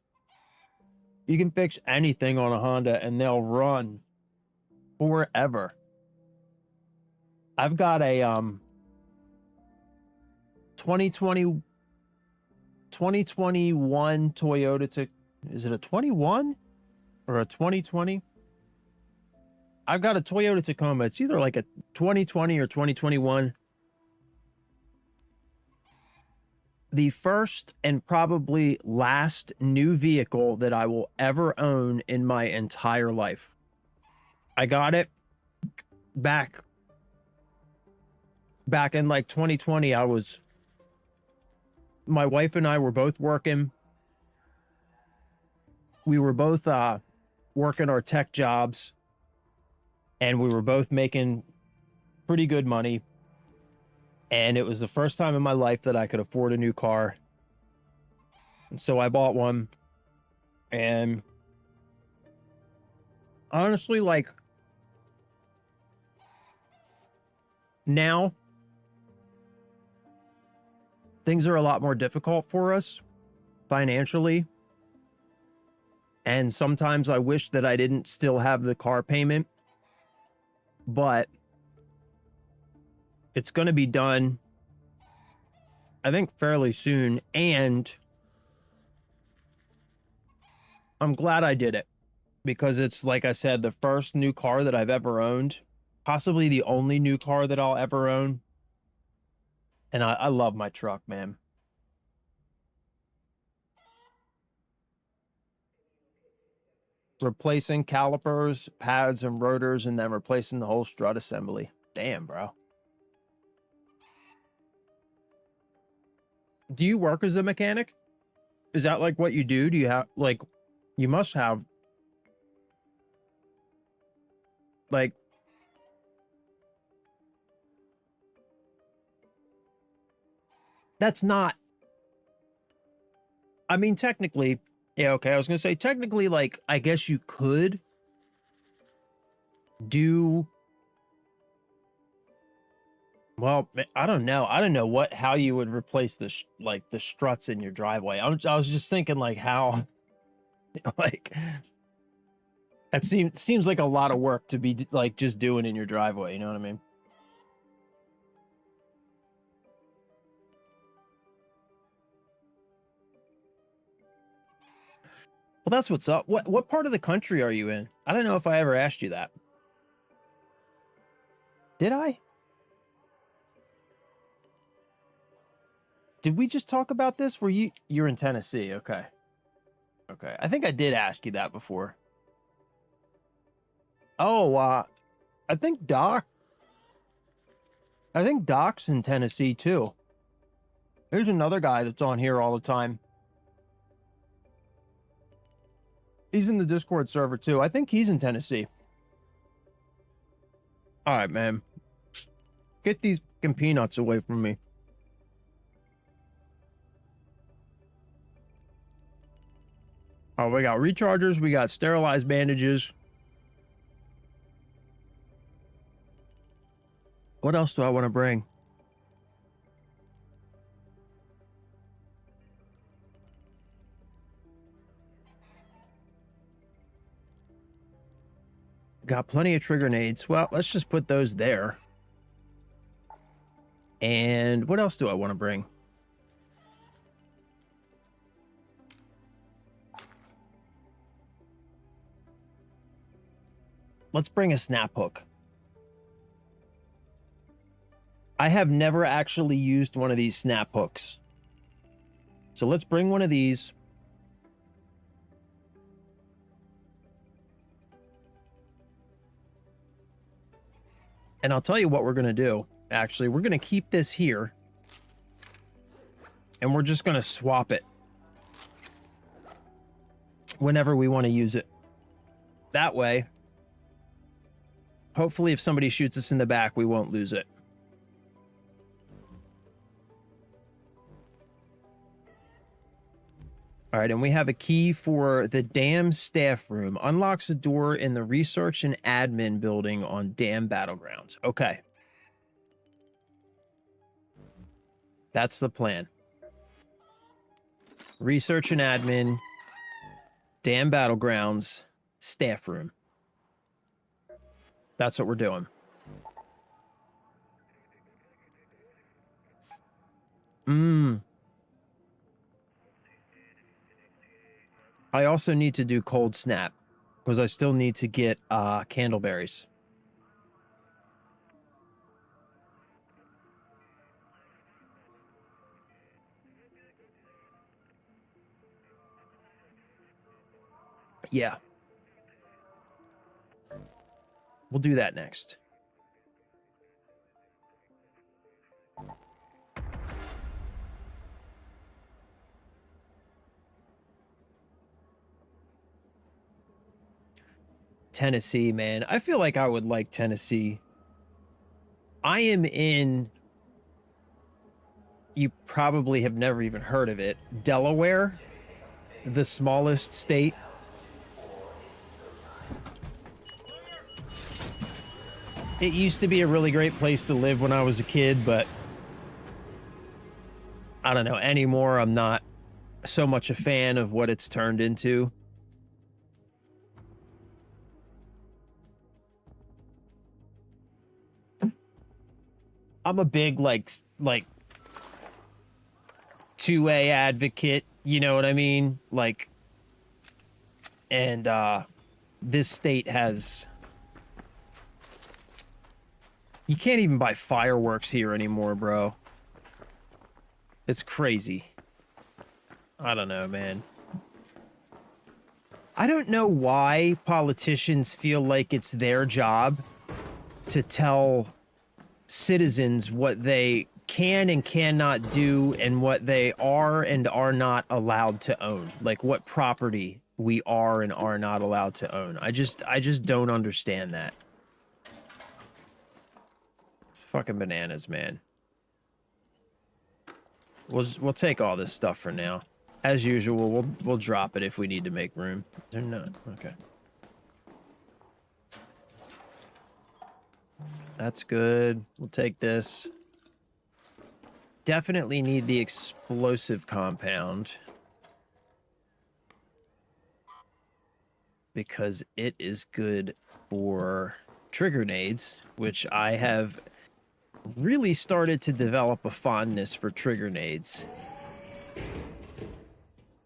You can fix anything on a Honda, and they'll run forever. I've got a 2021 Toyota. Is it a 21 or a 2020? I've got a Toyota Tacoma. It's either like a 2020 or 2021. The first and probably last new vehicle that I will ever own in my entire life. I got it back in like 2020. My wife and I were both working. We were both working our tech jobs, and we were both making pretty good money. And it was the first time in my life that I could afford a new car. And so I bought one. And honestly, like, now things are a lot more difficult for us financially. And sometimes I wish that I didn't still have the car payment. But it's going to be done, I think, fairly soon. And I'm glad I did it, because it's, like I said, the first new car that I've ever owned, possibly the only new car that I'll ever own. And I love my truck, man. Replacing calipers, pads, and rotors, and then replacing the whole strut assembly. Damn, bro. Do you work as a mechanic? Is that like what you do? Do you have, like, you must have, like, that's not, I mean, technically, yeah, okay, I was gonna say, technically, like, I guess you could do, well, I don't know. I don't know how you would replace the struts in your driveway. I was just thinking, like, how, like, that seems like a lot of work to be like just doing in your driveway. You know what I mean? Well, that's what's up. What part of the country are you in? I don't know if I ever asked you that. Did I? Did we just talk about this? You're in Tennessee? Okay. Okay, I think I did ask you that before. Oh, I think Doc's in Tennessee too. There's another guy that's on here all the time. He's in the Discord server too. I think he's in Tennessee. All right, man. Get these fucking peanuts away from me. Oh, we got rechargers. We got sterilized bandages. What else do I want to bring? Got plenty of trigger nades. Well, let's just put those there. And what else do I want to bring? Let's bring a snap hook. I have never actually used one of these snap hooks. So let's bring one of these. And I'll tell you what we're going to do. Actually, we're going to keep this here. And we're just going to swap it whenever we want to use it. That way, hopefully if somebody shoots us in the back, we won't lose it. All right, and we have a key for the Dam staff room. Unlocks a door in the research and admin building on Dam Battlegrounds. Okay. That's the plan. Research and admin, Dam Battlegrounds, staff room. That's what we're doing. I also need to do cold snap because I still need to get candleberries. Yeah. We'll do that next. Tennessee, man. I feel like I would like Tennessee. I am in... You probably have never even heard of it. Delaware, the smallest state. It used to be a really great place to live when I was a kid, but I don't know. Anymore, I'm not so much a fan of what it's turned into. I'm a big, like 2A advocate, you know what I mean? Like, and this state has... You can't even buy fireworks here anymore, bro. It's crazy. I don't know, man. I don't know why politicians feel like it's their job to tell citizens what they can and cannot do and what they are and are not allowed to own. Like what property we are and are not allowed to own. I just don't understand that. It's fucking bananas, man. We'll take all this stuff for now. As usual, we'll drop it if we need to make room. They're not. Okay. That's good. We'll take this. Definitely need the explosive compound. Because it is good for trigger nades, which I have really started to develop a fondness for trigger nades.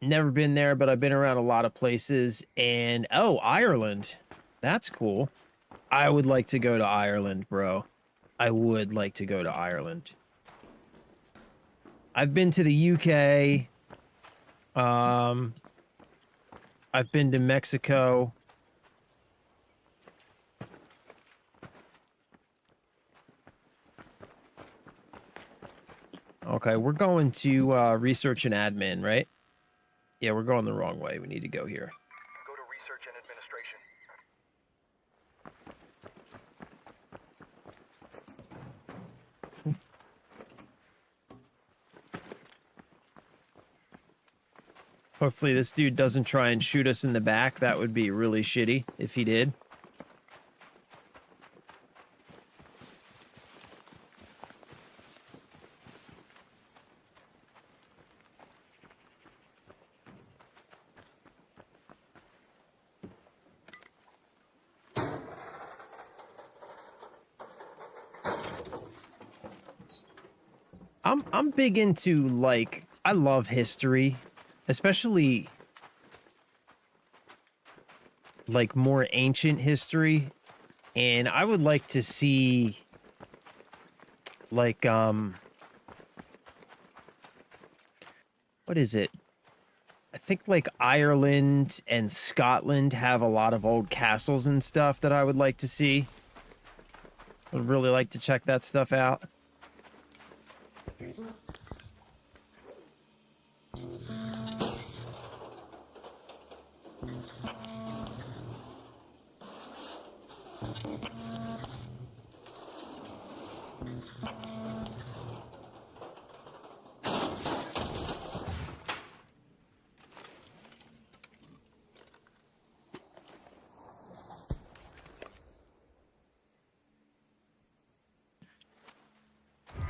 Never been there, but I've been around a lot of places. And, oh, Ireland. That's cool. I would like to go to Ireland, bro. I would like to go to Ireland. I've been to the UK. I've been to Mexico. Okay, we're going to research and admin, right? Yeah, we're going the wrong way. We need to go here. Go to research and administration. Hopefully this dude doesn't try and shoot us in the back. That would be really shitty if he did. I'm big into, like, I love history, especially like more ancient history, and I would like to see like what is it? I think like Ireland and Scotland have a lot of old castles and stuff that I would like to see. I would really like to check that stuff out.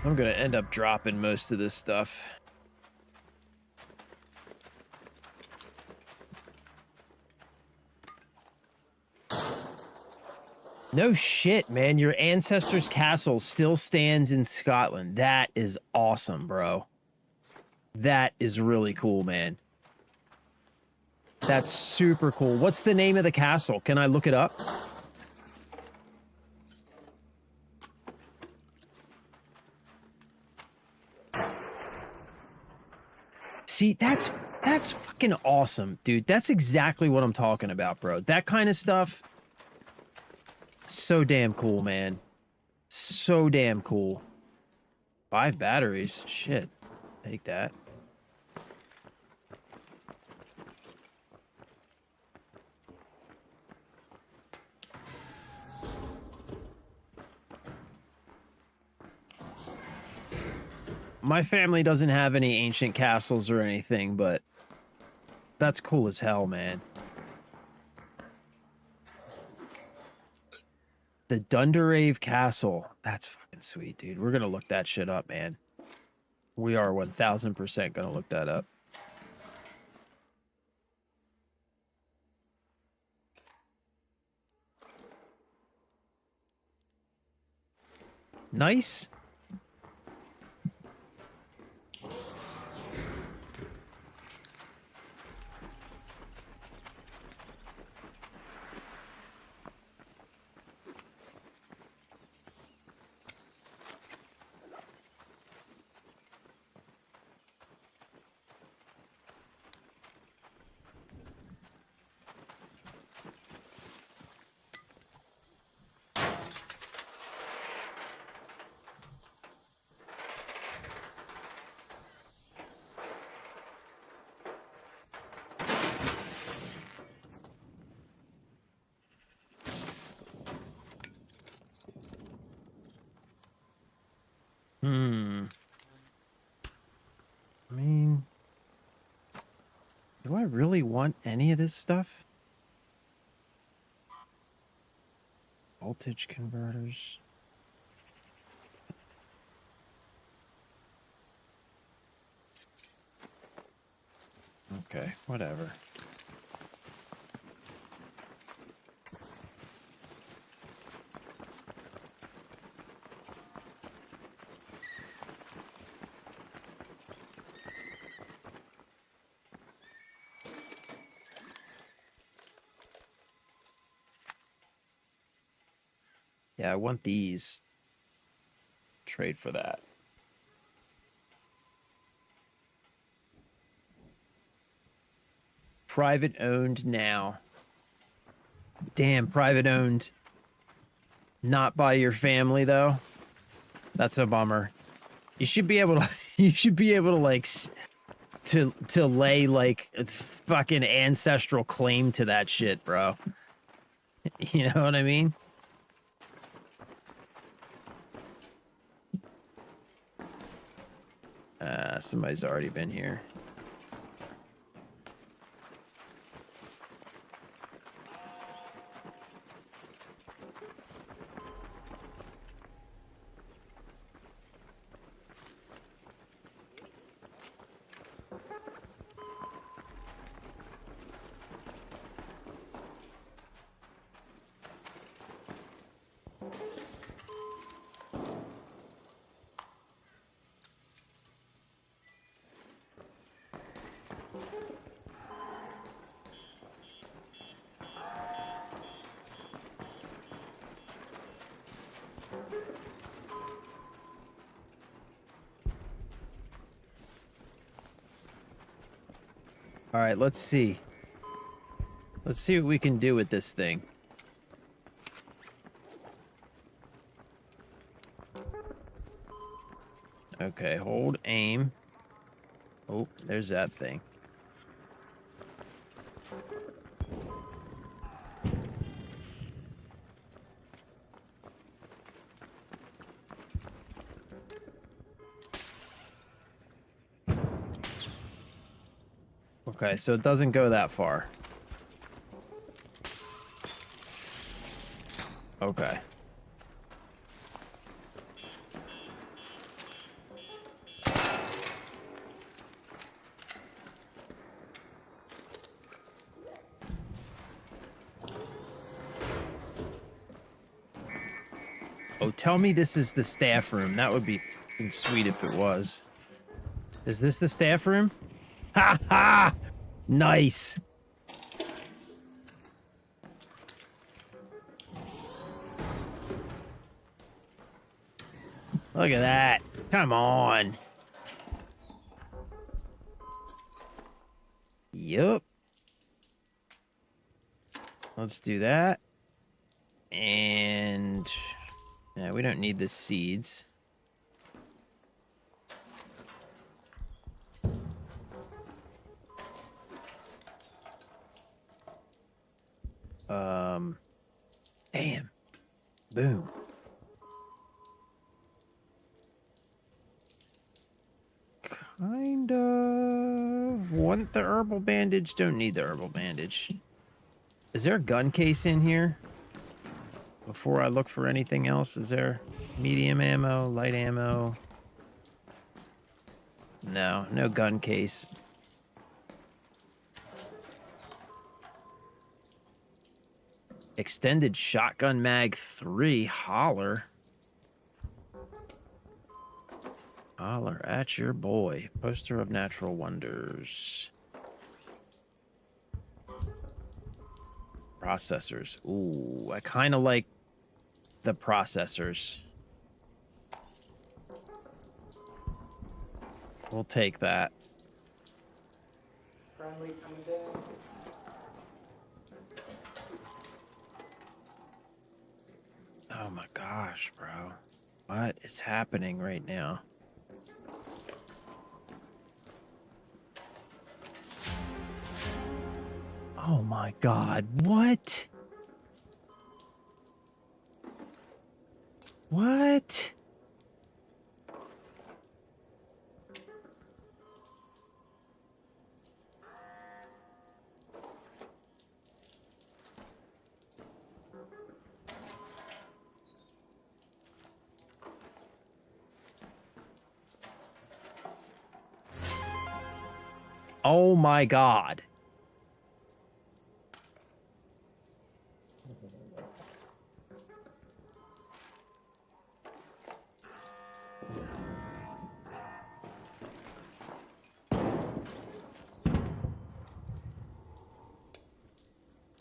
I'm gonna end up dropping most of this stuff. No shit, man. Your ancestors' castle still stands in Scotland. That is awesome, bro. That is really cool, man. That's super cool. What's the name of the castle? Can I look it up? See, that's fucking awesome, dude. That's exactly what I'm talking about, bro. That kind of stuff. So damn cool, man. So damn cool. 5 batteries. Shit. Take that. My family doesn't have any ancient castles or anything, but that's cool as hell, man. The Dunderave Castle. That's fucking sweet, dude. We're gonna look that shit up, man. We are 1000% gonna look that up. Nice. I mean, do I really want any of this stuff? Voltage converters. Okay, whatever. Yeah, I want these. Trade for that. private owned now. Damn, private owned. Not by your family though. That's a bummer. You should be able to. You should be able to like to lay like a fucking ancestral claim to that shit, bro. You know what I mean? Somebody's already been here. All right, let's see. Let's see what we can do with this thing. Okay, hold aim. Oh, there's that thing. Okay, so it doesn't go that far. Okay. Oh, tell me this is the staff room. That would be f***ing sweet if it was. Is this the staff room? Ha ha! Nice. Look at that. Come on. Yup. Let's do that. And yeah, we don't need the seeds. Damn. Boom. Kind of want the herbal bandage. Don't need the herbal bandage. Is there a gun case in here? Before I look for anything else, is there medium ammo, light ammo? No, no gun case. Extended shotgun mag 3, holler. Holler at your boy. Poster of natural wonders. Processors. Ooh, I kind of like the processors. We'll take that. Friendly coming down. Oh my gosh, bro. What is happening right now? Oh my god, what? What? Oh my god.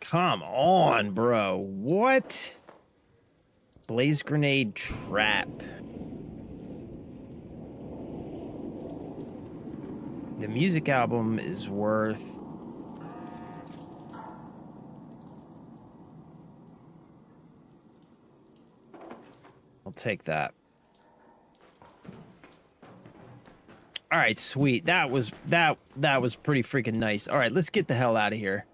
Come on, bro. What? Blaze grenade trap. The music album is worth take that. All right, sweet. That was pretty freaking nice. All right, let's get the hell out of here.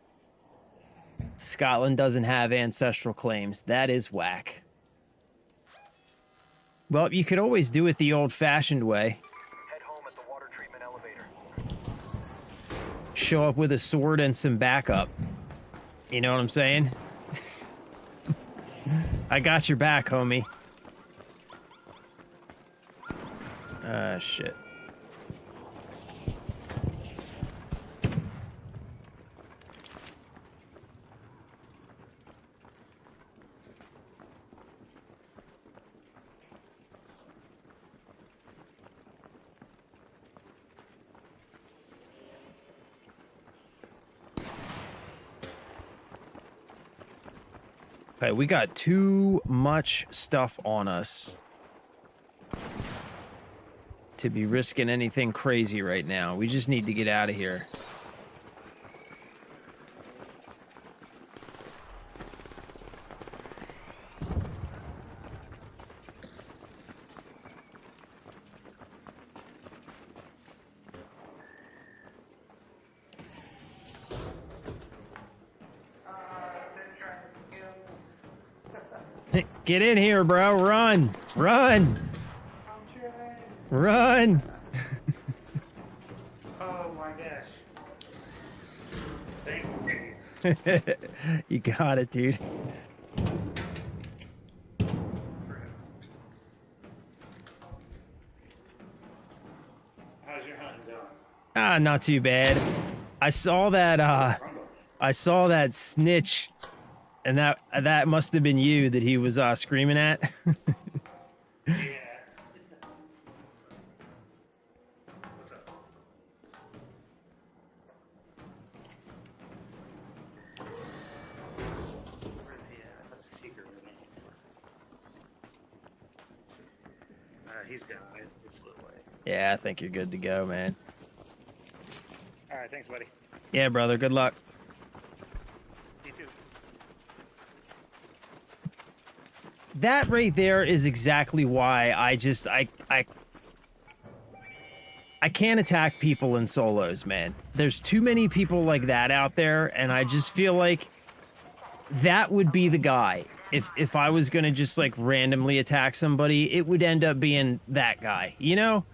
Scotland doesn't have ancestral claims. That is whack. Well, you could always do it the old-fashioned way. Head home at the water treatment elevator. Show up with a sword and some backup. You know what I'm saying? I got your back, homie. Ah, shit. Okay, we got too much stuff on us to be risking anything crazy right now. We just need to get out of here. Get in here, bro. Run. Run. Run. Oh my gosh. Thank you. You got it, dude. How's your hunting going? Ah, not too bad. I saw that snitch, and that must have been you that he was screaming at. Yeah. What's up? Where's he at? That's a secret room. He's gone. He flew away. Yeah, I think you're good to go, man. All right, thanks, buddy. Yeah, brother. Good luck. You too. That right there is exactly why I can't attack people in solos, man. There's too many people like that out there, and I just feel like that would be the guy. If I was gonna just like randomly attack somebody, it would end up being that guy, you know?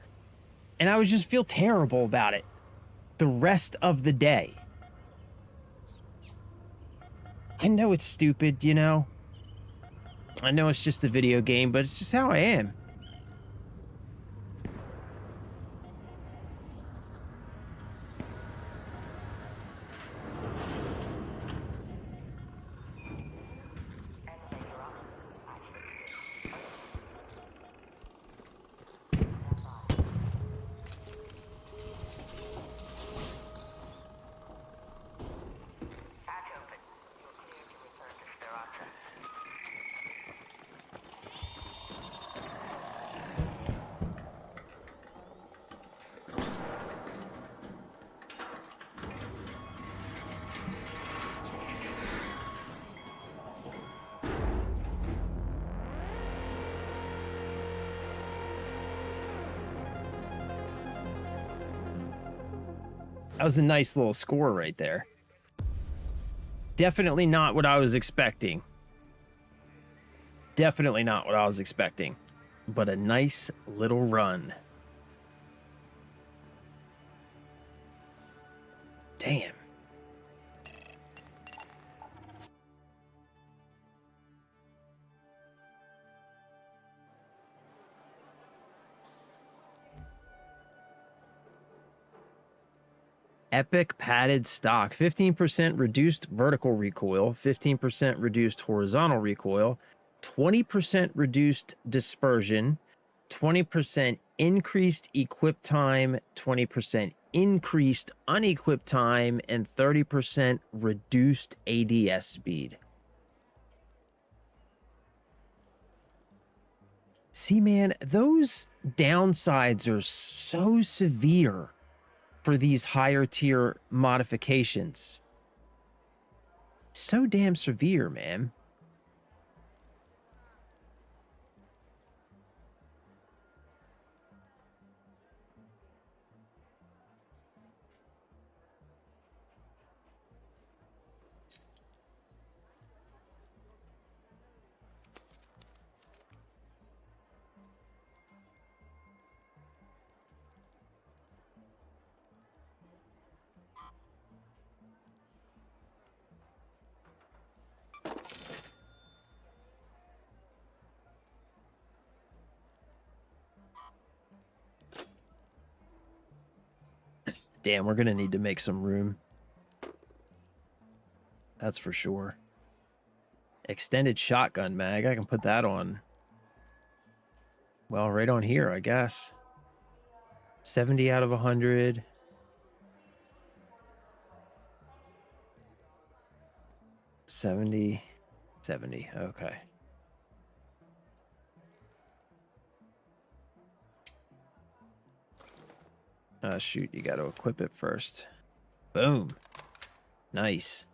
And I would just feel terrible about it the rest of the day. I know it's stupid, you know? I know it's just a video game, but it's just how I am. That was a nice little score right there. Definitely not what I was expecting. Definitely not what I was expecting. But a nice little run. Damn. Epic padded stock, 15% reduced vertical recoil, 15% reduced horizontal recoil, 20% reduced dispersion, 20% increased equip time, 20% increased unequipped time, and 30% reduced ADS speed. See, man, those downsides are so severe for these higher tier modifications. So damn severe, man. Damn, we're gonna need to make some room. That's for sure. Extended shotgun mag. I can put that on. Well, right on here, I guess. 70 out of 100. 70. Okay. Shoot, you got to equip it first. Boom. Nice.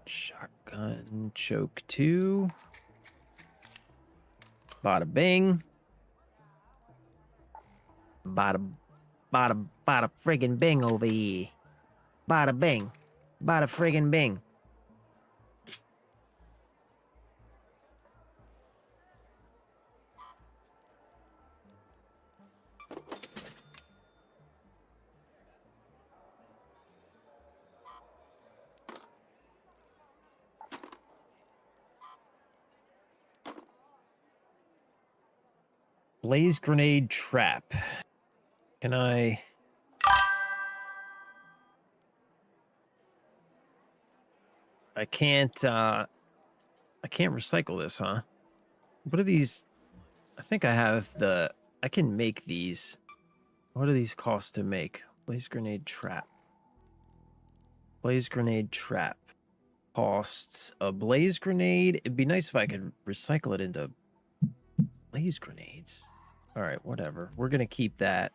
Shotgun choke 2. Bada bing. Bada friggin' bing over here. Bada bing. Bada friggin' bing. Blaze grenade trap. Can I... I can't recycle this, huh? What are these? I think I have the... I can make these. What do these cost to make? Blaze grenade trap. Blaze grenade trap. Costs a blaze grenade. It'd be nice if I could recycle it into blaze grenades. All right, whatever. We're going to keep that.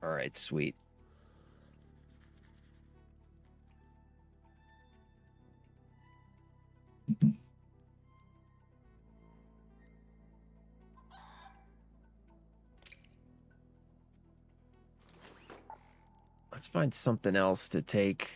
All right, sweet. Let's find something else to take.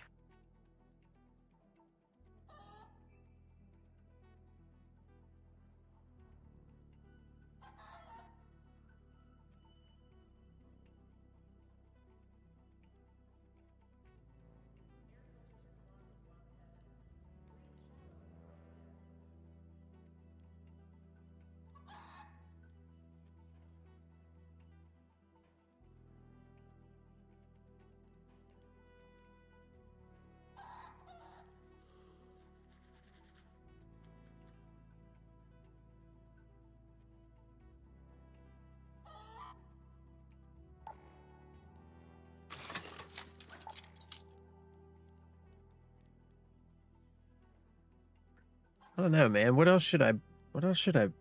I don't know, man. What else should I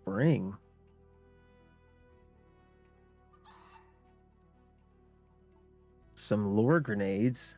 bring? Some lure grenades.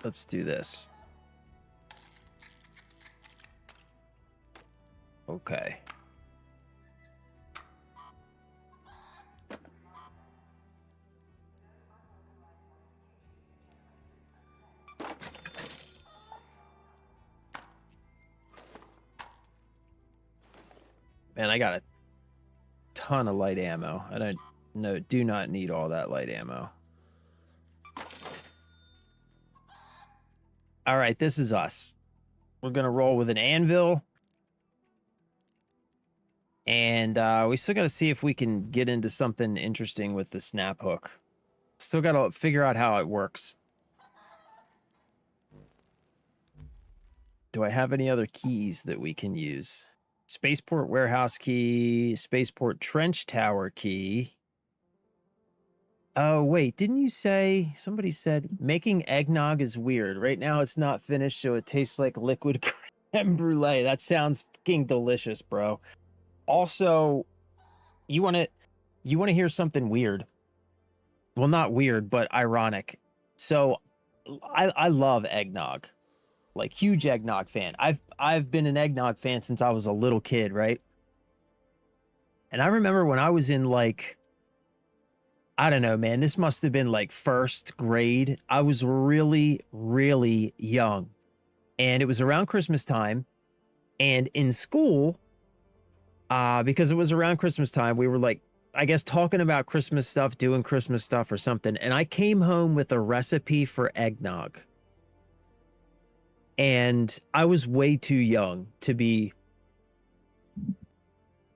Let's do this. Okay. Man, I got a ton of light ammo. I do not need all that light ammo. All right, this is us. We're going to roll with an anvil. And we still got to see if we can get into something interesting with the snap hook. Still got to figure out how it works. Do I have any other keys that we can use? Spaceport warehouse key, Spaceport trench tower key. Oh, wait, didn't you say, somebody said making eggnog is weird. Right now it's not finished, so it tastes like liquid creme brulee. That sounds fucking delicious, bro. Also, you want to hear something weird? Well, not weird, but ironic. So I love eggnog. Like, huge eggnog fan. I've been an eggnog fan since I was a little kid, right? And I remember when I was in, like, I don't know, man, this must have been like first grade. I was really, really young. And it was around Christmas time. And in school, because it was around Christmas time, we were like, I guess, talking about Christmas stuff, doing Christmas stuff or something. And I came home with a recipe for eggnog. And I was way too young to be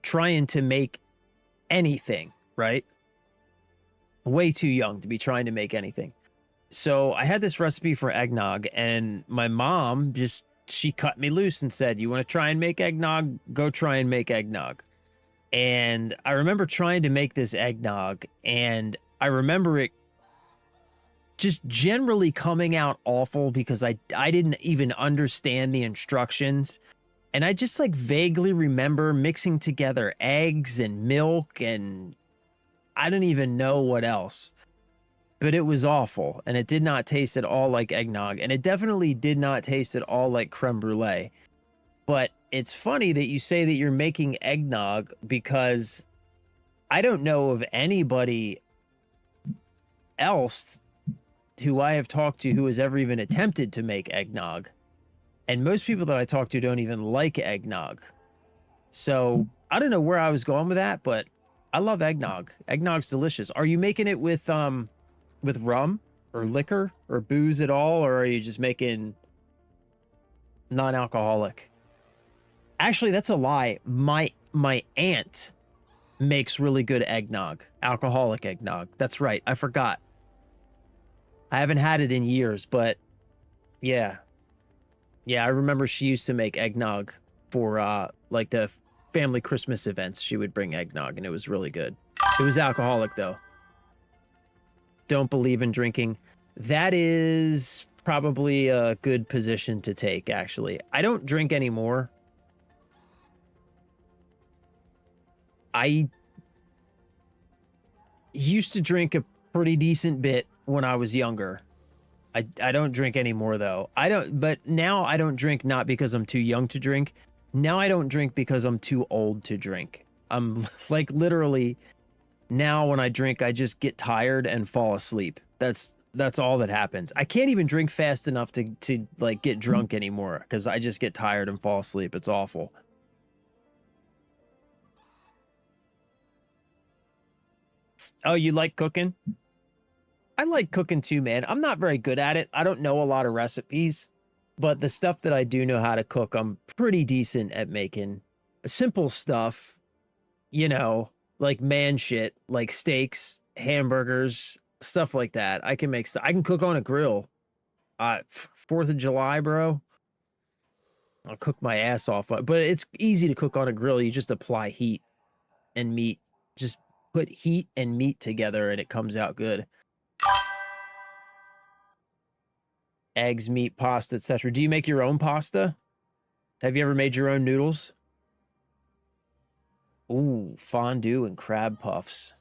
trying to make anything, right? Way too young to be trying to make anything. So I had this recipe for eggnog, and my mom she cut me loose and said, you want to try and make eggnog? Go try and make eggnog. And I remember trying to make this eggnog, and I remember it just generally coming out awful because I didn't even understand the instructions. And I just like vaguely remember mixing together eggs and milk, and I don't even know what else. But it was awful, and it did not taste at all like eggnog, and it definitely did not taste at all like creme brulee. But it's funny that you say that you're making eggnog, because I don't know of anybody else who I have talked to who has ever even attempted to make eggnog. And most people that I talk to don't even like eggnog. So I don't know where I was going with that, but I love eggnog. Eggnog's delicious. Are you making it with rum or liquor or booze at all, or are you just making non-alcoholic? Actually, that's a lie. My aunt makes really good eggnog, alcoholic eggnog. That's right. I forgot. I haven't had it in years, but yeah. Yeah, I remember she used to make eggnog for like the family Christmas events. She would bring eggnog, and it was really good. It was alcoholic though. Don't believe in drinking. That is probably a good position to take, actually. I don't drink anymore. I used to drink a pretty decent bit when I was younger. I don't drink anymore though. But now I don't drink not because I'm too young to drink. Now I don't drink because I'm too old to drink. I'm like literally now when I drink, I just get tired and fall asleep. That's all that happens. I can't even drink fast enough to like get drunk anymore because I just get tired and fall asleep. It's awful. Oh, you like cooking? I like cooking too, man. I'm not very good at it. I don't know a lot of recipes, but the stuff that I do know how to cook, I'm pretty decent at making. Simple stuff, you know, like man shit, like steaks, hamburgers, stuff like that. I can make stuff. I can cook on a grill. 4th of July, bro. I'll cook my ass off. But it's easy to cook on a grill. You just apply heat and meat. Just put heat and meat together and it comes out good. Eggs, meat, pasta, etc. Do you make your own pasta? Have you ever made your own noodles? Ooh, fondue and crab puffs.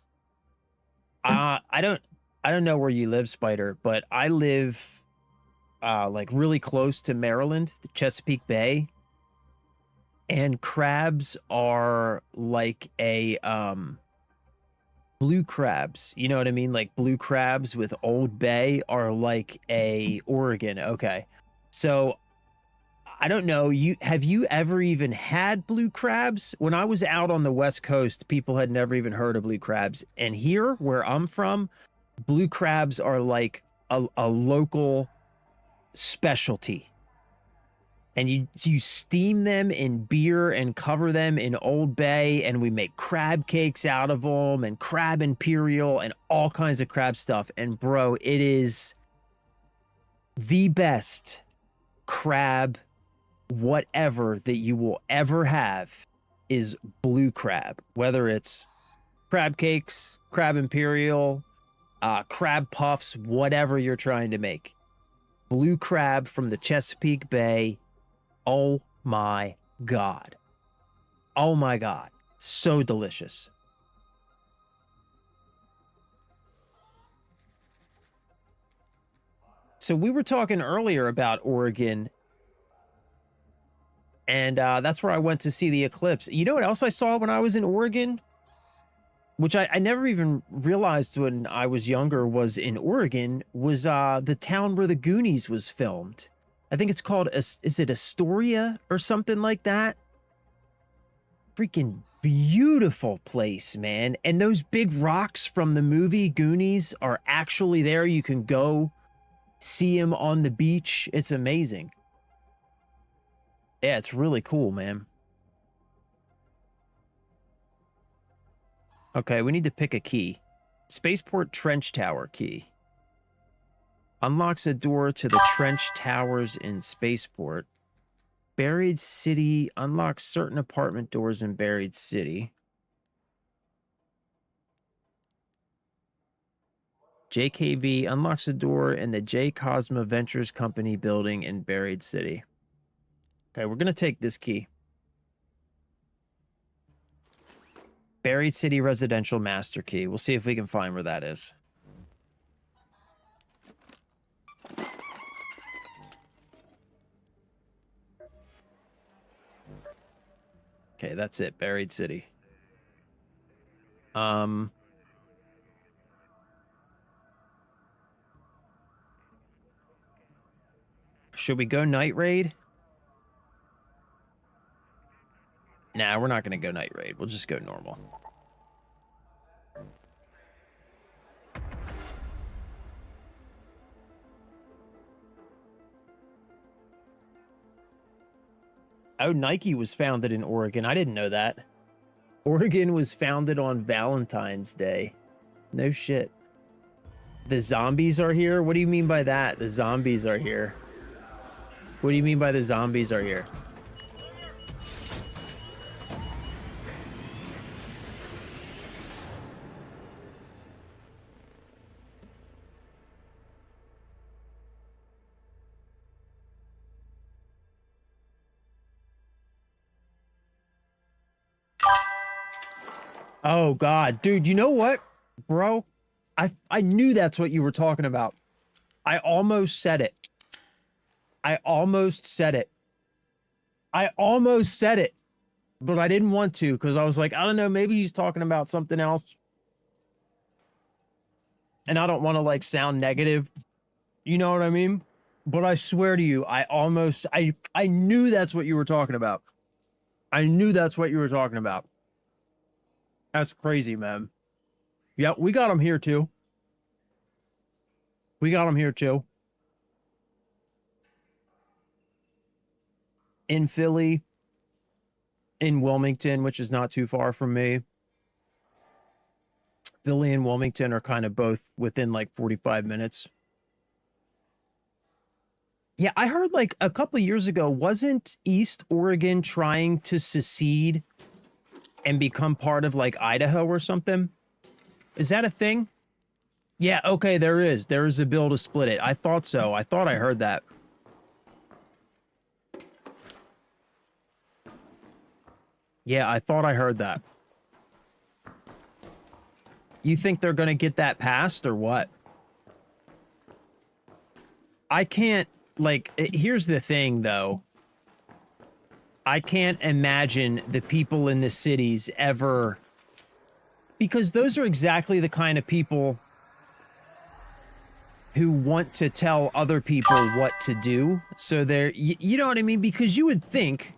I don't know where you live, Spider, but I live like really close to Maryland, the Chesapeake Bay. And crabs are like a blue crabs, you know what I mean? Like blue crabs with Old Bay are like a Oregon. Okay. So I don't know. Have you ever even had blue crabs? When I was out on the West Coast, people had never even heard of blue crabs. And here where I'm from, blue crabs are like a local specialty. And you steam them in beer and cover them in Old Bay, and we make crab cakes out of them and crab imperial and all kinds of crab stuff. And bro, it is the best crab whatever that you will ever have is blue crab, whether it's crab cakes, crab imperial, crab puffs, whatever you're trying to make. Blue crab from the Chesapeake Bay. Oh my God. Oh my God. So delicious. So we were talking earlier about Oregon, and that's where I went to see the eclipse. You know what else I saw when I was in Oregon? Which I never even realized when I was younger was in Oregon, was the town where the Goonies was filmed. I think it's called, is it Astoria or something like that? Freaking beautiful place, man. And those big rocks from the movie Goonies are actually there. You can go see them on the beach. It's amazing. Yeah, it's really cool, man. Okay, we need to pick a key. Spaceport Trench Tower key. Unlocks a door to the trench towers in Spaceport. Buried City unlocks certain apartment doors in Buried City. JKB unlocks a door in the J Cosma Ventures Company building in Buried City. Okay, we're going to take this key. Buried City Residential Master Key. We'll see if we can find where that is. Okay, that's it. Buried City. Should we go night raid? Nah, we're not going to go night raid. We'll just go normal. Oh, Nike was founded in Oregon. I didn't know that. Oregon was founded on Valentine's Day. No shit. The zombies are here? What do you mean by that? The zombies are here. What do you mean by the zombies are here? Oh God, dude, you know what, bro? I knew that's what you were talking about. I almost said it. I almost said it. I almost said it, but I didn't want to because I was like, I don't know, maybe he's talking about something else. And I don't want to like sound negative. You know what I mean? But I swear to you, I knew that's what you were talking about. I knew that's what you were talking about. That's crazy, man. Yeah, we got him here too. We got him here too. In Philly, in Wilmington, which is not too far from me. Philly and Wilmington are kind of both within like 45 minutes. Yeah, I heard like a couple of years ago, wasn't East Oregon trying to secede and become part of like Idaho or something? Is that a thing? Yeah, okay, there is. There is a bill to split it. I thought so. I thought I heard that. Yeah, I thought I heard that. You think they're going to get that passed or what? I can't, like, here's the thing, though. I can't imagine the people in the cities ever... Because those are exactly the kind of people who want to tell other people what to do. So they're... You know what I mean? Because you would think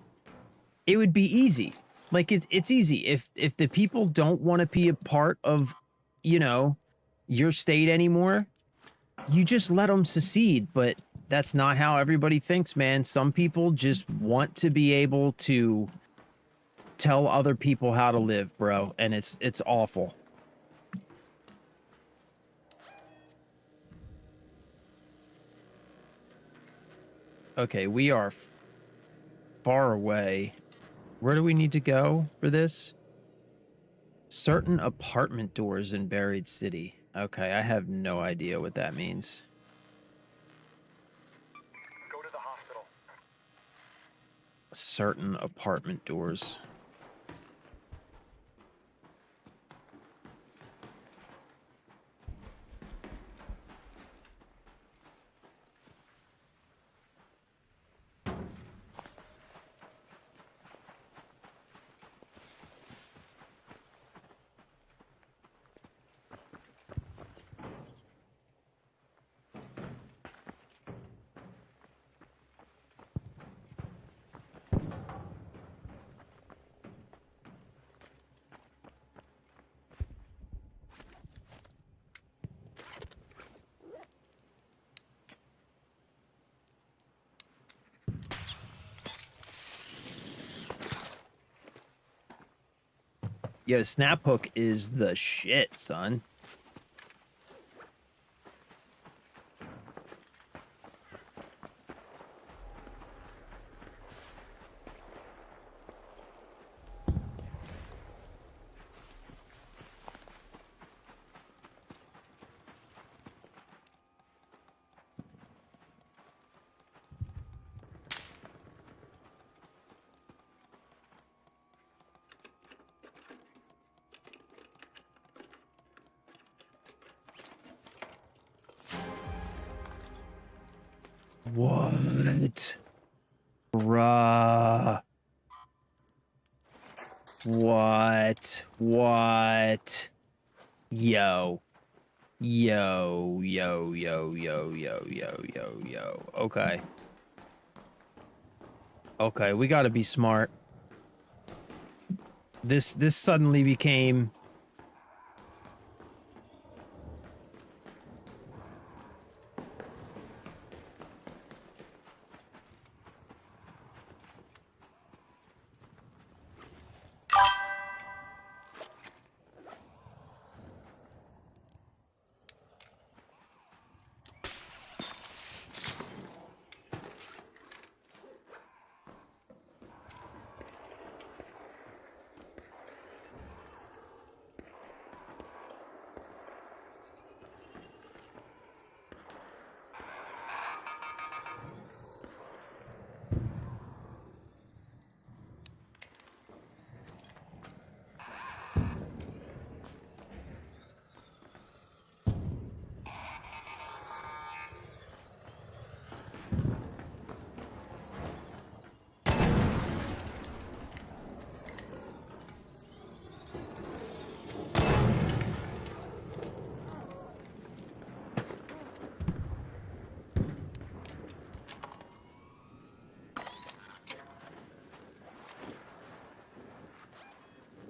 it would be easy. Like, it's easy. If the people don't want to be a part of, you know, your state anymore, you just let them secede. But that's not how everybody thinks, man. Some people just want to be able to tell other people how to live, bro, and it's awful. Okay, we are far away. Where do we need to go for this? Certain apartment doors in Buried City. Okay, I have no idea what that means. Go to the hospital. Certain apartment doors. Yo, snap hook is the shit, son. What? Bruh. What? What? Yo. Yo, yo, yo, yo, yo, yo, yo, yo. Okay. Okay, we gotta be smart. This suddenly became...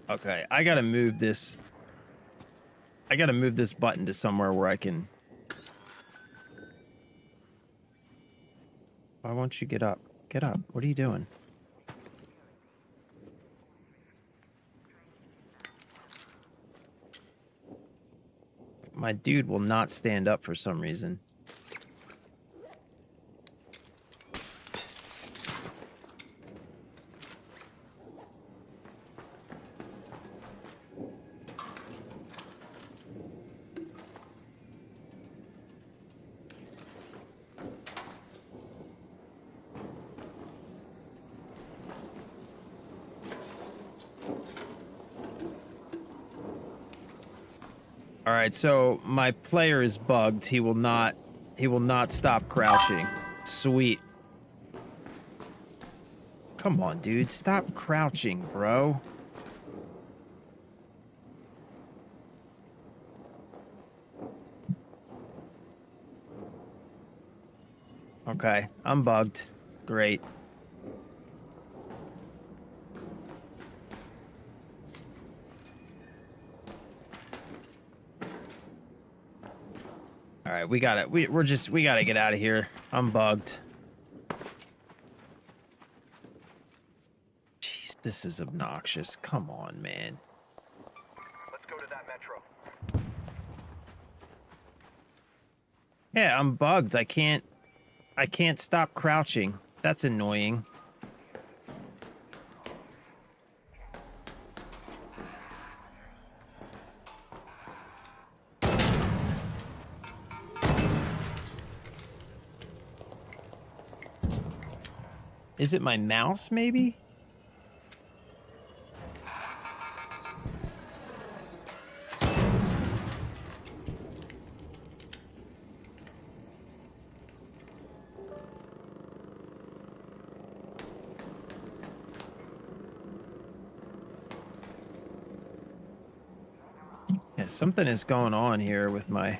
Okay, I gotta move this. I gotta move this button to somewhere where I can... Why won't you get up? Get up. What are you doing? My dude will not stand up for some reason. All right, so my player is bugged. He will not stop crouching. Sweet. Come on, dude. Stop crouching, bro. Okay, I'm bugged. Great. All right, we got it. We gotta get out of here. I'm bugged. Jeez, this is obnoxious. Come on, man. Let's go to that metro. Yeah, I'm bugged. I can't stop crouching. That's annoying. Is it my mouse, maybe? Yeah, something is going on here with my...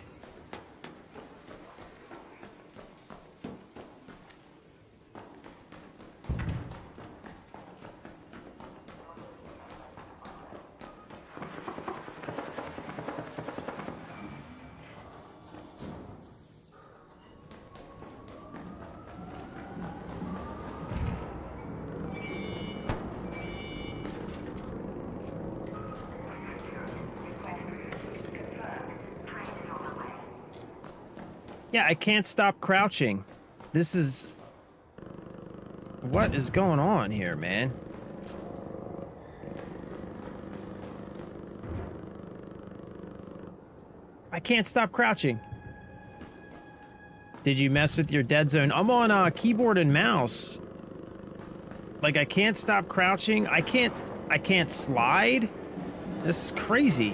Yeah, I can't stop crouching. This is... What is going on here, man? I can't stop crouching. Did you mess with your dead zone? I'm on keyboard and mouse. Like, I can't stop crouching. I can't slide. This is crazy.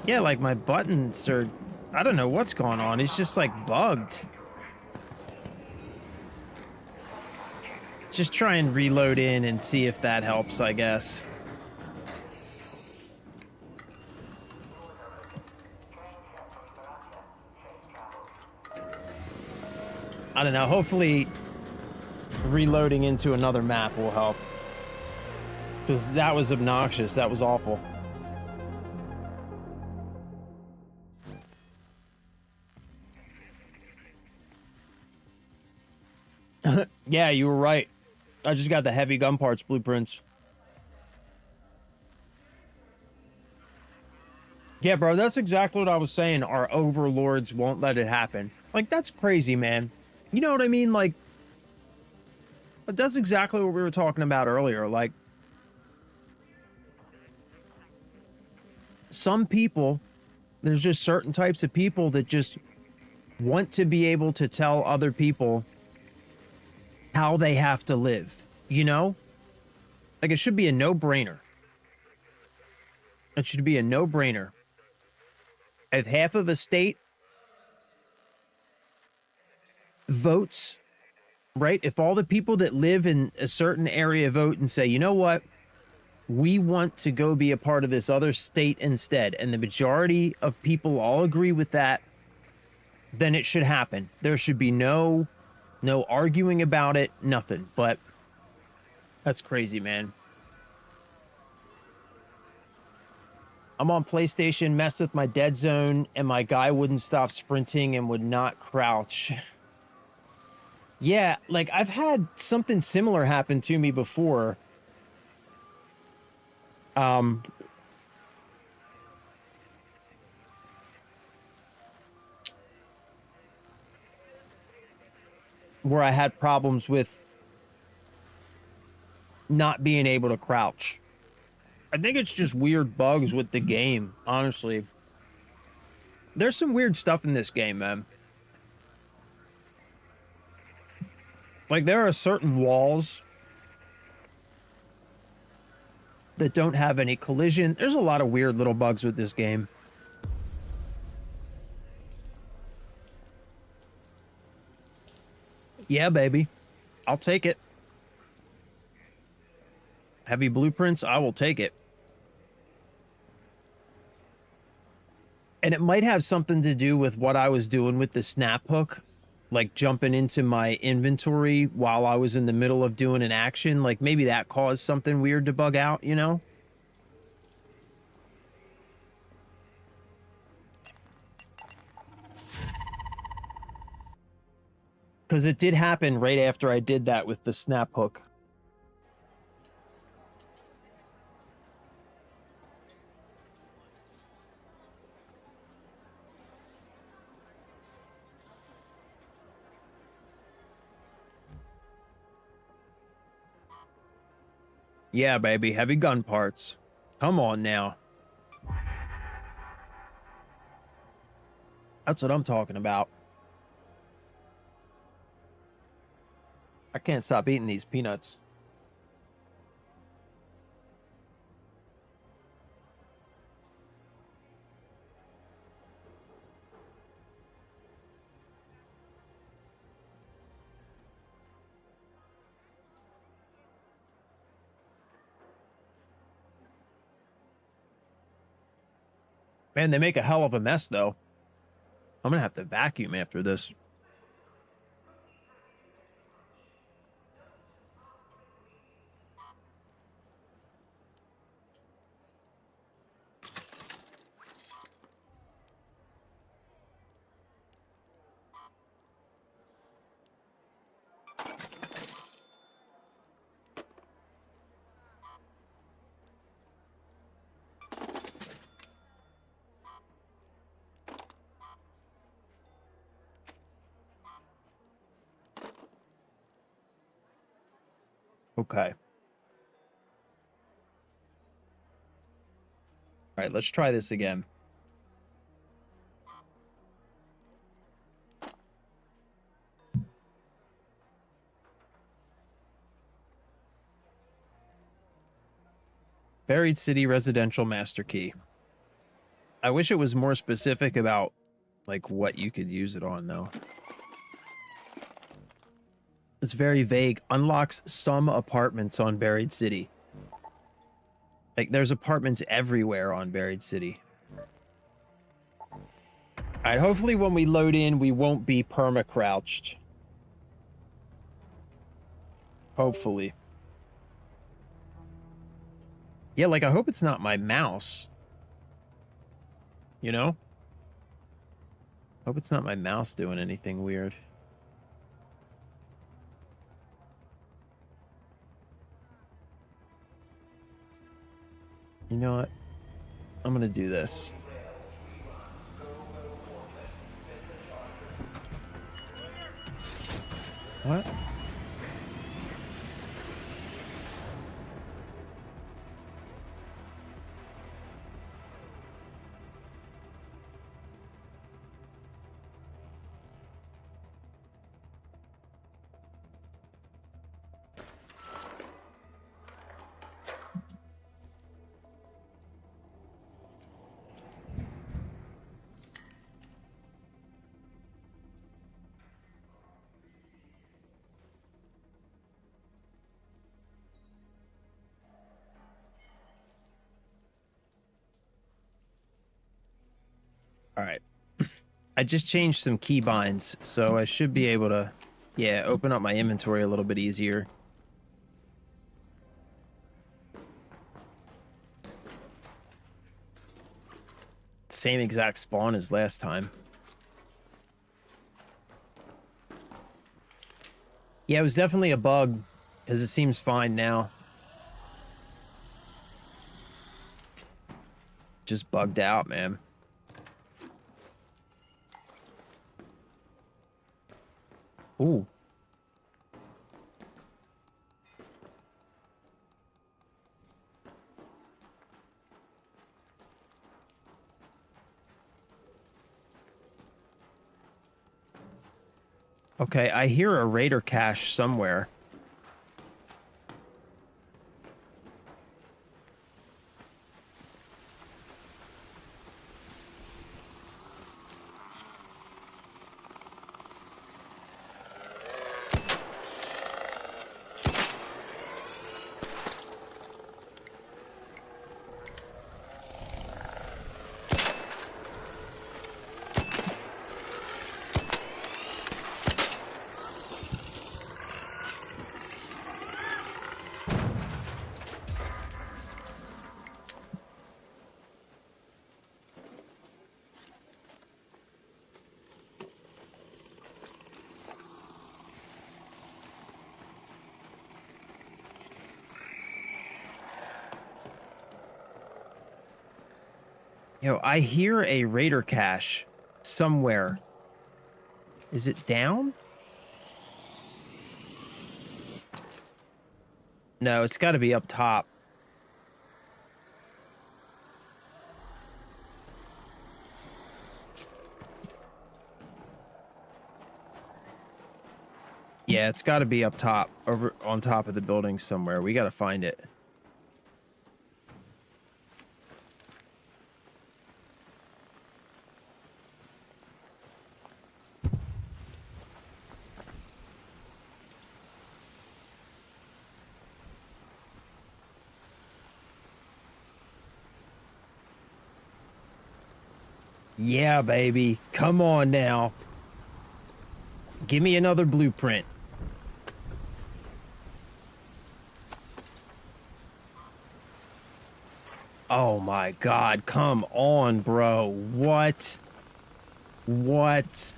Yeah, like my buttons are... I don't know what's going on. It's just like bugged. Just try and reload in and see if that helps, I guess. I don't know. Hopefully reloading into another map will help. Because that was obnoxious. That was awful. Yeah, you were right. I just got the heavy gun parts blueprints. Yeah, bro, that's exactly what I was saying. Our overlords won't let it happen. Like, that's crazy, man. You know what I mean? Like, but that's exactly what we were talking about earlier. Like, some people, there's just certain types of people that just want to be able to tell other people how they have to live, you know? Like, it should be a no-brainer. It should be a no-brainer. If half of a state votes, right? If all the people that live in a certain area vote and say, you know what? We want to go be a part of this other state instead, and the majority of people all agree with that, then it should happen. There should be no arguing about it, nothing. But that's crazy, man. I'm on PlayStation, messed with my dead zone, and my guy wouldn't stop sprinting and would not crouch. Yeah, like, I've had something similar happen to me before. Where I had problems with not being able to crouch. I think it's just weird bugs with the game, honestly. There's some weird stuff in this game, man. Like, there are certain walls that don't have any collision. There's a lot of weird little bugs with this game. Yeah, baby. I'll take it. Heavy blueprints, I will take it. And it might have something to do with what I was doing with the snap hook. Like, jumping into my inventory while I was in the middle of doing an action. Like, maybe that caused something weird to bug out, you know? Because it did happen right after I did that with the snap hook. Yeah, baby, heavy gun parts. Come on now. That's what I'm talking about. I can't stop eating these peanuts. Man, they make a hell of a mess, though. I'm gonna have to vacuum after this. Okay. All right, let's try this again. Buried City Residential Master Key. I wish it was more specific about, like, what you could use it on, though. It's very vague. Unlocks some apartments on Buried City. Like, there's apartments everywhere on Buried City. Alright, hopefully when we load in, we won't be perma-crouched. Hopefully. Yeah, like, I hope it's not my mouse. You know? Hope it's not my mouse doing anything weird. You know what? I'm gonna do this. What? All right. I just changed some key binds, so I should be able to, yeah, open up my inventory a little bit easier. Same exact spawn as last time. Yeah, it was definitely a bug, because it seems fine now. Just bugged out, man. Ooh. Okay, I hear a raider cache somewhere. Yo, I hear a raider cache somewhere. Is it down? No, it's got to be up top. Yeah, it's got to be up top, over on top of the building somewhere. We got to find it. Yeah, baby. Come on now. Give me another blueprint. Oh my God. Come on, bro. What? What?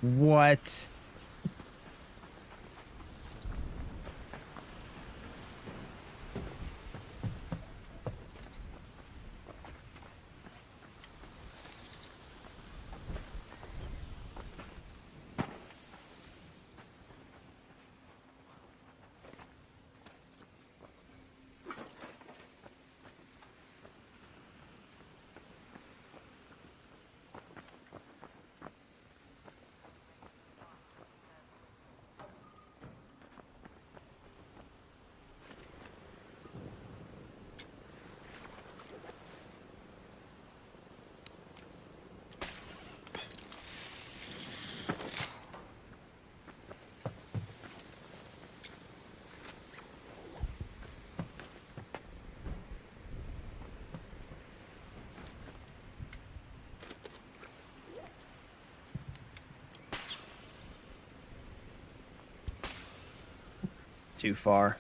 What? Too far.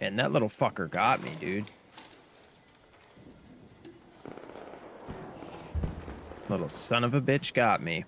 And that little fucker got me, dude. Little son of a bitch got me.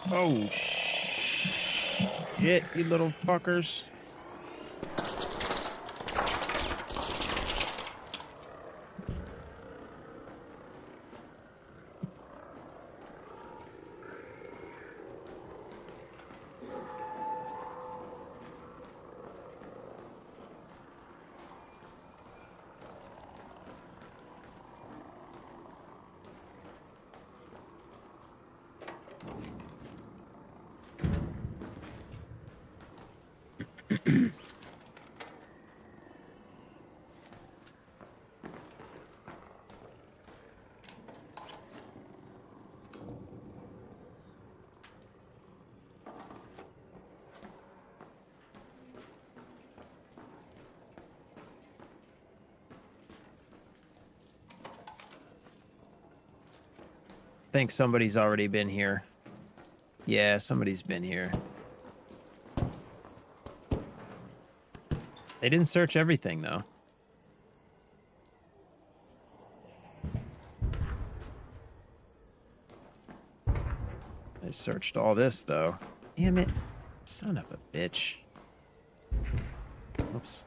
Oh, shit, you little fuckers. I think somebody's already been here. Yeah, somebody's been here. They didn't search everything, though. They searched all this, though. Damn it. Son of a bitch. Oops.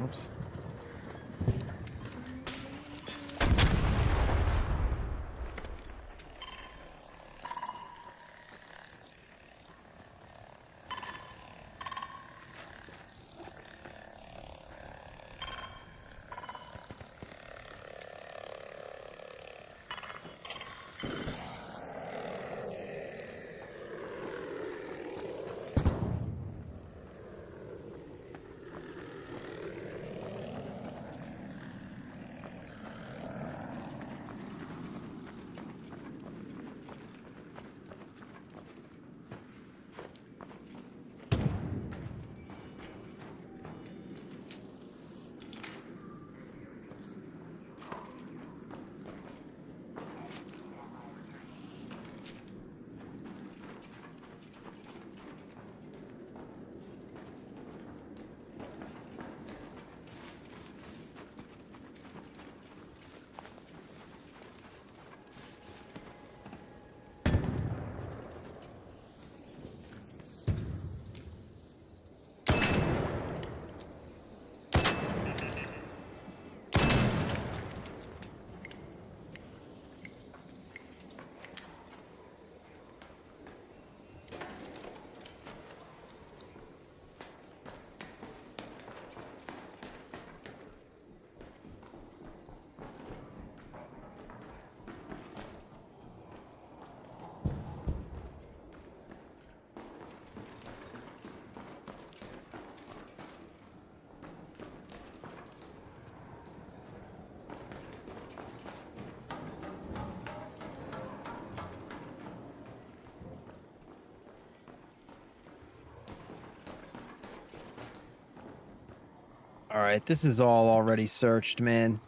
Oops. All right, this is all already searched, man.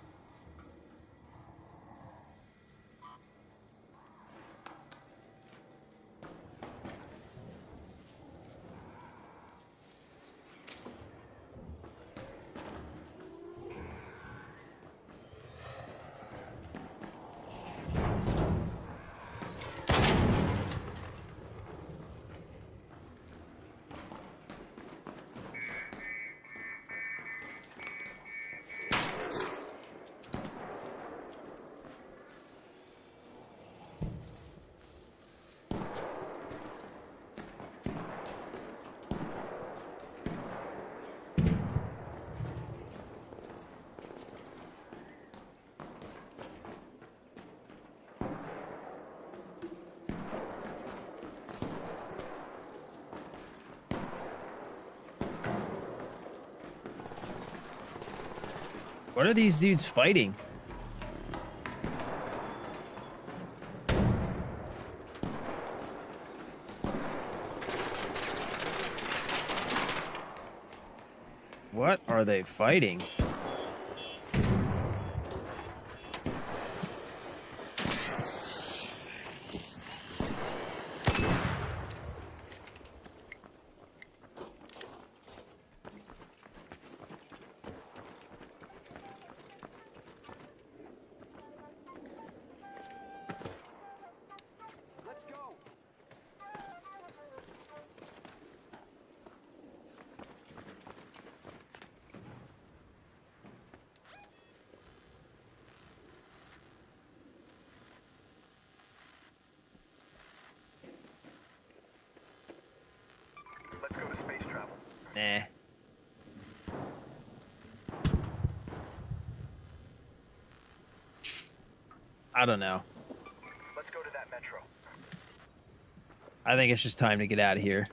What are these dudes fighting? What are they fighting? Let's go to space travel. Nah. I don't know. Let's go to that metro. I think it's just time to get out of here.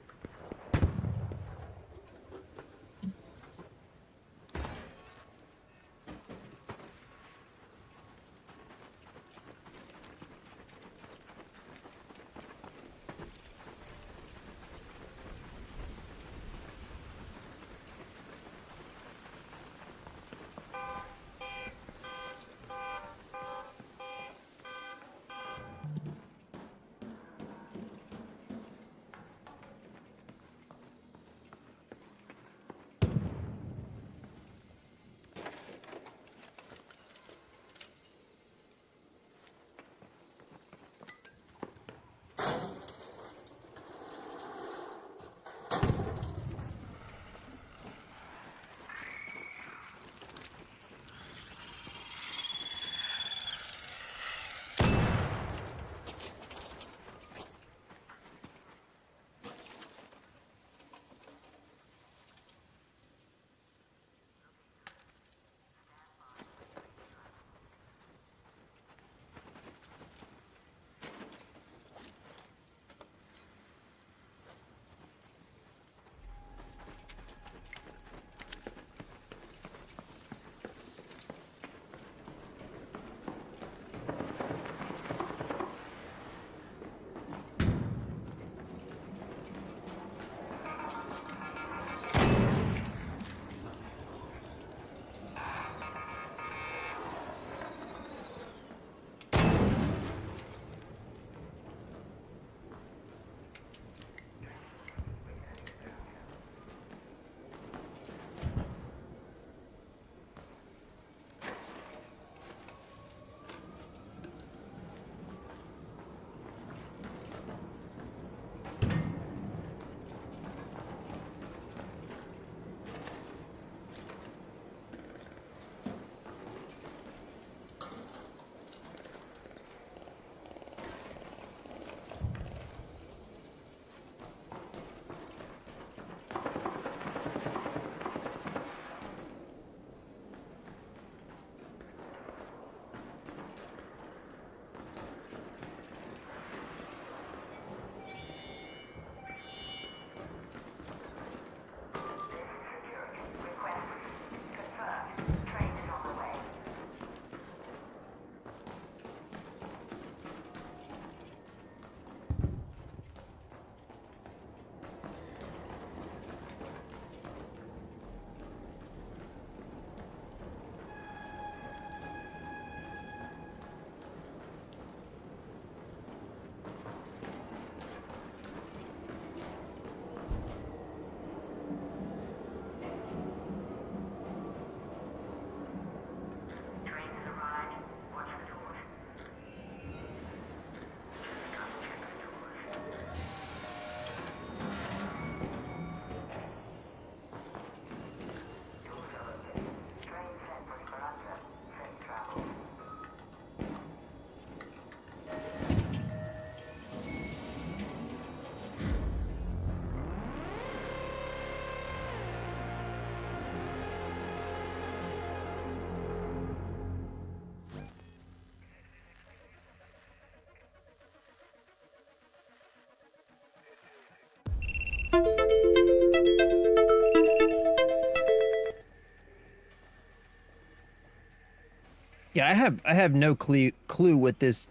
have no clue what this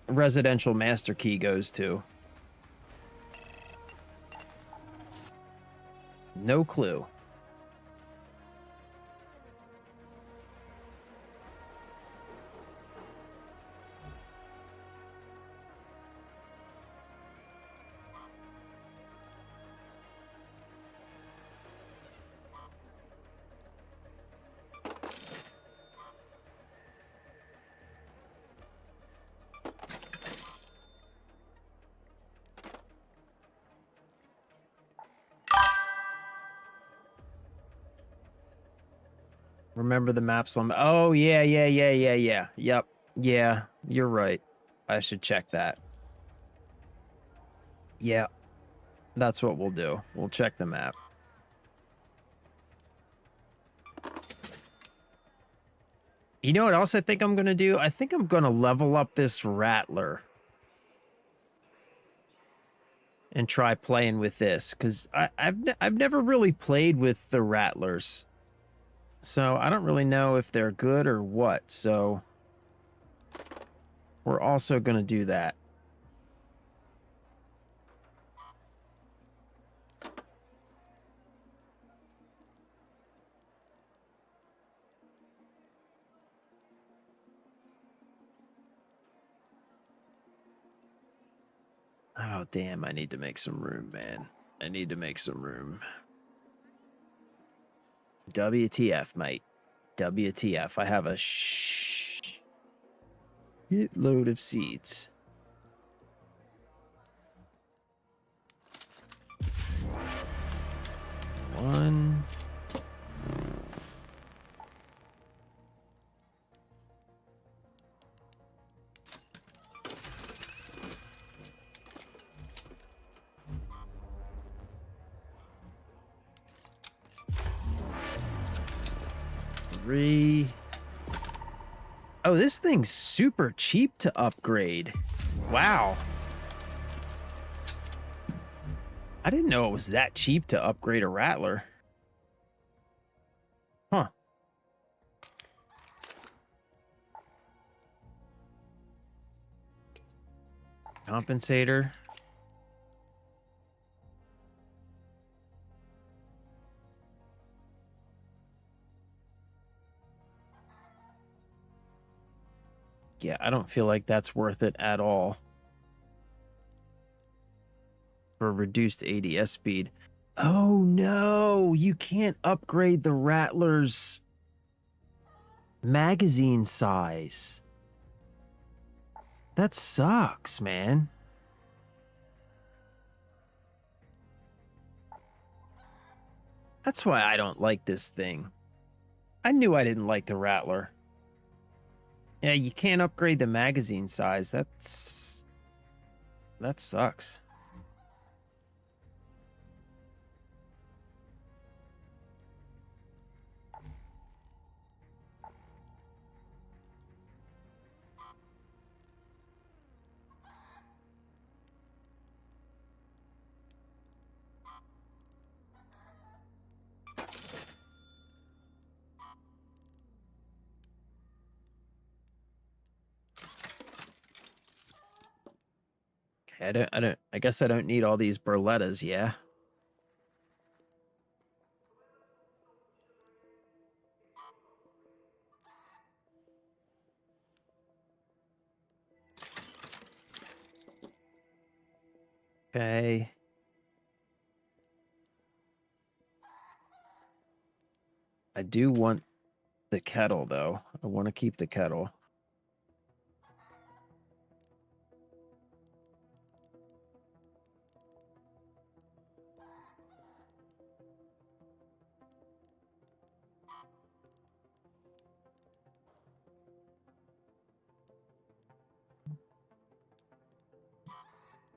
residential master key goes to. No clue. Remember the maps on. Oh, yeah. Yep. Yeah, you're right. I should check that. Yeah, that's what we'll do. We'll check the map. You know what else I think I'm going to do? I think I'm going to level up this Rattler. And try playing with this. Because I've never really played with the Rattlers. So I don't really know if they're good or what. So we're also going to do that. Oh, damn. I need to make some room, man. I need to make some room. WTF, mate. WTF. I have a shitload of seeds. One. Three. Oh, this thing's super cheap to upgrade. Wow. I didn't know it was that cheap to upgrade a Rattler. Huh. Compensator. Yeah, I don't feel like that's worth it at all. For reduced ADS speed. Oh no, you can't upgrade the Rattler's magazine size. That sucks, man. That's why I don't like this thing. I knew I didn't like the Rattler. Yeah, you can't upgrade the magazine size. That sucks. I guess I don't need all these Berlettas, yeah? Okay. I do want the kettle, though. I want to keep the kettle.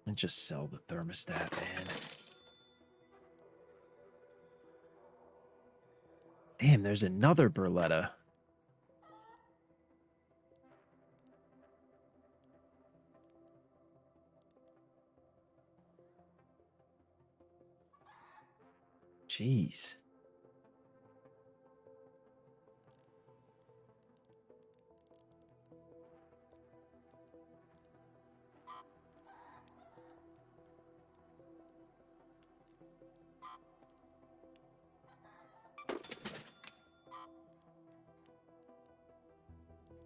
And just sell the thermostat, man. Damn, there's another Berletta. Jeez.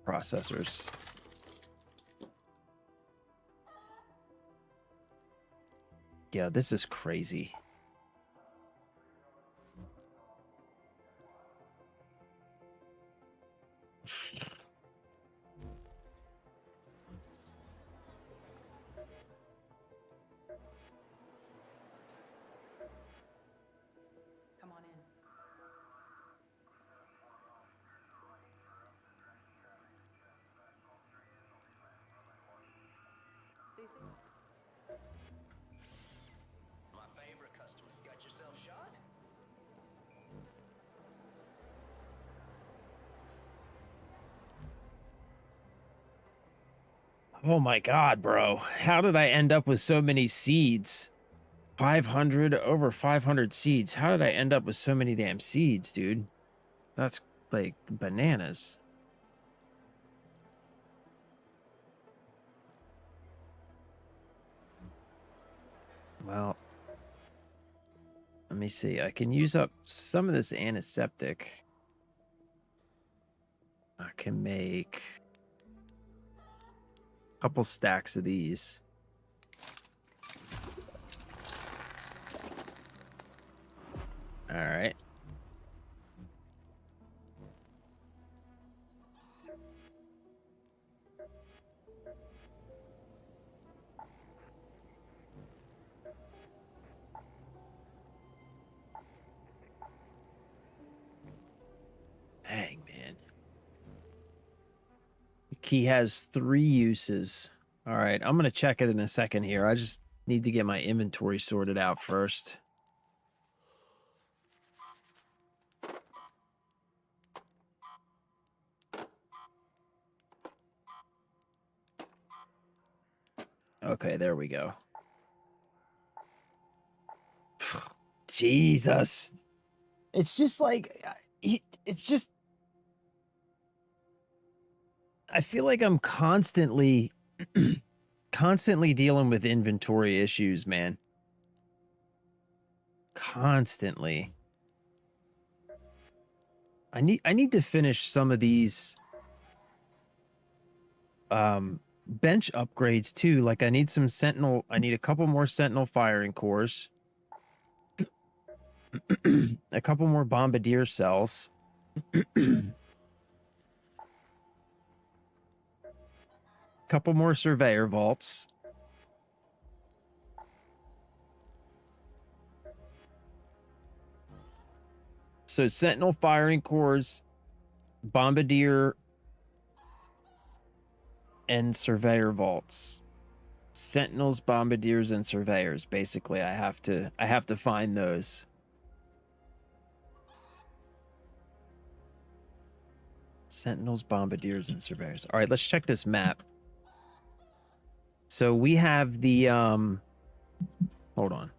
Processors. Yeah, this is crazy. Come on in. Daisy? My favorite customer. Got yourself shot? Oh my god, bro. How did I end up with so many seeds? 500, over 500 seeds. How did I end up with so many damn seeds, dude? That's like bananas. Well, let me see. I can use up some of this antiseptic. I can make a couple stacks of these. All right. Dang, man. The key has 3 uses. All right, I'm going to check it in a second here. I just need to get my inventory sorted out first. Okay, there we go. Jesus. It's just like, it's just, I feel like I'm constantly, constantly dealing with inventory issues, man. Constantly. I need to finish some of these bench upgrades too. Like I need some sentinel, I need a couple more sentinel firing cores. A couple more bombardier cells. Couple more surveyor vaults. So sentinel firing cores, bombardier, and surveyor vaults. Sentinels, bombardiers, and surveyors. Basically, I have to find those. Sentinels, bombardiers, and surveyors. All right, let's check this map. So we have the hold on.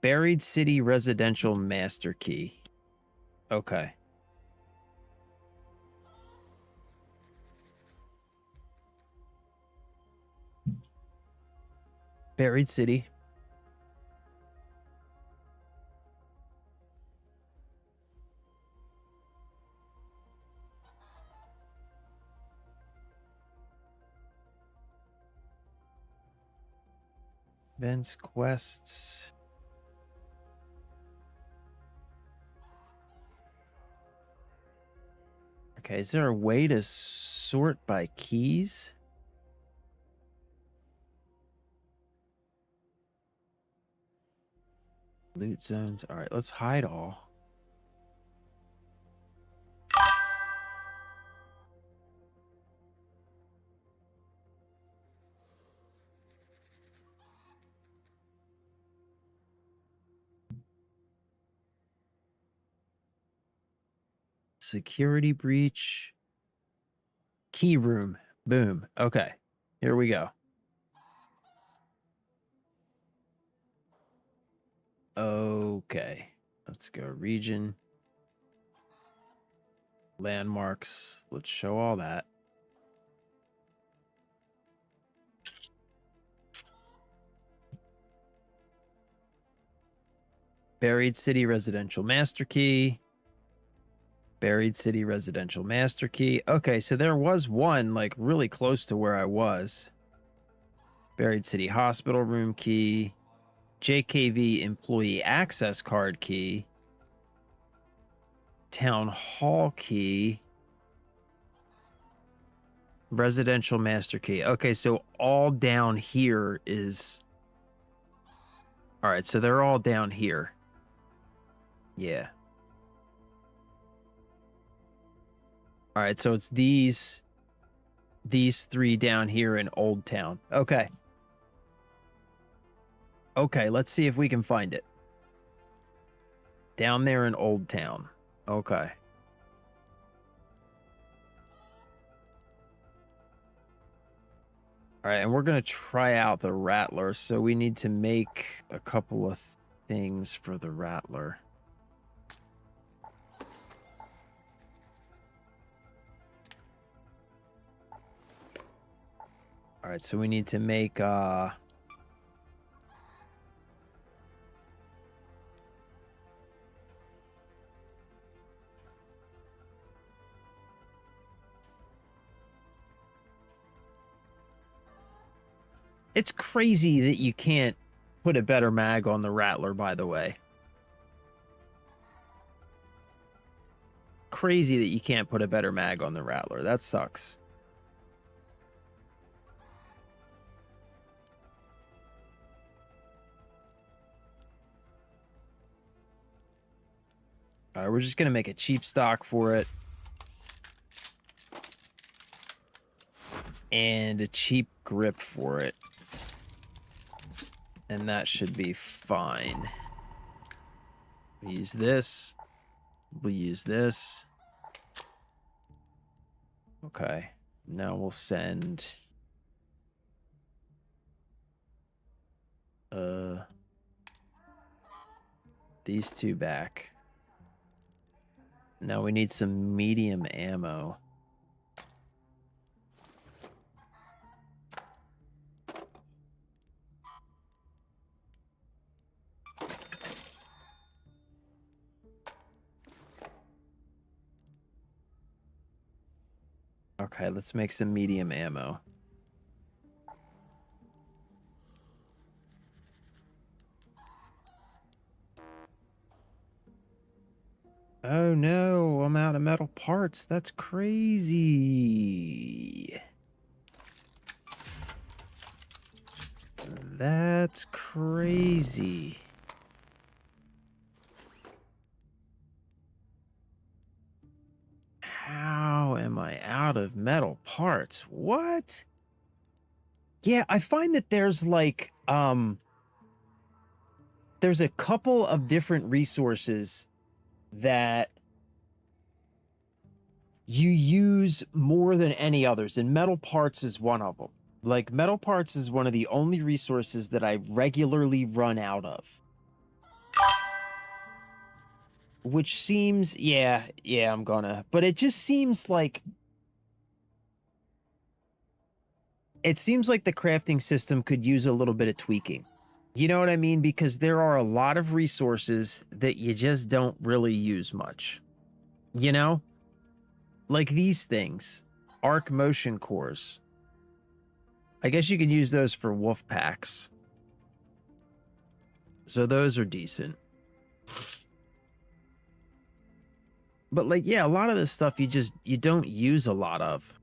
Buried City Residential Master Key. Okay. Buried City. Events, quests. Okay, is there a way to sort by keys? Loot zones. All right, let's hide all. Security breach. Key room. Boom. Okay, here we go. Okay, let's go region. Landmarks. Let's show all that. Buried City Residential Master Key. Buried City Residential Master Key. Okay, so there was one, like, really close to where I was. Buried City Hospital Room Key. JKV Employee Access Card Key. Town Hall Key. Residential Master Key. Okay, so all down here is... All right, so they're all down here. Yeah. All right, so it's these three down here in Old Town. Okay. Okay, let's see if we can find it. Down there in Old Town. Okay. All right, and we're going to try out the Rattler, so we need to make a couple of things for the Rattler. All right, so we need to make it's crazy that you can't put a better mag on the Rattler, by the way. Crazy that you can't put a better mag on the Rattler. That sucks. All right, we're just going to make a cheap stock for it. And a cheap grip for it. And that should be fine. We use this. We'll use this. Okay. Now we'll send... these two back. Now we need some medium ammo. Okay, let's make some medium ammo. Oh no, I'm out of metal parts. That's crazy. That's crazy. How am I out of metal parts? What? Yeah, I find that there's like, there's a couple of different resources that you use more than any others, and metal parts is one of them. Like, metal parts is one of the only resources that I regularly run out of. Which seems, yeah, I'm gonna. But it just seems like... It seems like the crafting system could use a little bit of tweaking. You know what I mean? Because there are a lot of resources that you just don't really use much. You know? Like these things. Arc motion cores. I guess you could use those for wolf packs. So those are decent. But like, yeah, a lot of this stuff you don't use a lot of.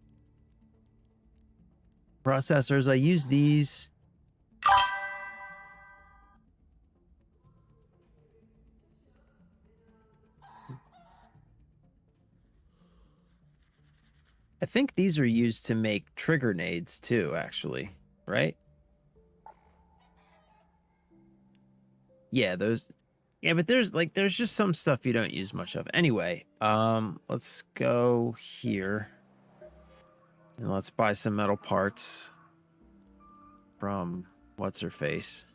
Processors, I use these. I think these are used to make trigger nades too, actually, right? Yeah, those. Yeah, but there's just some stuff you don't use much of. Anyway, let's go here. And let's buy some metal parts from what's her face.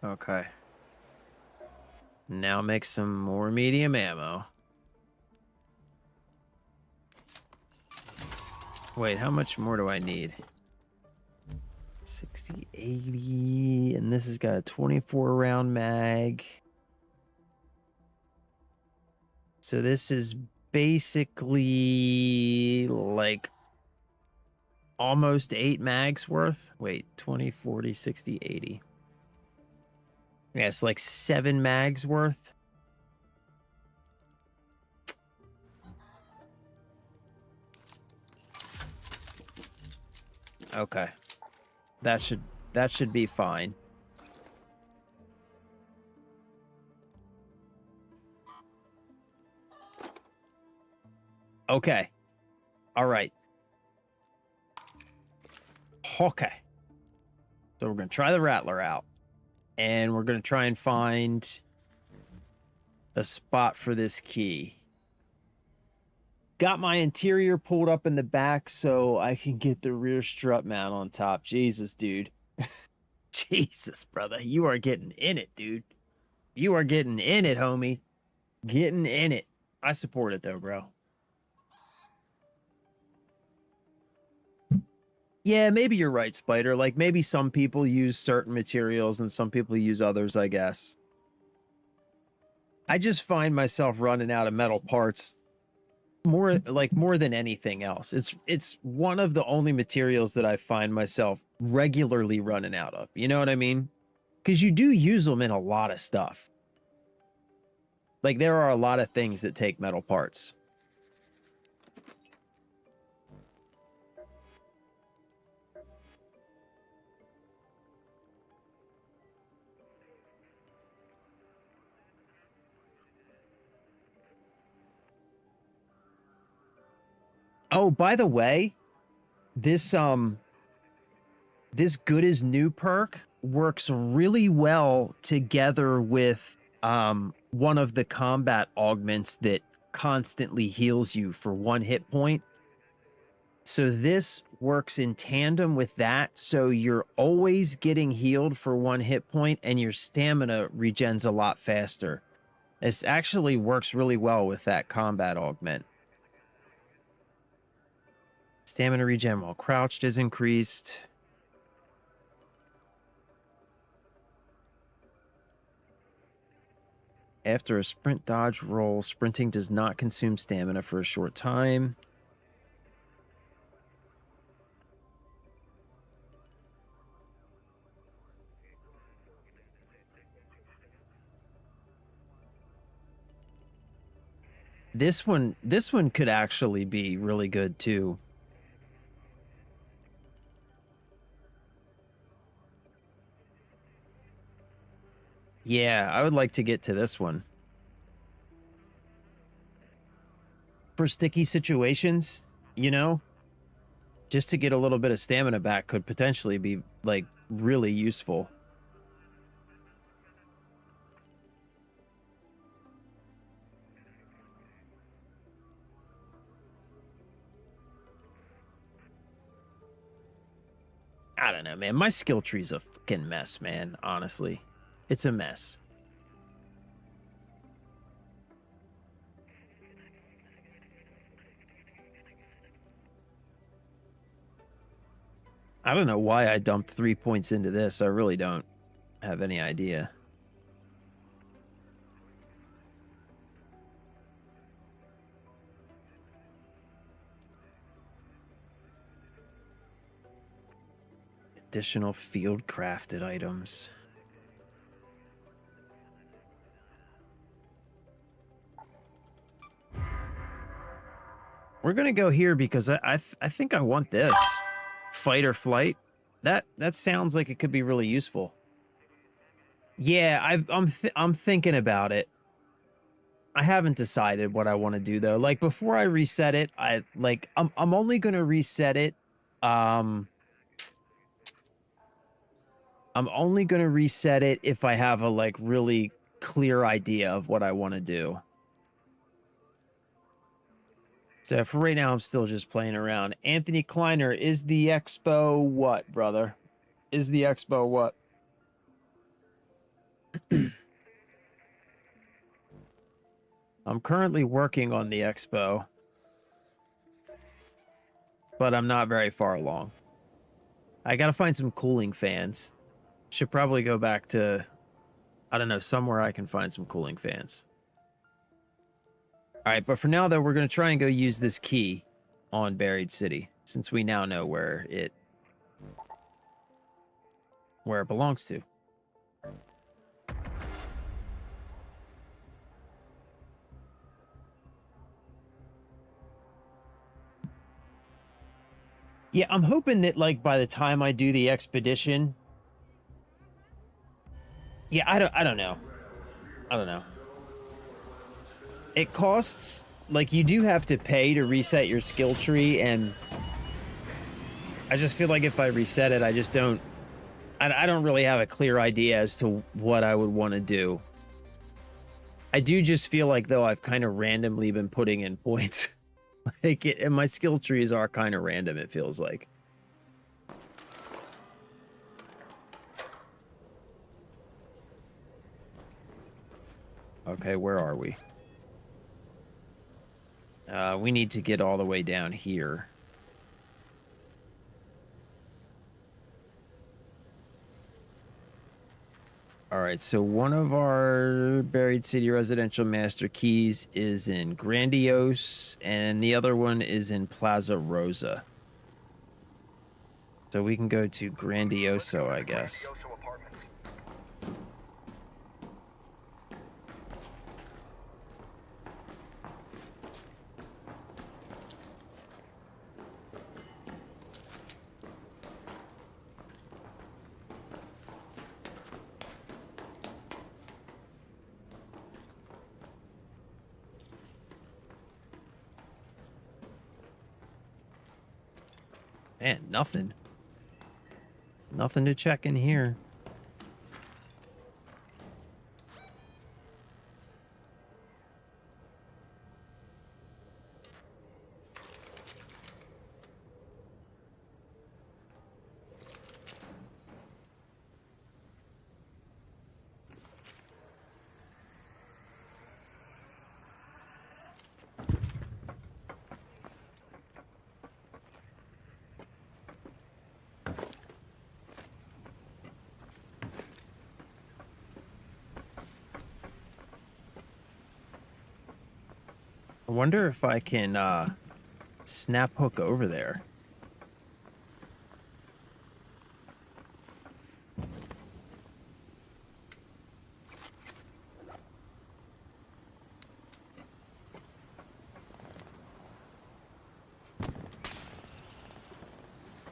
Okay. Now make some more medium ammo. Wait, how much more do I need? 60, 80, and this has got a 24 round mag. So this is basically like almost 8 mags worth. Wait, 20, 40, 60, 80. Yeah, it's like 7 mags worth. Okay. That should be fine. Okay. All right. Okay. So we're going to try the Rattler out. And we're going to try and find a spot for this key. Got my interior pulled up in the back so I can get the rear strut mount on top. Jesus, dude. Jesus, brother. You are getting in it, dude. You are getting in it, homie. Getting in it. I support it, though, bro. Yeah, maybe you're right, Spider. Like, maybe some people use certain materials and some people use others, I guess. I just find myself running out of metal parts more than anything else. It's one of the only materials that I find myself regularly running out of. You know what I mean? Because you do use them in a lot of stuff. Like, there are a lot of things that take metal parts. Oh, by the way, this good as new perk works really well together with one of the combat augments that constantly heals you for 1 hit point. So this works in tandem with that, so you're always getting healed for 1 hit point and your stamina regens a lot faster. This actually works really well with that combat augment. Stamina regen while crouched is increased. After a sprint dodge roll, sprinting does not consume stamina for a short time. This one could actually be really good too. Yeah, I would like to get to this one. For sticky situations, you know, just to get a little bit of stamina back could potentially be, like, really useful. I don't know, man. My skill tree's a fucking mess, man, honestly. It's a mess. I don't know why I dumped 3 points into this. I really don't have any idea. Additional field crafted items. We're gonna go here because I think I want this. Fight or flight. That sounds like it could be really useful. Yeah, I'm thinking about it. I haven't decided what I want to do though. Like before I reset it, I'm only gonna reset it. I'm only gonna reset it if I have a like really clear idea of what I want to do. So for right now, I'm still just playing around. Anthony Kleiner, is the expo what, brother? Is the expo what? I'm currently working on the expo, but I'm not very far along. I gotta find some cooling fans. Should probably go back to, I don't know, somewhere I can find some cooling fans. All right, but for now, though, we're going to try and go use this key on Buried City, since we now know where it belongs to. Yeah, I'm hoping that, like, by the time I do the expedition... Yeah, I don't know. I don't know. It costs... Like, you do have to pay to reset your skill tree, and... I just feel like if I reset it, I just don't... I don't really have a clear idea as to what I would want to do. I do just feel like, though, I've kind of randomly been putting in points. Like, and my skill trees are kind of random, it feels like. Okay, where are we? We need to get all the way down here. All right, so one of our Buried City residential master keys is in Grandiose, and the other one is in Plaza Rosa. So we can go to Grandioso, I guess. Grandioso Apartments. Man, nothing. Nothing to check in here. I wonder if I can snap hook over there.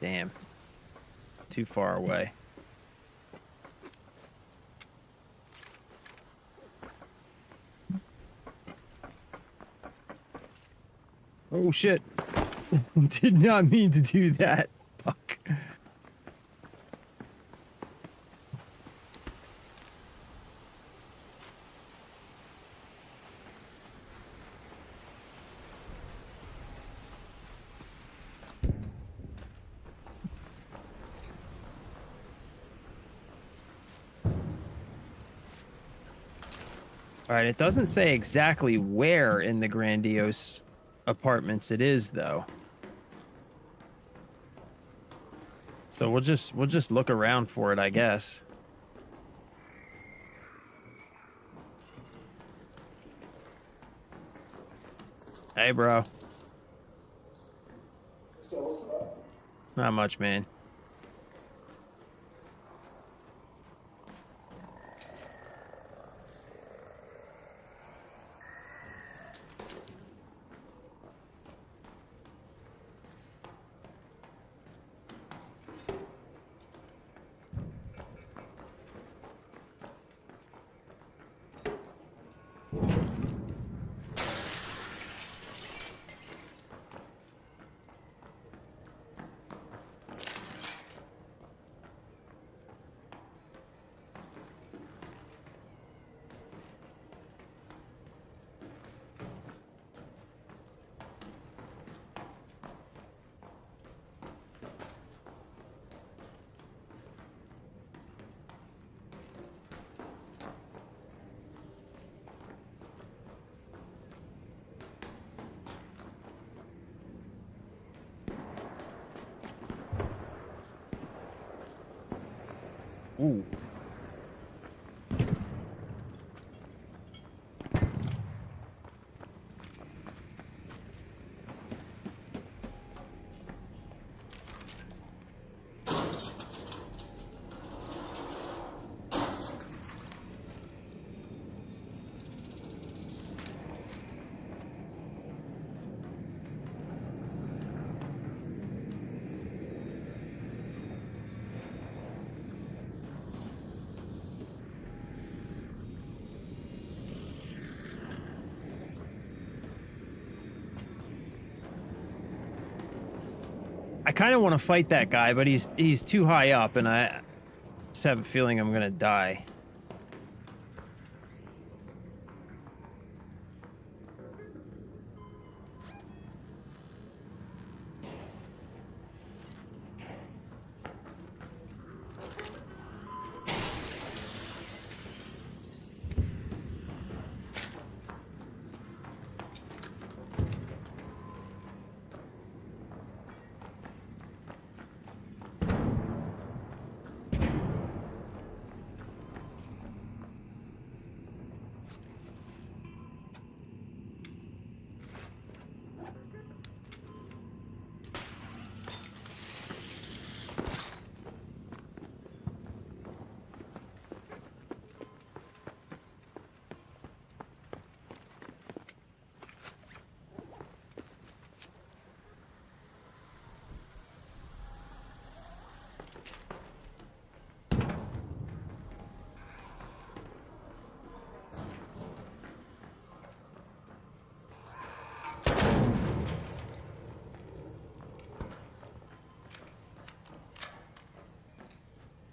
Damn. Too far away. Oh shit. Did not mean to do that. Fuck. All right, it doesn't say exactly where in the Grandiose Apartments it is, though. So we'll just look around for it, I guess. Hey, bro. So what's up? Not much, man. Ooh. I kind of want to fight that guy, but he's too high up, and I just have a feeling I'm gonna die.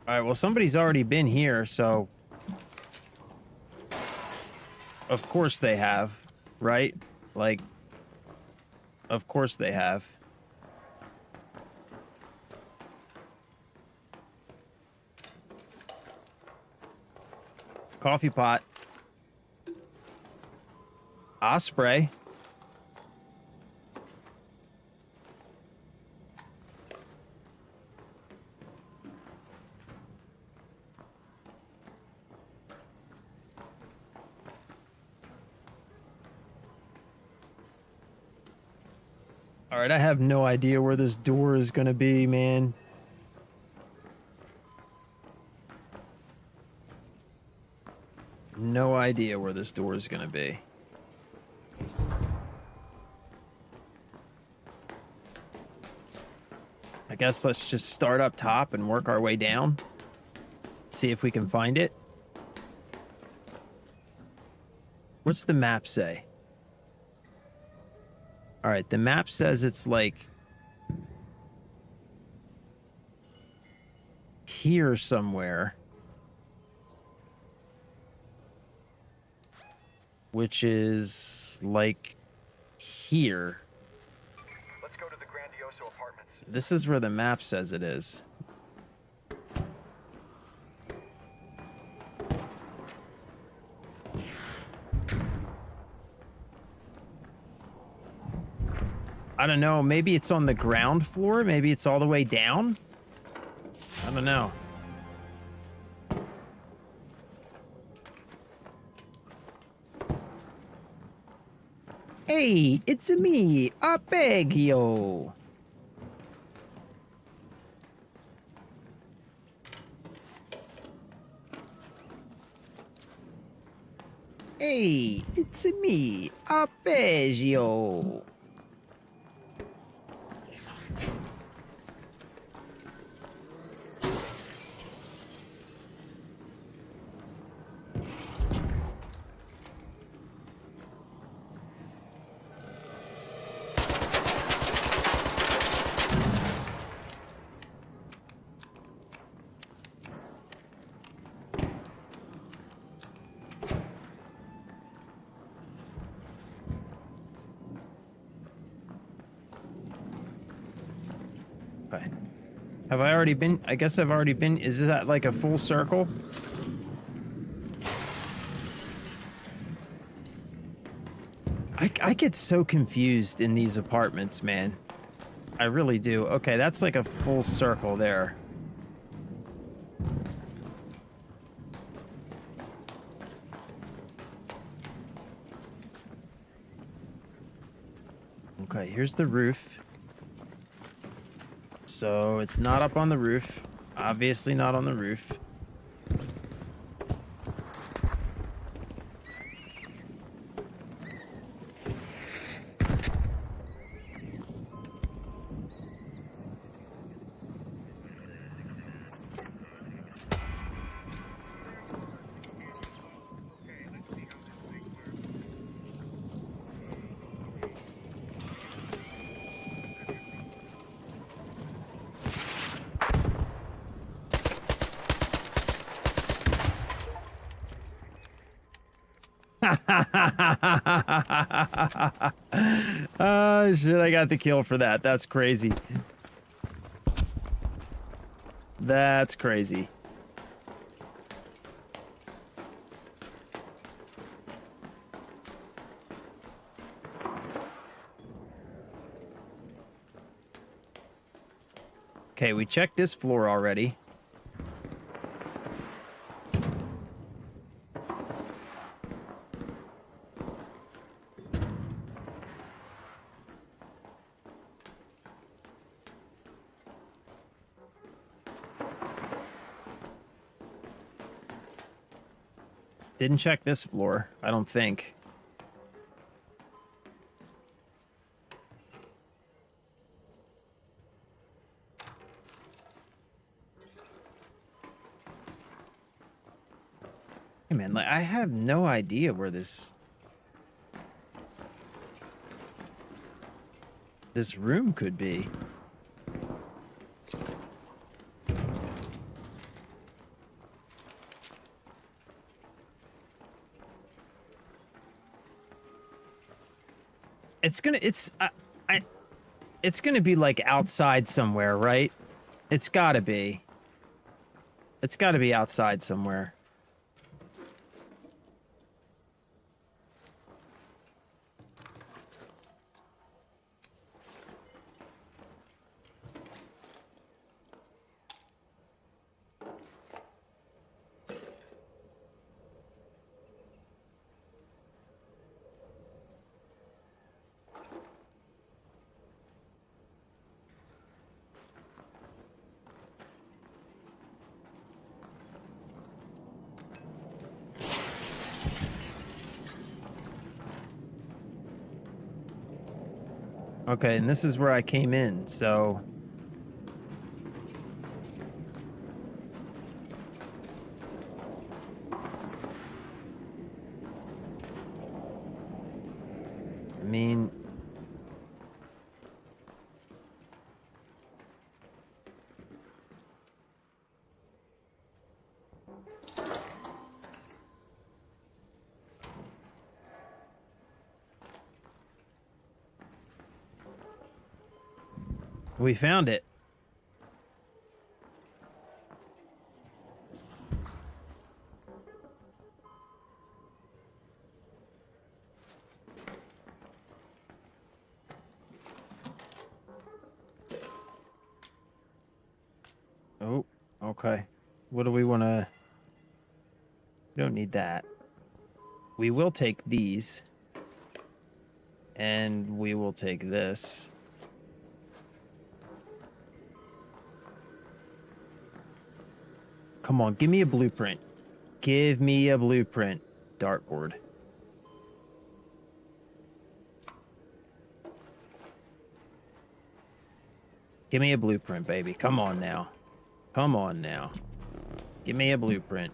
All right, well, somebody's already been here, so of course they have, right? Like, of course they have. Coffee pot. Osprey. All right, I have no idea where this door is going to be, man. No idea where this door is going to be. I guess let's just start up top and work our way down. See if we can find it. What's the map say? All right, the map says it's like here somewhere, which is like here. Let's go to the Grandioso apartments. This is where the map says it is. I don't know. Maybe it's on the ground floor. Maybe it's all the way down. I don't know. Hey, it's me, Arpeggio. Hey, it's me, Arpeggio. Okay. Have I already been? I guess I've already been. Is that like a full circle? I get so confused in these apartments, man. I really do. Okay, that's like a full circle there. Okay, here's the roof. So it's not up on the roof. Obviously not on the roof. Oh shit, I got the kill for that. That's crazy. That's crazy. Okay, we checked this floor already. Didn't check this floor, I don't think. Hey man, like I have no idea where this room could be. It's gonna be like outside somewhere, right? It's gotta be. It's gotta be outside somewhere. Okay, and this is where I came in, so... I mean... We found it. Oh, okay. What do we want to... We don't need that. We will take these. And we will take this. Come on, give me a blueprint. Give me a blueprint. Dartboard. Give me a blueprint, baby. Come on now. Come on now. Give me a blueprint.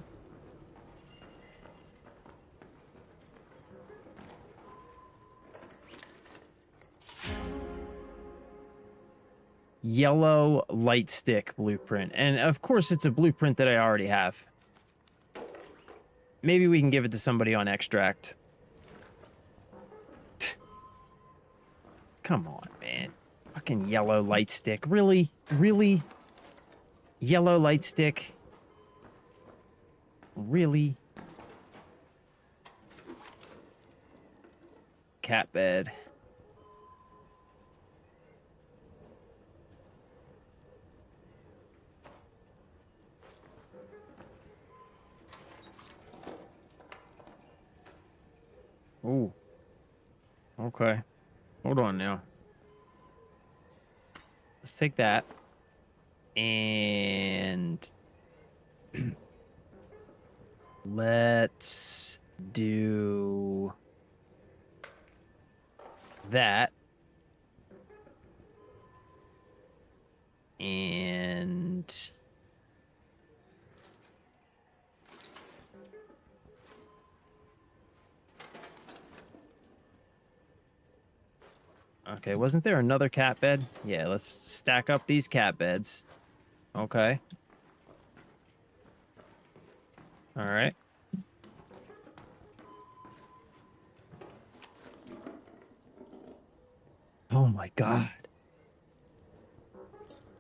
Yellow light stick blueprint. And of course, it's a blueprint that I already have. Maybe we can give it to somebody on extract. Come on, man. Fucking yellow light stick. Really? Really? Yellow light stick? Really? Cat bed. Ooh. Okay. Hold on now. Let's take that. And let's do that. And okay, wasn't there another cat bed? Yeah, let's stack up these cat beds. Okay. All right. Oh my God.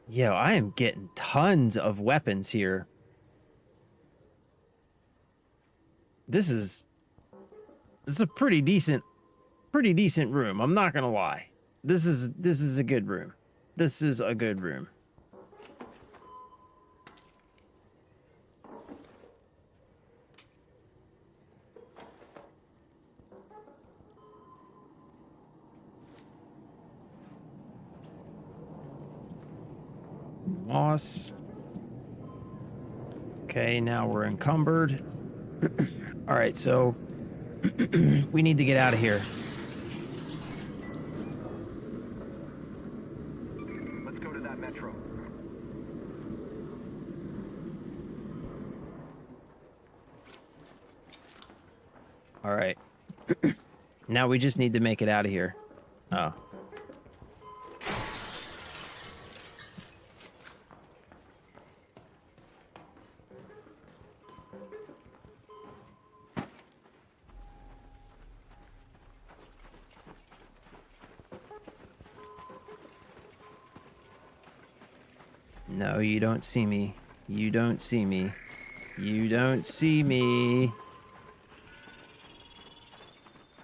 Yo, I am getting tons of weapons here. This is a pretty decent room. I'm not gonna lie. This is a good room. This is a good room. Moss. Okay, now we're encumbered. All right, so we need to get out of here. Let's go to that metro. All right. Now we just need to make it out of here. Oh. No, you don't see me. You don't see me. You don't see me.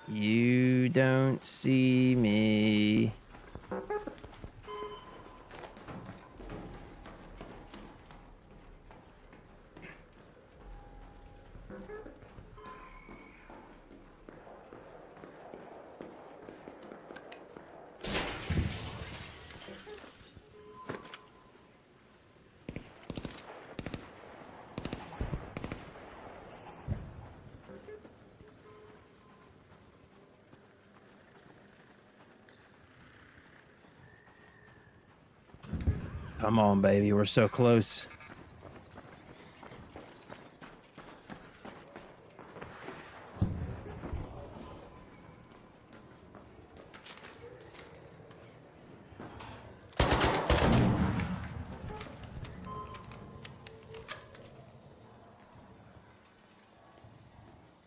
You don't see me. Come on, baby. We're so close.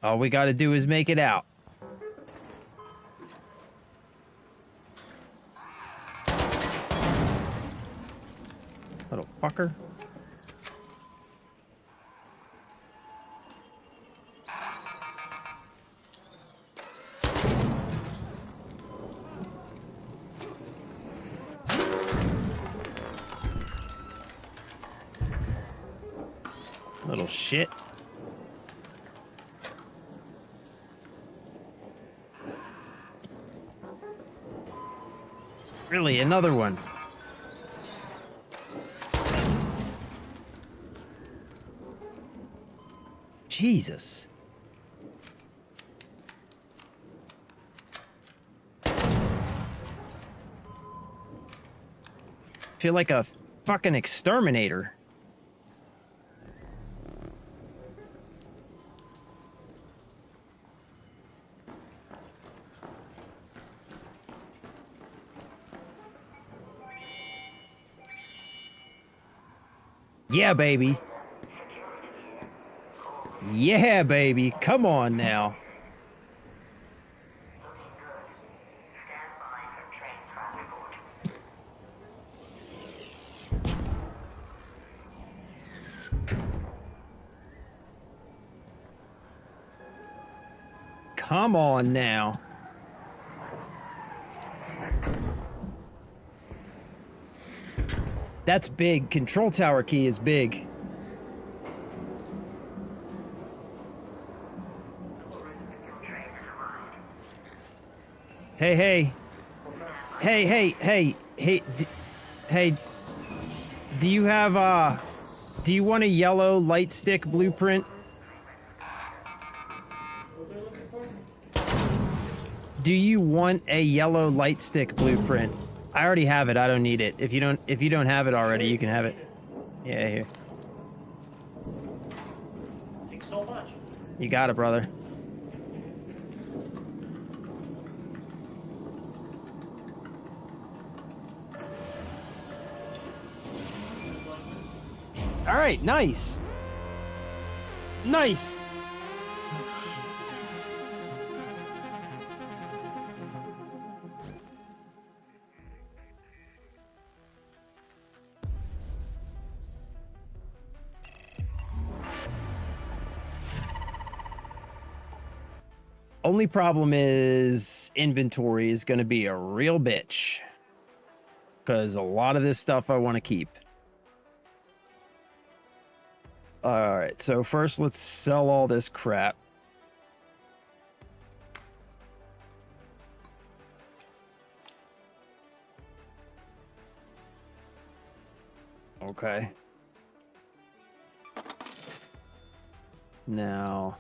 All we got to do is make it out. Little fucker. Little shit. Really, another one. Jesus. Feel like a fucking exterminator. Yeah, baby. Yeah, baby. Come on now. Come on now. That's big. Control tower key is big. Hey, hey. Hey, hey, hey, hey. Hey, do you have do you want a yellow light stick blueprint? What they're looking for? Do you want a yellow light stick blueprint? I already have it. I don't need it. If you don't have it already, you can have it. Yeah, here. Thanks so much. You got it, brother. All right, nice. Nice. Only problem is inventory is going to be a real bitch. Because a lot of this stuff I want to keep. All right, so first let's sell all this crap. Okay. Now,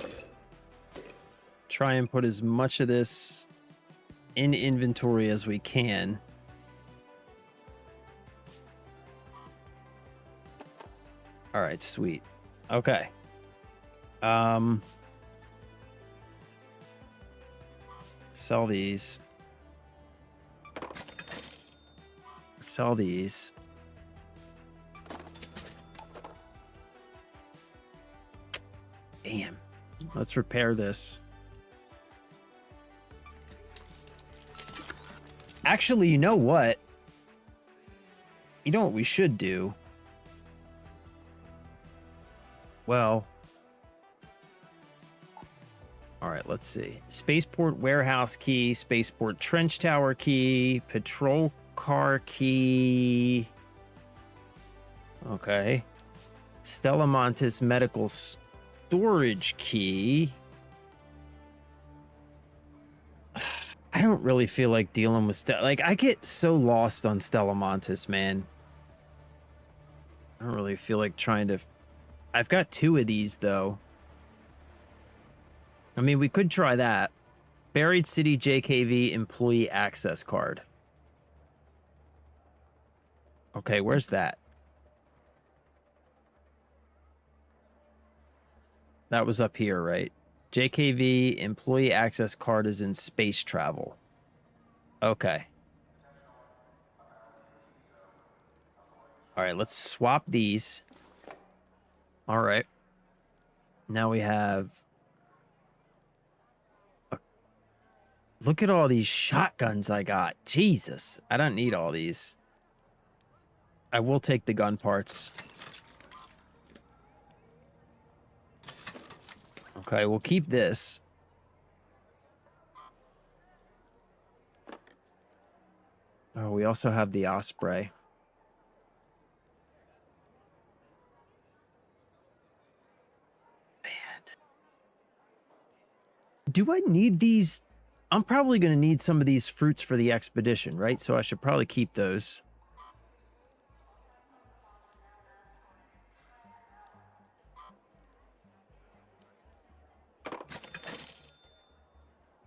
try and put as much of this in inventory as we can. All right, sweet. Okay. Sell these. Sell these. Damn. Let's repair this. Actually, you know what? You know what we should do? Well, all right, let's see. Spaceport warehouse key, spaceport trench tower key, patrol car key. Okay. Stella Montis medical storage key. I don't really feel like dealing with like I get so lost on Stella Montis, man. I don't really feel like trying to. I've got 2 of these though. I mean, we could try that. Buried City JKV employee access card. Okay, where's that? That was up here, right? JKV employee access card is in space travel. Okay. All right, let's swap these. All right. Now we have... Look at all these shotguns I got. Jesus. I don't need all these. I will take the gun parts. Okay, we'll keep this. Oh, we also have the Osprey. Man. Do I need these? I'm probably going to need some of these fruits for the expedition, right? So I should probably keep those.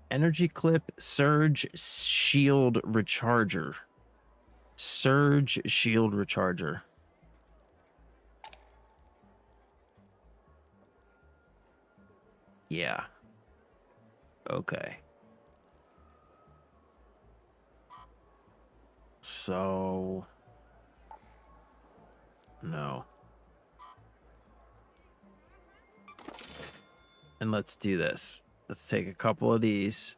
Energy clip, surge shield recharger. Surge shield recharger. Yeah. Okay. So... No. And let's do this. Let's take a couple of these.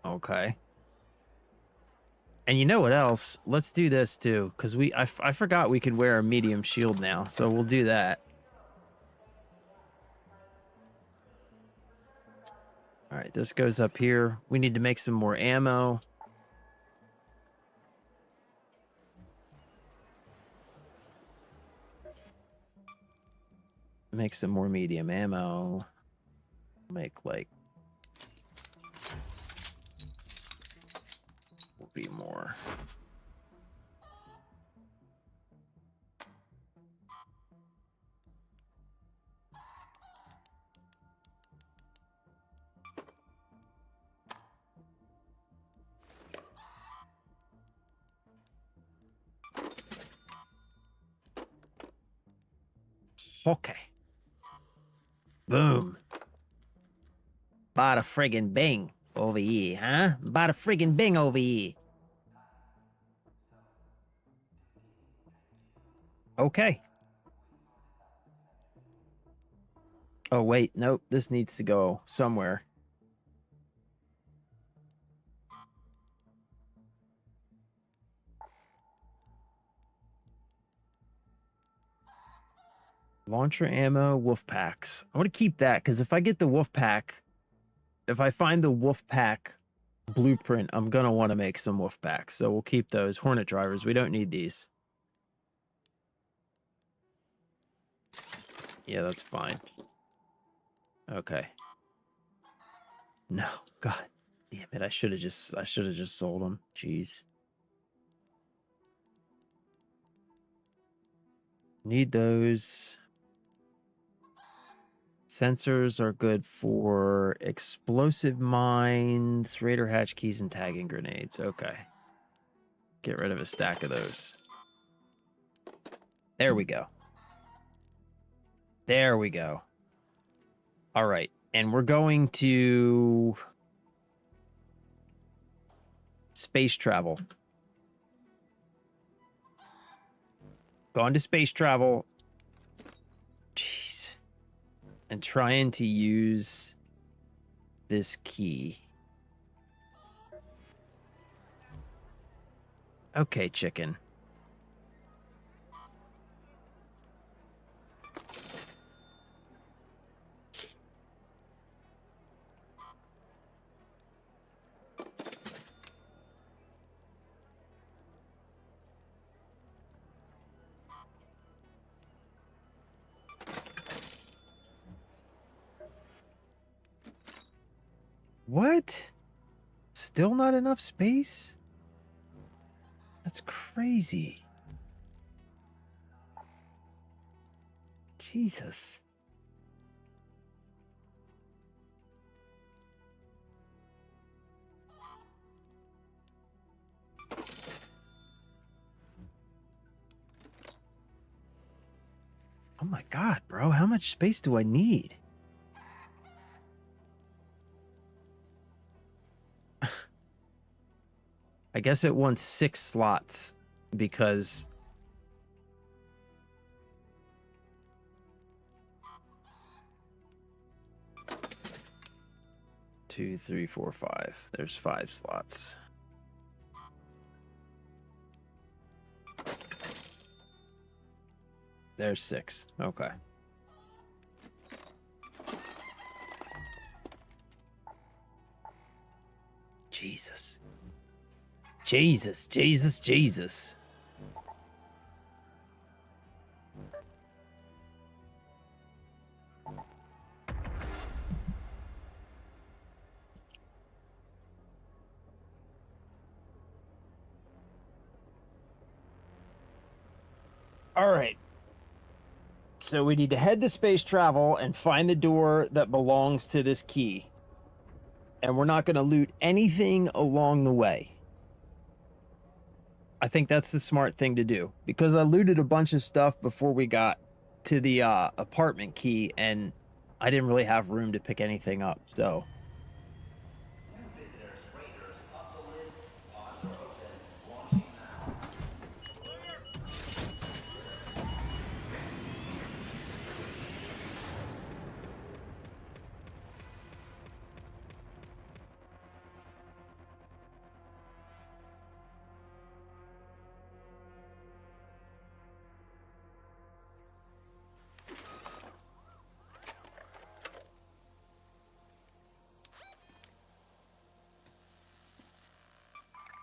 Okay. And you know what else? Let's do this too, because I forgot we could wear a medium shield now, so we'll do that. All right, this goes up here. We need to make some more ammo. Make some more medium ammo. Make like be more. Okay. Boom. Bada friggin' bing over here, huh? Bada friggin' bing over here. Okay. Oh, wait. Nope. This needs to go somewhere. Launcher ammo, wolf packs. I want to keep that because if I get the wolf pack, if I find the wolf pack blueprint, I'm going to want to make some wolf packs. So we'll keep those. Hornet drivers. We don't need these. Yeah, that's fine. Okay. No, God damn it. I should have just sold them. Jeez. Need those. Sensors are good for explosive mines, radar hatch keys, and tagging grenades. Okay. Get rid of a stack of those. There we go. There we go. All right. And we're going to space travel. Going to space travel. Jeez. And trying to use this key. Okay, chicken. What? Still not enough space? That's crazy. Jesus. Oh my God, bro. How much space do I need? I guess it wants 6 slots because 2, 3, 4, 5. There's 5 slots. There's 6. Okay. Jesus. Jesus, Jesus, Jesus. All right. So we need to head to space travel and find the door that belongs to this key. And we're not going to loot anything along the way. I think that's the smart thing to do. Because I looted a bunch of stuff before we got to the apartment key, and I didn't really have room to pick anything up, so...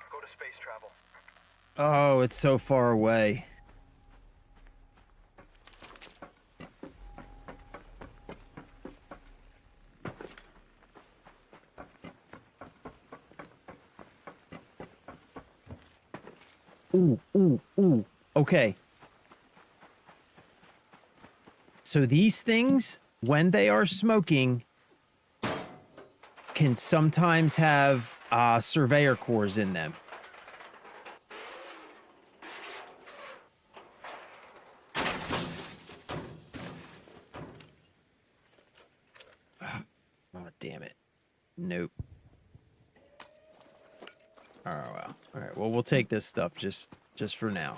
Go to space travel. Oh, it's so far away. Okay. So these things, when they are smoking, can sometimes have surveyor cores in them. Oh, damn it. Nope. Oh, well. All right. Well, we'll take this stuff just for now.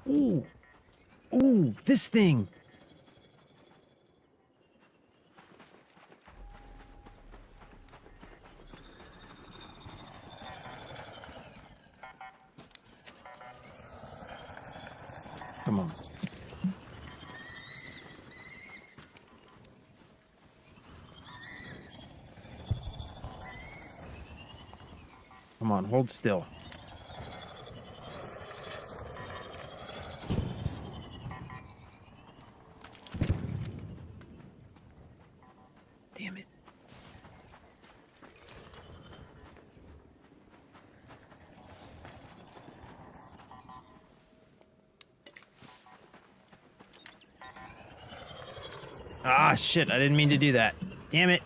Ooh. Ooh, this thing. Come on. Come on, hold still. Damn it. Ah, shit, I didn't mean to do that. Damn it.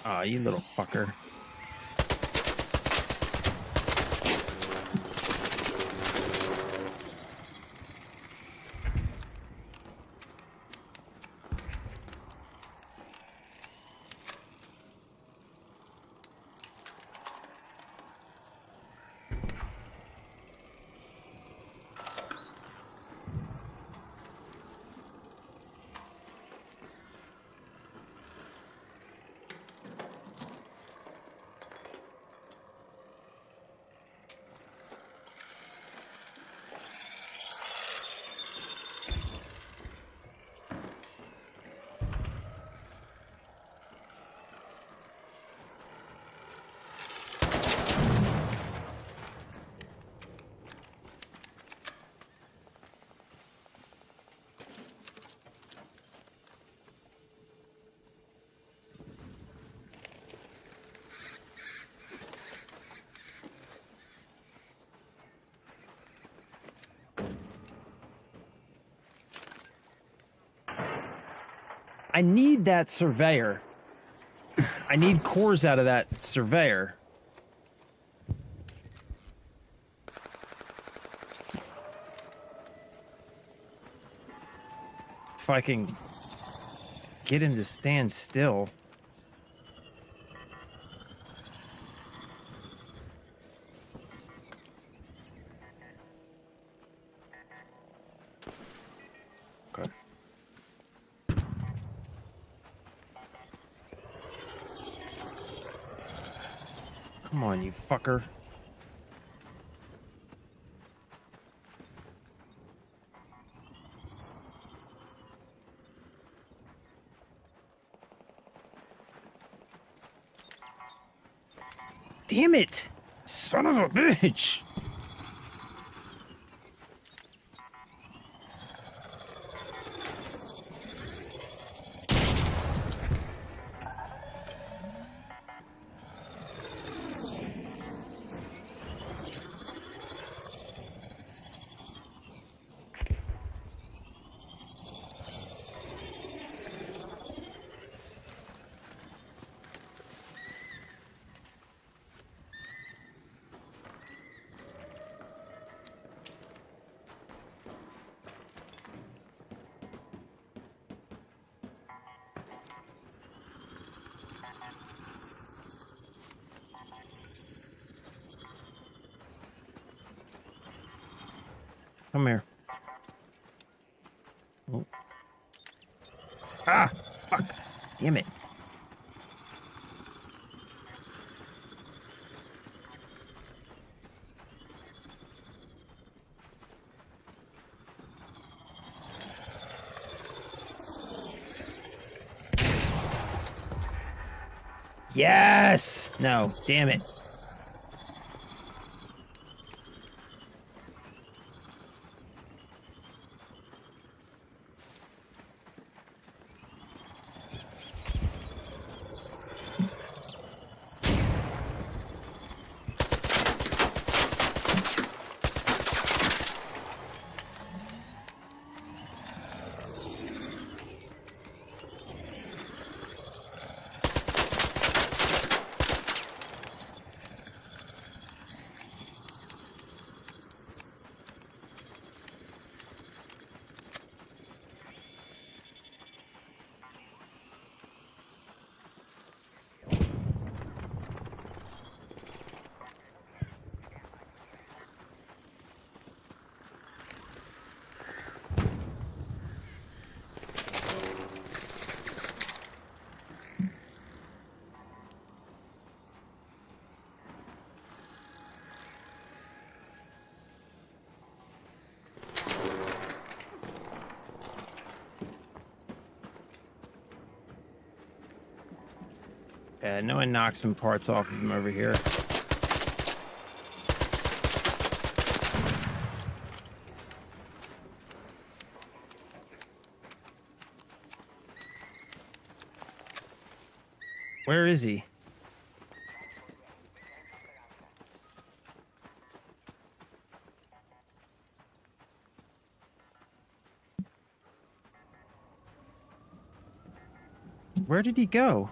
Aw, you little fucker. I need that surveyor. I need cores out of that surveyor. If I can get him to stand still. Okay. Come on, you fucker. Damn it! Son of a bitch! Come here. Oh. Ah! Fuck! Damn it. Yes! No, damn it. Yeah, I know I knocked some parts off of him over here. Where is he? Where did he go?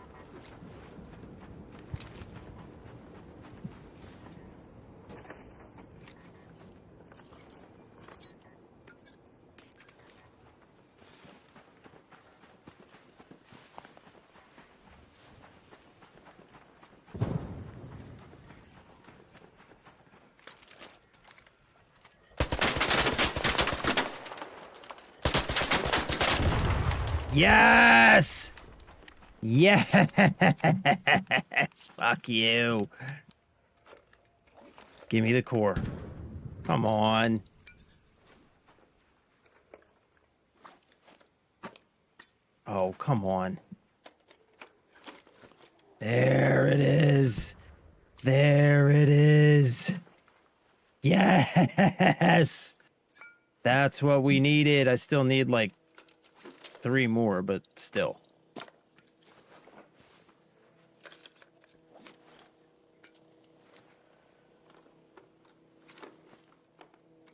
Yes! Yes! Fuck you. Give me the core. Come on. Oh, come on. There it is. There it is. Yes! That's what we needed. I still need like 3 more, but still.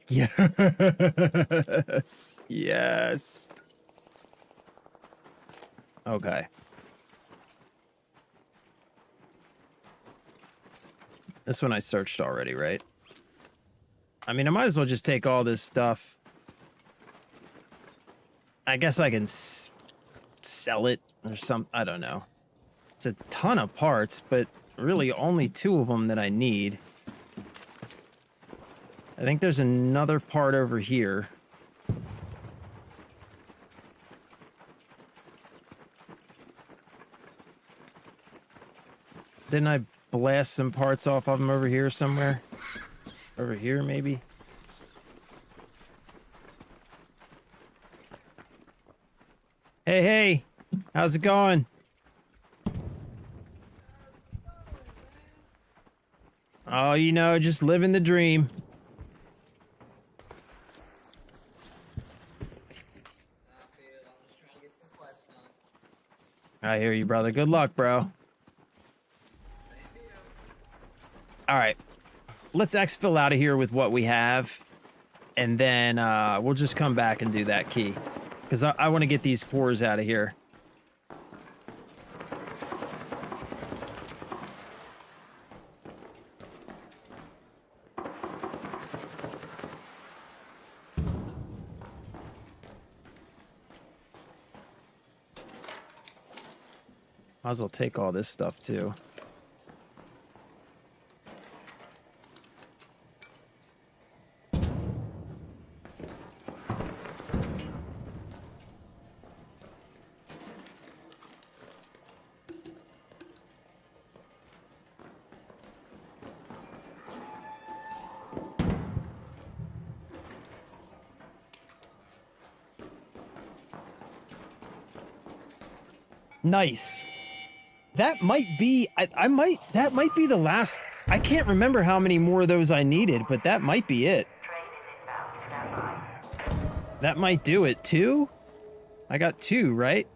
Yes. Yes. Okay. This one I searched already, right? I mean, I might as well just take all this stuff. I guess I can sell it or something. I don't know. It's a ton of parts, but really only 2 of them that I need. I think there's another part over here. Didn't I blast some parts off of them over here somewhere? Over here, maybe? Hey, hey! How's it going? Oh, you know, just living the dream. I hear you, brother. Good luck, bro. All right. Let's exfil out of here with what we have. And then we'll just come back and do that key. Because I want to get these cores out of here. Might as well take all this stuff, too. Nice. That might be, that might be the last, I can't remember how many more of those I needed, but that might be it. That might do it. 2? I got 2, right?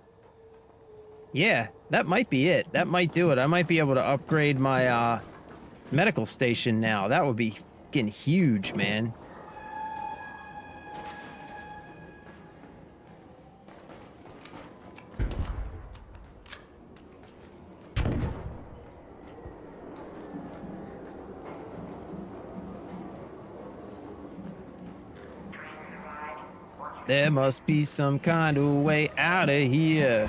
Yeah, that might be it. That might do it. I might be able to upgrade my, medical station now. That would be fucking huge, man. There must be some kind of way out of here,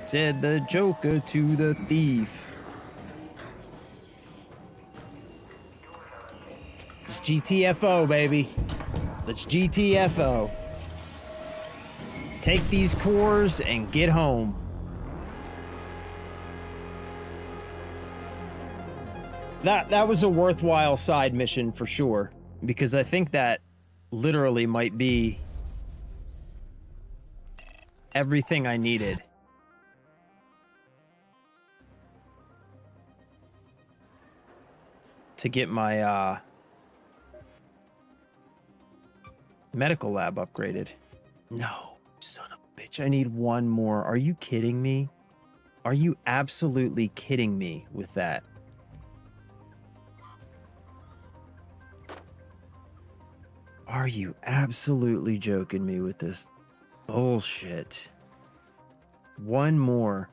said the Joker to the thief. It's GTFO, baby. Let's GTFO. Take these cores and get home. That was a worthwhile side mission for sure, because I think that literally might be everything I needed. To get my medical lab upgraded. No, son of a bitch, I need one more. Are you kidding me? Are you absolutely kidding me with that? Are you absolutely joking me with this bullshit? One more.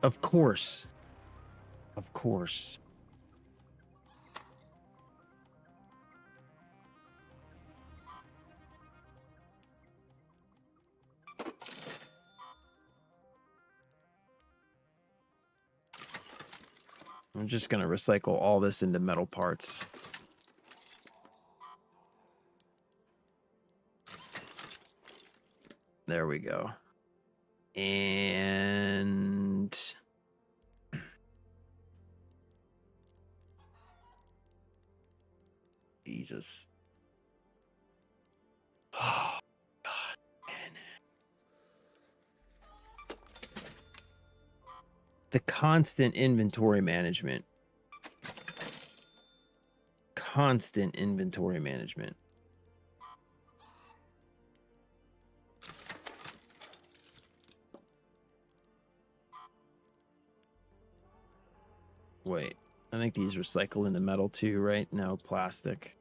Of course. Of course. I'm just going to recycle all this into metal parts. There we go. And Jesus. Oh, God, man. The constant inventory management. Constant inventory management. Wait, I think these recycle into metal too, right? No, plastic.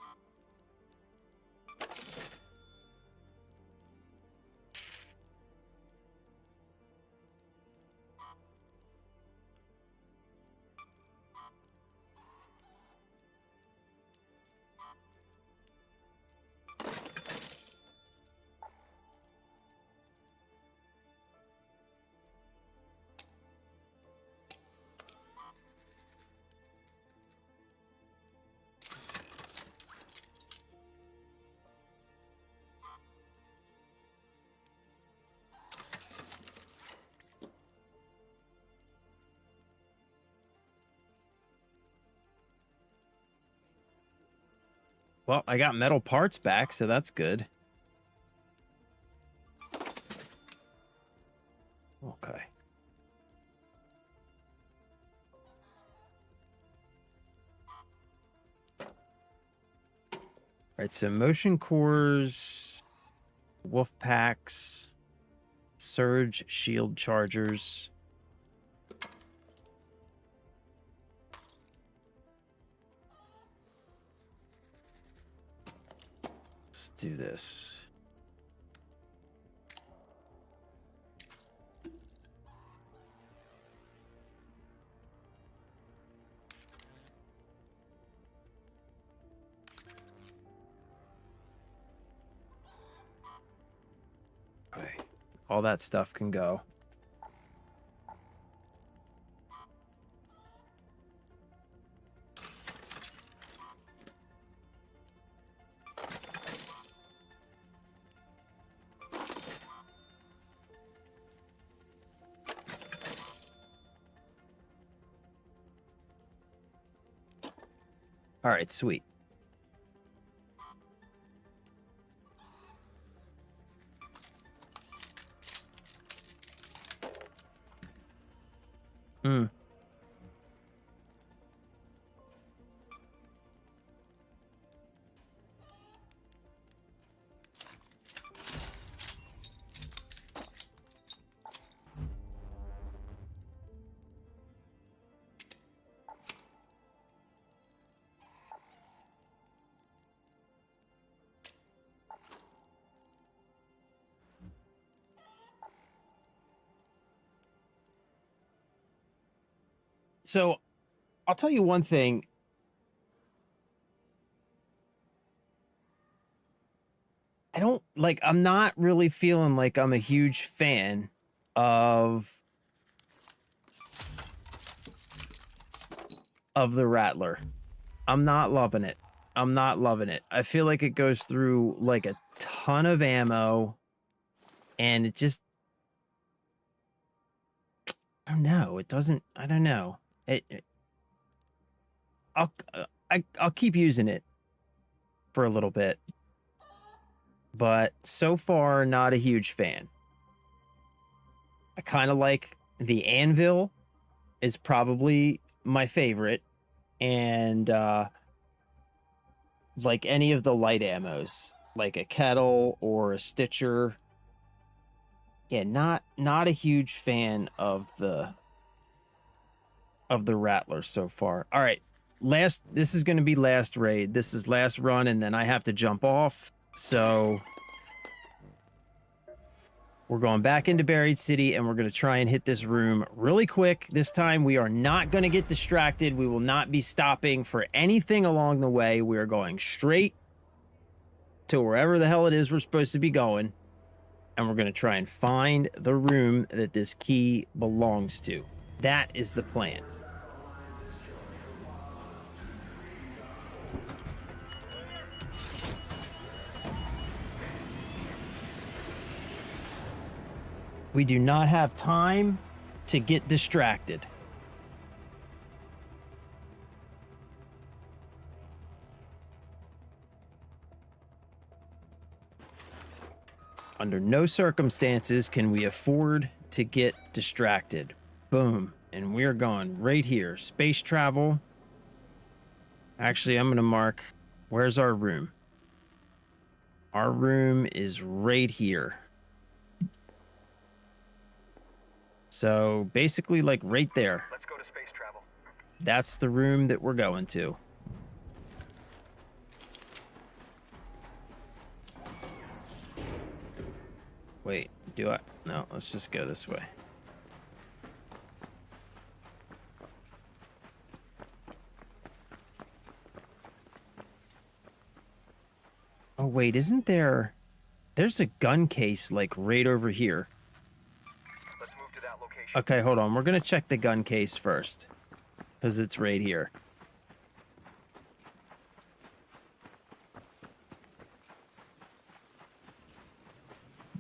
Well, I got metal parts back, so that's good. Okay. All right, so motion cores, wolf packs, surge shield chargers. Let's do this. Okay. All that stuff can go. All right, sweet. Mm. So I'll tell you one thing. I'm not really feeling like I'm a huge fan of the Rattler. I'm not loving it. I'm not loving it. I feel like it goes through like a ton of ammo and it just, I don't know. It doesn't, I don't know. I'll, I'll keep using it for a little bit, but so far, not a huge fan. I kind of like the anvil is probably my favorite, and like any of the light ammos, like a kettle or a stitcher. Yeah, not a huge fan of the Rattler so far. All right, this is going to be last raid. This is last run, and then I have to jump off. So we're going back into Buried City, and we're going to try and hit this room really quick. This time, we are not going to get distracted. We will not be stopping for anything along the way. We are going straight to wherever the hell it is we're supposed to be going, and we're going to try and find the room that this key belongs to. That is the plan. We do not have time to get distracted. Under no circumstances can we afford to get distracted. Boom. And we're going right here. Space travel. Actually, I'm going to mark, where's our room? Our room is right here. So basically, like right there. Let's go to space travel. That's the room that we're going to. Wait, do I? No, let's just go this way. Oh, wait, isn't there... There's a gun case, like, right over here. Let's move to that location. Okay, hold on. We're going to check the gun case first. Because it's right here.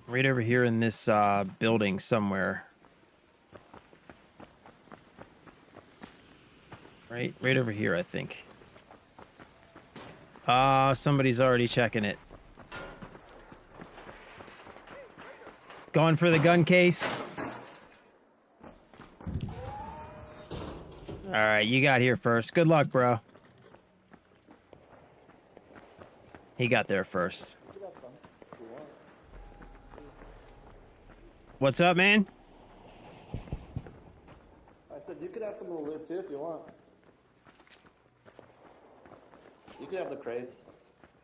Right over here in this building somewhere. Right over here, I think. Somebody's already checking it. Going for the gun case. All right, you got here first. Good luck, bro. He got there first. What's up, man? I said you could have some of the loot too if you want. You could have the crates.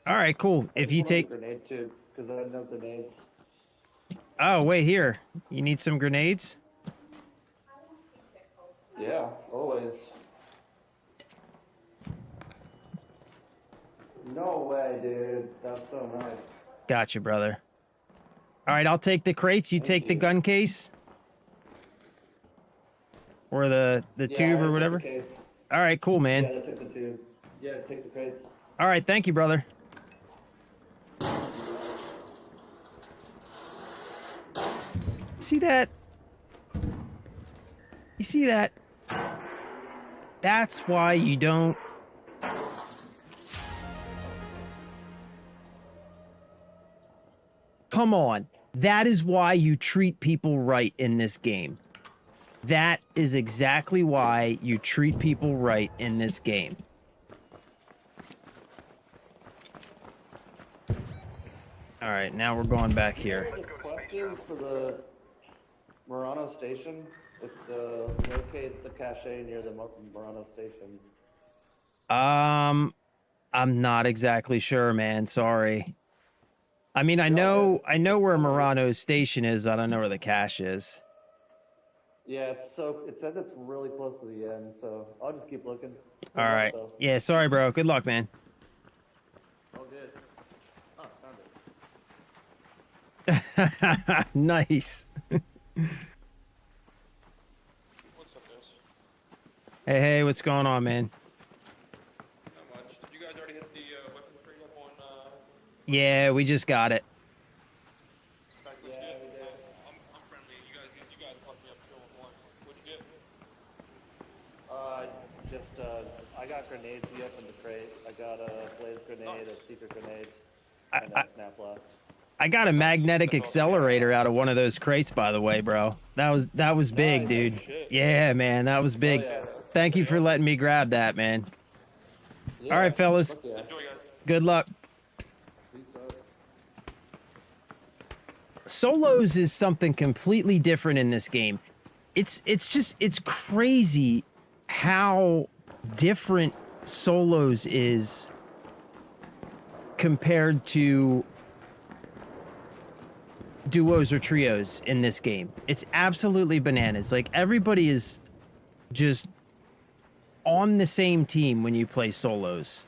All right, cool. If you take... Grenade too, because I know grenades. Oh, wait, here. You need some grenades? Yeah, always. No way, dude. That's so nice. Gotcha, brother. All right, I'll take the crates. You take the gun case? Or the tube or whatever? All right, cool, man. Yeah, I took the tube. Yeah, take the crates. All right, thank you, brother. See that? You see that? That's why you don't... Come on. That is why you treat people right in this game. That is exactly why you treat people right in this game. All right, now we're going back here. This question for the Murano station. It's locate the cache near the Murano station. I'm not exactly sure, man. Sorry. I mean, I know where Murano's station is. I don't know where the cache is. Yeah, it says it's really close to the end, so I'll just keep looking. All right. So. Yeah, sorry, bro. Good luck, man. All good. Oh, found it. Nice. What's up, guys? Hey, what's going on, man? Not much. Did you guys already hit the weapon trade up on Yeah, we just got it. back with Yeah, it? we did. I'm friendly. You guys fucked me up too on one. What'd you get? I got grenades up in the crate. I got a blaze grenade, a secret grenade, I- and a snap blast. I got a magnetic accelerator out of one of those crates, by the way, bro. That was big, Nice. dude. Shit. Yeah, man, that was big. yeah. Thank you for letting me grab that, man. Yeah, All right, fellas. fuck yeah. Enjoy, guys. Good luck. Peace out. Solos is something completely different in this game. It's crazy how different solos is compared to duos or trios in this game. It's absolutely bananas. Like, everybody is just on the same team when you play solos.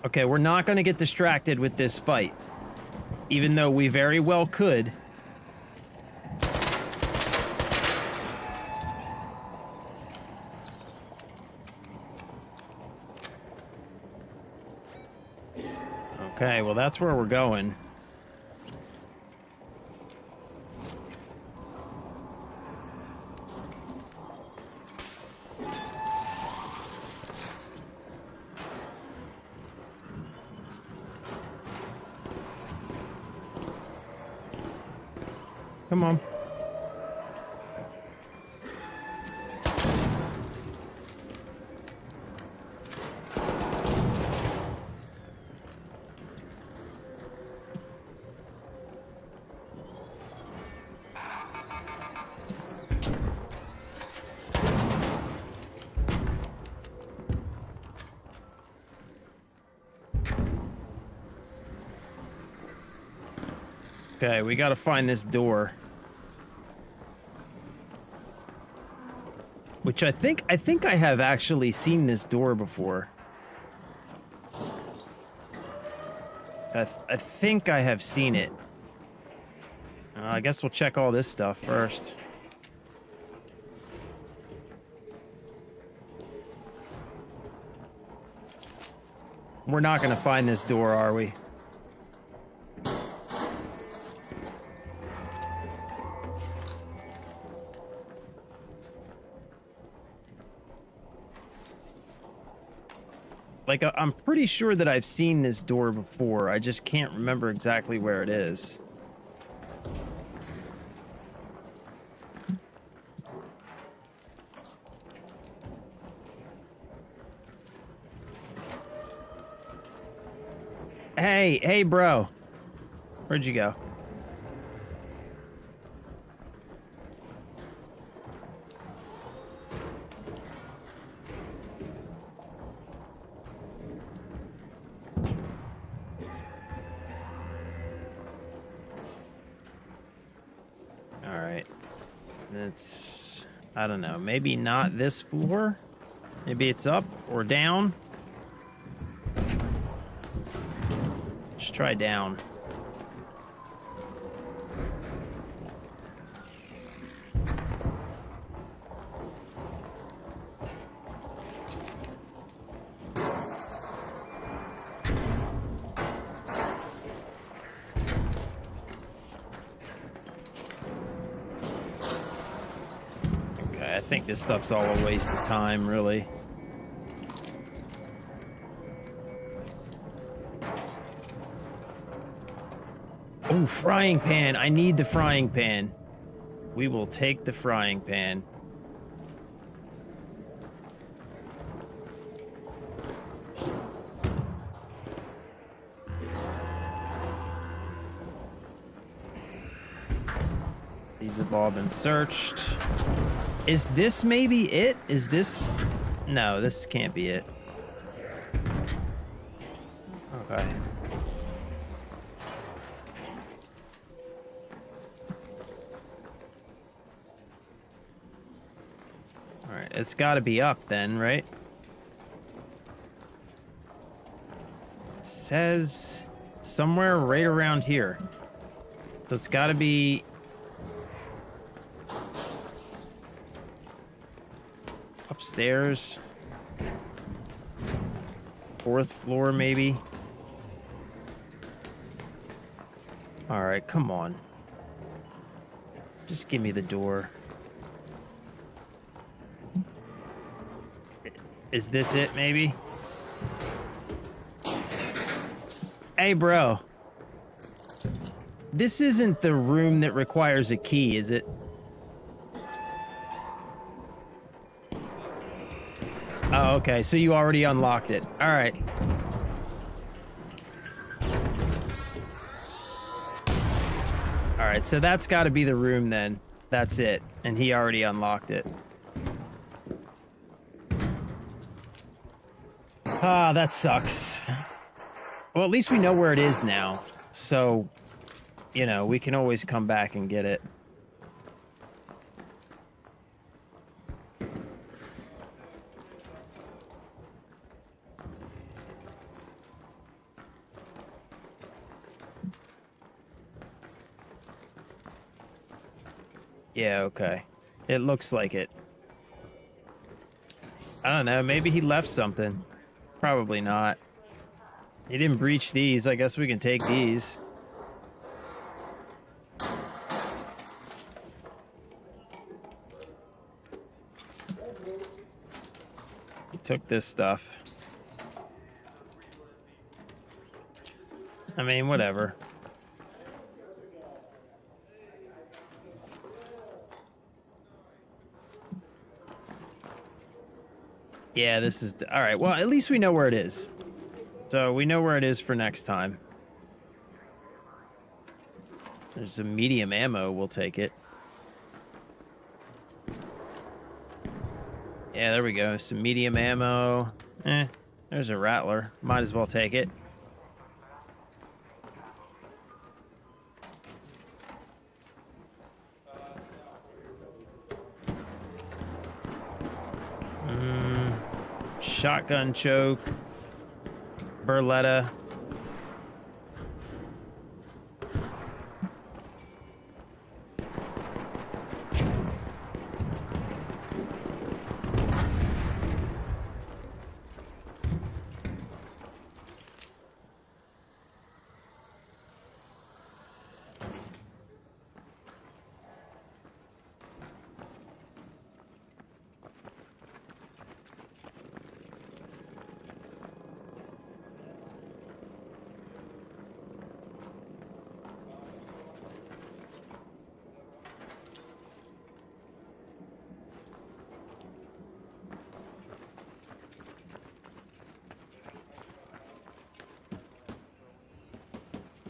Okay, we're not going to get distracted with this fight, even though we very well could. Okay, well, that's where we're going. Come on. Okay, we gotta find this door. Which I think I have actually seen this door before. I think I have seen it. I guess we'll check all this stuff first. We're not gonna find this door, are we? Like, I'm pretty sure that I've seen this door before. I just can't remember exactly where it is. Hey, bro. Where'd you go? It's, I don't know, maybe not this floor? Maybe it's up or down? Let's try down. think this stuff's all a waste of time, really. Oh, frying pan. I need the frying pan. We will take the frying pan. These have all been searched. Is this maybe it? Is this... No, this can't be it. Okay. Alright, it's gotta be up then, right? It says somewhere right around here. So it's gotta be... upstairs. 4th floor, maybe. Alright, come on. Just give me the door. Is this it, maybe? Hey, bro. This isn't the room that requires a key, is it? Oh, okay. So you already unlocked it. All right. All right. So that's got to be the room then. That's it. And he already unlocked it. Ah, that sucks. Well, at least we know where it is now. So, you know, we can always come back and get it. Yeah, okay. It looks like it. I don't know, maybe he left something. Probably not. He didn't breach these, I guess we can take these. He took this stuff. I mean, whatever. Yeah, this is... All right, well, at least we know where it is. So we know where it is for next time. There's some medium ammo. We'll take it. Yeah, there we go. Some medium ammo. There's a rattler. Might as well take it. Shotgun choke. Berletta.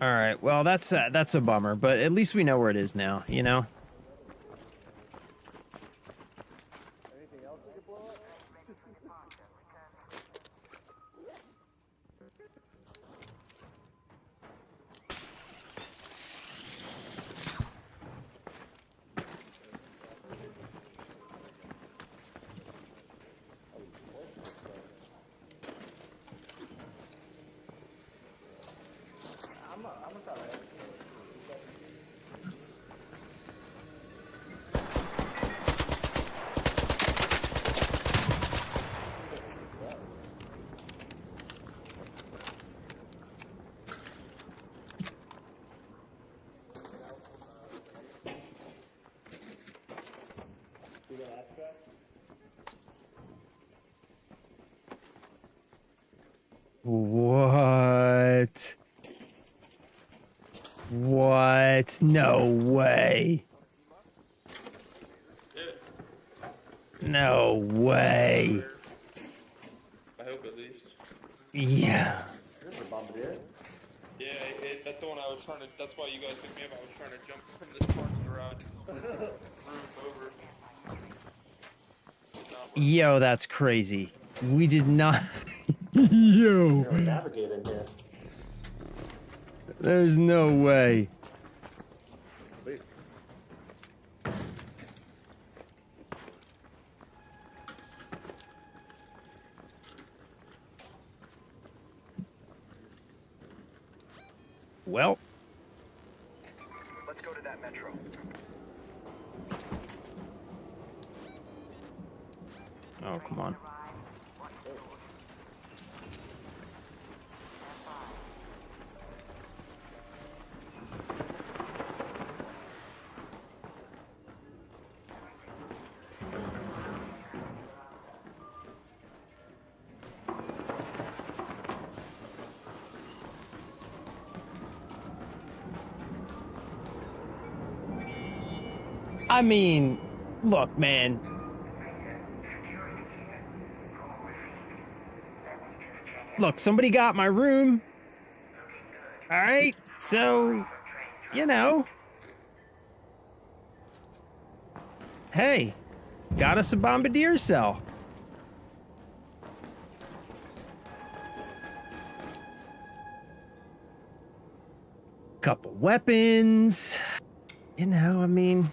All right. Well, that's a bummer, but at least we know where it is now, you know? See the last track? What? No way. Yeah. No way. I hope at least. Yeah. Here's the bombardier. Yeah, that's the one I was trying to. That's why you guys picked me up. I was trying to jump from this parking garage roof over. Yo, that's crazy. We did not. You Yo. know, navigate in here. There's no way. Sweet. Well, Let's go to that metro. oh, come on. I mean, look, man. Look, somebody got my room. All right, so, you know. Hey, got us a bombardier cell. Couple weapons. You know, I mean.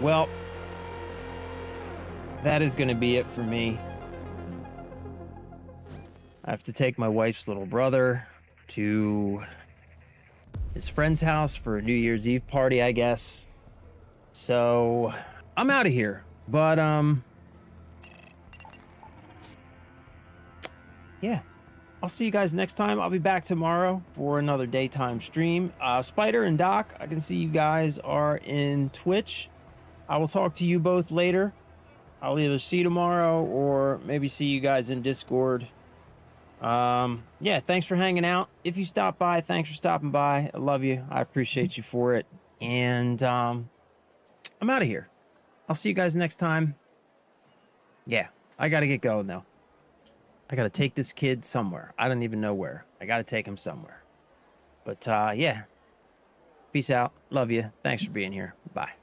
Well, that is going to be it for me. I have to take my wife's little brother to his friend's house for a New Year's Eve party, I guess. So, I'm out of here. But, yeah. I'll see you guys next time. I'll be back tomorrow for another daytime stream. Spider and Doc, I can see you guys are in Twitch. I will talk to you both later. I'll either see you tomorrow or maybe see you guys in Discord. Yeah, thanks for hanging out. If you stop by, thanks for stopping by. I love you. I appreciate you for it. And I'm out of here. I'll see you guys next time. Yeah, I got to get going though. I got to take this kid somewhere. I don't even know where. I got to take him somewhere. But yeah, peace out. Love you. Thanks for being here. Bye.